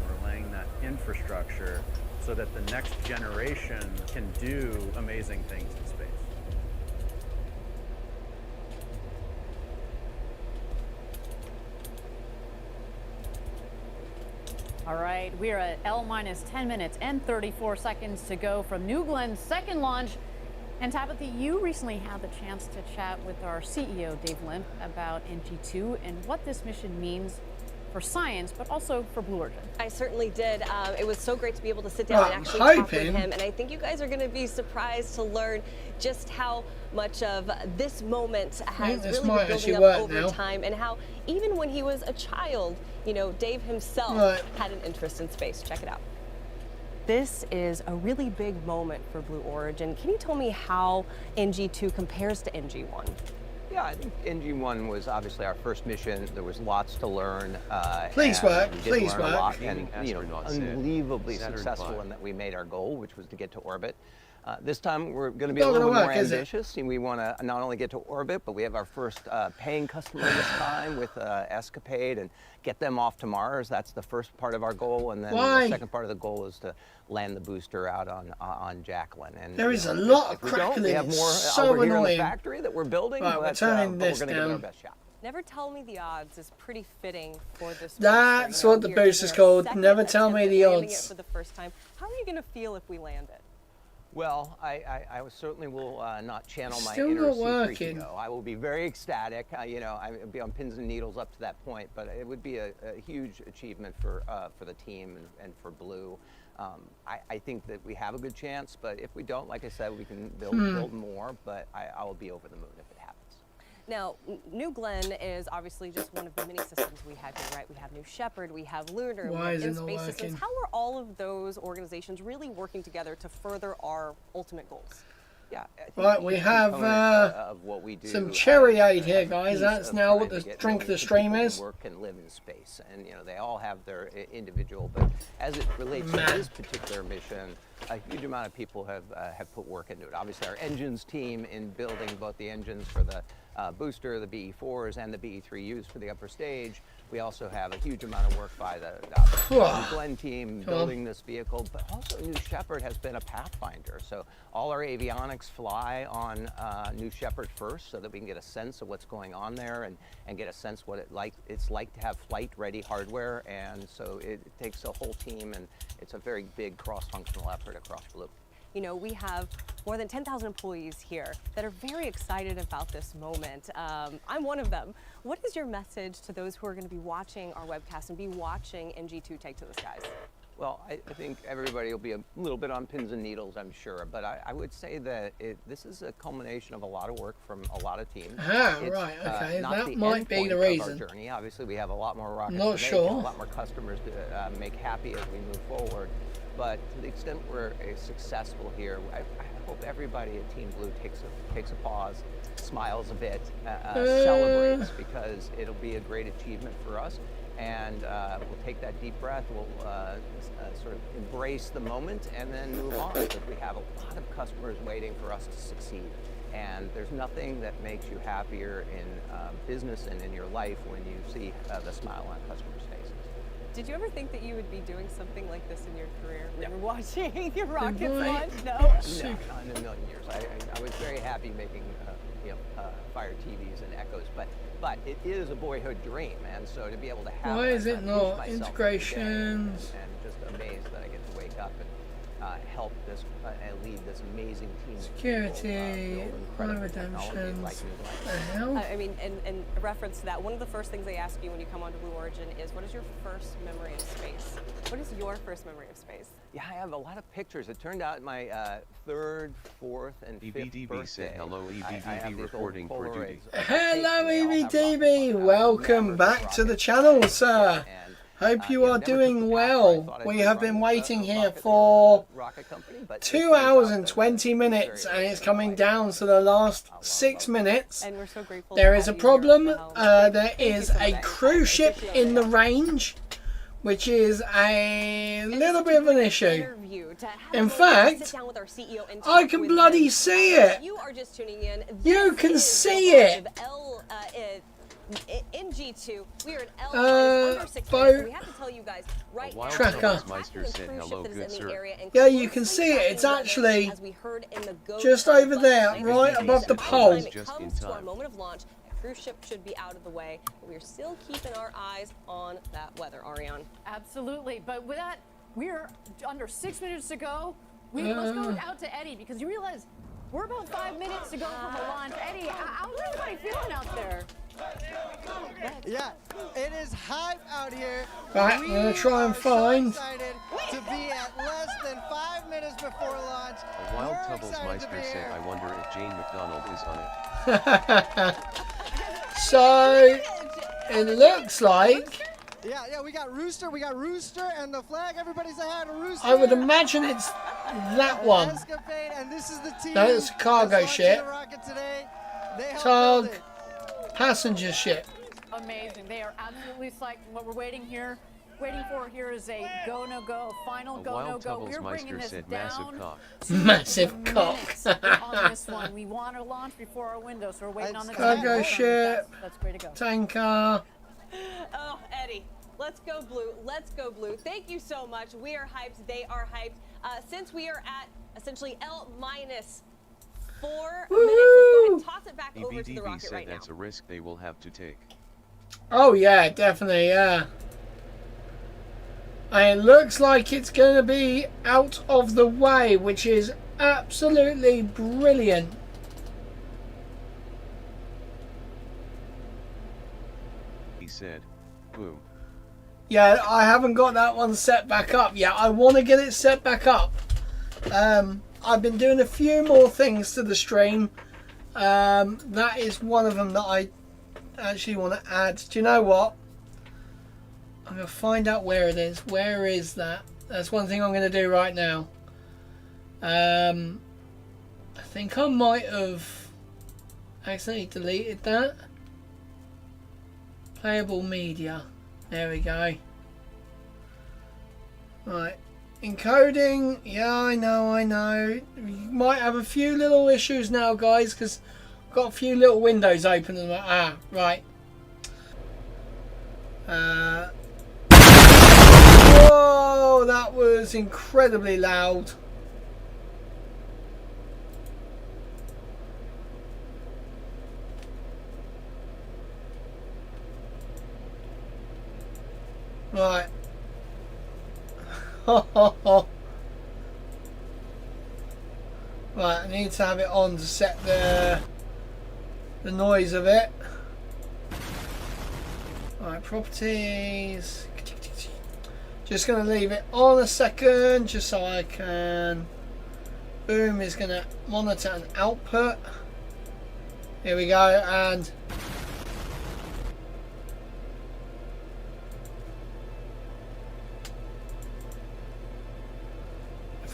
We're laying that infrastructure so that the next generation can do amazing things in space. All right, we are at L-minus 10 minutes and 34 seconds to go from New Glenn's second launch. And Tabitha, you recently had the chance to chat with our CEO, Dave Limp, about NG2 and what this mission means for science, but also for Blue Origin. I certainly did. It was so great to be able to sit down and actually talk with him. And I think you guys are going to be surprised to learn just how much of this moment has really been building up over time, and how even when he was a child, you know, Dave himself had an interest in space. Check it out. This is a really big moment for Blue Origin. Can you tell me how NG2 compares to NG1? Yeah, I think NG1 was obviously our first mission. There was lots to learn. Please work, please learn a lot, work. and unbelievably successful in that we made our goal, which was to get to orbit. This time we're going to be a little bit more ambitious, and we want to not only get to orbit, but we have our first paying customer this time with ESCAPADE, and get them off to Mars. That's the first part of our goal, and then the second part of the goal is to land the booster out on Jacqueline. And there is a lot of crackling. We have more so over here in annoying. the factory that we're building, Right, but we're we're turning going this to give it our down. best shot. Never Tell Me the Odds is pretty fitting for this. That's what the boost is called. Never Tell Me the Odds. For the first time. How are you going to feel if we land it? Well, I certainly will not channel my Still inner not secret working. ego. I will be very ecstatic. You know, I would be on pins and needles up to that point, but it would be a huge achievement for the team and for Blue. I think that we have a good chance, but if we don't, like I said, we can build more. But I will be over the moon if it happens. Now, New Glenn is obviously just one of the many systems we have here, right? We have New Shepard, we have Lunar, we have In-Space Systems. How are all of those organizations really working together to further our ultimate goals? Yeah, right, we have of what we do, some cherry aid here, guys. That's now what the drink of the stream is. Work and live in space, and you know they all have their individual. But as it relates to this particular mission, a huge amount of people have put work into it. Obviously, our engines team in building both the engines for the booster, the BE4s, and the BE3Us for the upper stage. We also have a huge amount of work by the New Glenn team building this vehicle, but also New Shepard has been a pathfinder. So all our avionics fly on New Shepard first, so that we can get a sense of what's going on there and get a sense what it's like to have flight-ready hardware. And so it takes a whole team, and it's a very big cross-functional effort across Blue. You know, we have more than 10,000 employees here that are very excited about this moment. I'm one of them. What is your message to those who are going to be watching our webcast and be watching NG2 take to the skies? Well, I think everybody will be a little bit on pins and needles, I'm sure. But I would say that this is a culmination of a lot of work from a lot of teams. Right, okay. That might be the reason. Our journey. Obviously, we have a lot more rockets Not to make, sure. and a lot more customers to make happy as we move forward. But to the extent we're successful here, I hope everybody at Team Blue takes a pause, smiles a bit, celebrates, because it'll be a great achievement for us. And we'll take that deep breath, we'll sort of embrace the moment, and then move on, because we have a lot of customers waiting for us to succeed. And there's nothing that makes you happier in business and in your life when you see the smile on customers' faces. Did you ever think that you would be doing something like this in your career? When you're watching your rockets boy. launch? No. No, not in a million years. I was very happy making Fire TVs and Echoes, but it is a boyhood dream, and so to be able to have Why is it teach not myself every day integrations? and just amazed that I get to wake up and help this and lead this amazing team. Security, crime redemptions. The hell? I mean, in reference to that, one of the first things they ask you when you come onto Blue Origin is, what is your first memory of space? What is your first memory of space? Yeah, I have a lot of pictures. It turned out my third, fourth, and fifth birthday. Said hello, EBDB reporting for duty. Hello, EBDB. Welcome back to the channel, sir. Hope you are doing well. We have been waiting here for 2 hours and 20 minutes, and it's coming down to the last 6 minutes. And we're so grateful. There is a problem. There is a cruise ship in the range, which is a little bit of an issue. In fact, I can bloody see it. You are just tuning in. You can see it. NG2, we are at L under 6 minutes. We have to tell you guys right now. Tracker. Said hello, good sir. Yeah, you can see it. It's actually just over there, right above the pole. Just in time. To our moment of launch, the cruise ship should be out of the way. But we're still keeping our eyes on that weather, Ariane. Absolutely, but with that, we're under 6 minutes to go. Let's go out to Eddie, because you realize we're about 5 minutes to go from the launch. Eddie, how's everybody feeling out there? Yeah, it is hype out here. Right, I'm gonna try and find. Excited to be at less than 5 minutes before launch. A wild Tubblesmeister said, I wonder if Jane McDonald is on it. So, it looks like Yeah, we got Rooster, and the flag. Everybody's ahead. Rooster. I would imagine it's that one. ESCAPADE, and this is the team. No, it's a cargo ship. The rocket today. They helped Tug, build it. passenger ship. Amazing. They are absolutely psyched. What we're waiting for here is a go no go, final go no go. We're bringing this down. Massive cock. On this one, we want to launch before our window, so we're waiting on the cargo ship. That's great to go. Tanker. Oh, Eddie. Let's go blue. Let's go blue. Thank you so much. We are hyped. They are hyped. Since we are at essentially L minus 4 minutes, let's go ahead and toss it back over to the rocket said right now. that's a risk they will have to take. Oh yeah, definitely, yeah. And it looks like it's going to be out of the way, which is absolutely brilliant. He said, boom. Yeah, I haven't got that one set back up yet. I want to get it set back up. I've been doing a few more things to the stream. That is one of them that I actually want to add. Do you know what? I'm going to find out where it is. Where is that? That's one thing I'm going to do right now. I think I might have accidentally deleted that. Playable media. There we go. Right. Encoding. Yeah, I know. You might have a few little issues now, guys, because I've got a few little windows open. And right. Whoa, that was incredibly loud. Right. Right, I need to have it on to set the noise of it. Right, properties. Just going to leave it on a second just so I can. Boom is going to monitor an output. Here we go, and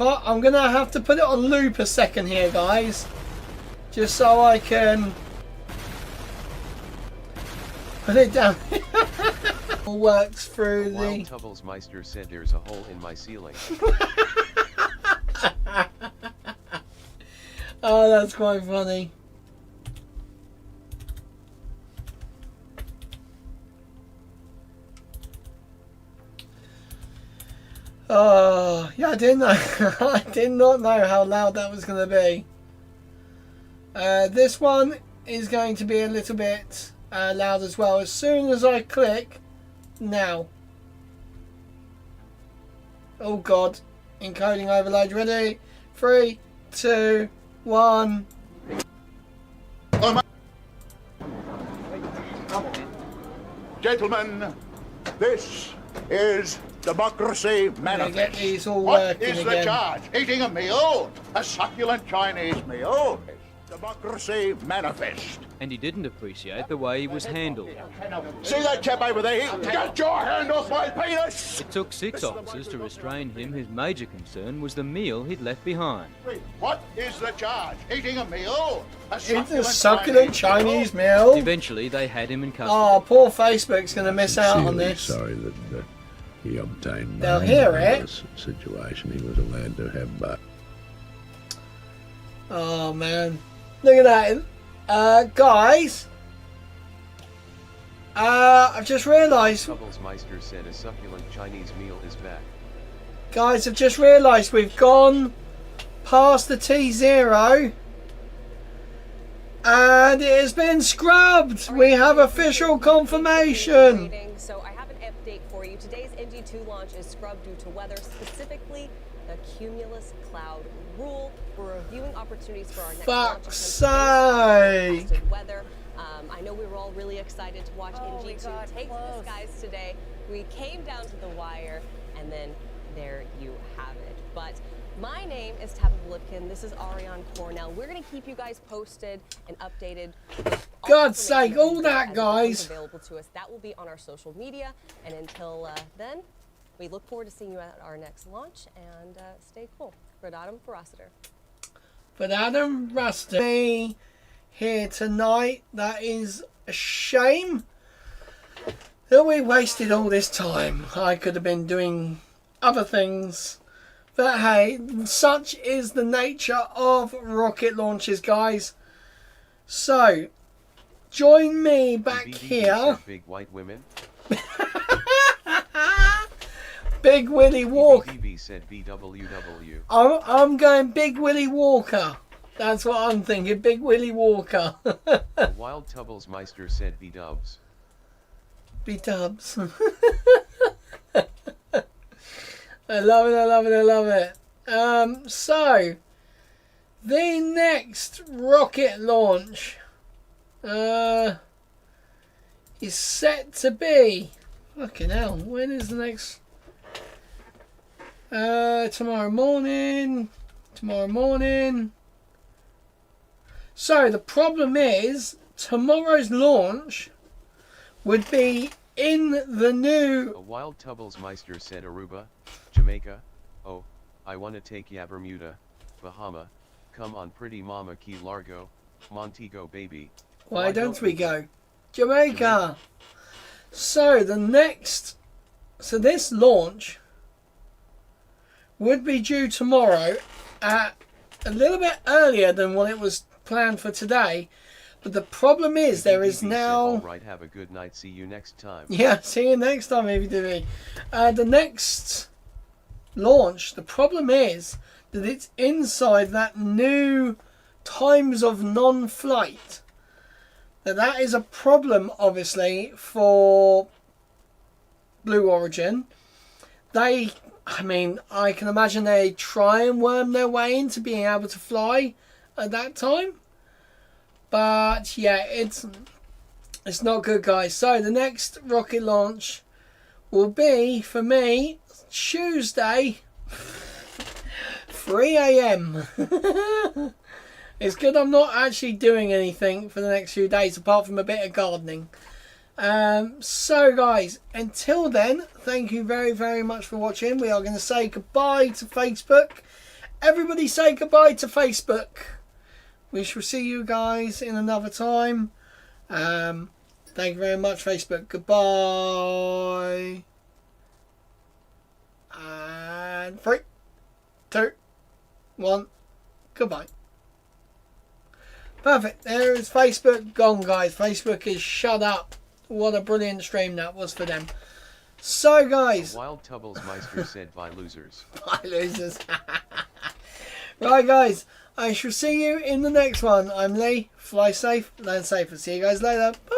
I'm going to have to put it on loop a second here, guys, just so I can put it down. Works through While the. Tubblesmeister said there's a hole in my ceiling. Oh, that's quite funny. Oh, yeah, I didn't know. I did not know how loud that was going to be. This one is going to be a little bit loud as well. As soon as I click now. Oh God, encoding overload. Ready? 3, 2, 1. Gentlemen, this is Democracy Manifest. Get these all What is the again. charge? Eating a meal? A succulent Chinese meal? Democracy Manifest. And he didn't appreciate the way he was handled. See that chap over there? Get your hand off my penis! It took 6 officers to restrain him whose major concern was the meal he'd left behind. What is the charge? Eating a meal? It's a succulent Chinese meal. Eventually, they had him in custody. Oh, poor Facebook's going to miss out on this. Sorry that he obtained They'll money hear in it. this situation. He was allowed to have bail. Oh man, look at that, guys. I've just realised. Tubblesmeister said a succulent Chinese meal is back. Guys, I've just realised we've gone past the T0 and it has been scrubbed. We have official confirmation. So I have an update for you. Today's NG2 launch is scrubbed due to weather, specifically the cumulus cloud rule. We're reviewing opportunities for our next launch. Fuck's sake. Weather. I know we were all really excited to watch NG2 take to the skies today. We came down to the wire, and then there you have it. But My name is Tabitha Lipkin. This is Ariane Cornell. We're going to keep you guys posted and updated. God's sake, all that, guys. Available to us. That will be on our social media. And until then, we look forward to seeing you at our next launch. And stay cool. For Adam Rossiter. For Adam Rossiter. Me here tonight. That is a shame that we wasted all this time. I could have been doing other things. But hey, such is the nature of rocket launches, guys. So, join me back here. Big white women. Big Willie Walker. BB said BWW. I'm going Big Willie Walker. That's what I'm thinking. Big Willie Walker. Wild Tubbles Meister said B-dubs. B-dubs. I love it, I love it, I love it. So, the next rocket launch is set to be... Fucking hell, when is the next... tomorrow morning. So, the problem is, tomorrow's launch would be in the new... A Wild Tubbles Meister said Aruba, Jamaica. Oh, I wanna take ya Bermuda, Bahama. Come on pretty mama Key Largo, Montego baby. Why don't we go? Jamaica! So this launch would be due tomorrow at a little bit earlier than what it was planned for today. But the problem is there is now... Alright, have a good night. See you next time. Yeah, see you next time, AVDV. The next launch, the problem is that it's inside that new times of non-flight. Now that is a problem, obviously, for Blue Origin. I can imagine they try and worm their way into being able to fly at that time. But yeah, it's not good, guys. So the next rocket launch will be, for me, Tuesday, 3 AM. It's good I'm not actually doing anything for the next few days apart from a bit of gardening. So guys, until then, thank you very, very much for watching. We are going to say goodbye to Facebook. Everybody say goodbye to Facebook. We shall see you guys in another time. Thank you very much, Facebook. Goodbye. And 3, 2, 1. Goodbye. Perfect. There is Facebook gone, guys. Facebook is shut up. What a brilliant stream that was for them. So, guys. Wild Tubbles Meister said bye losers. Bye losers. Right, guys. I shall see you in the next one. I'm Lee. Fly safe, land safe. I'll see you guys later. Bye.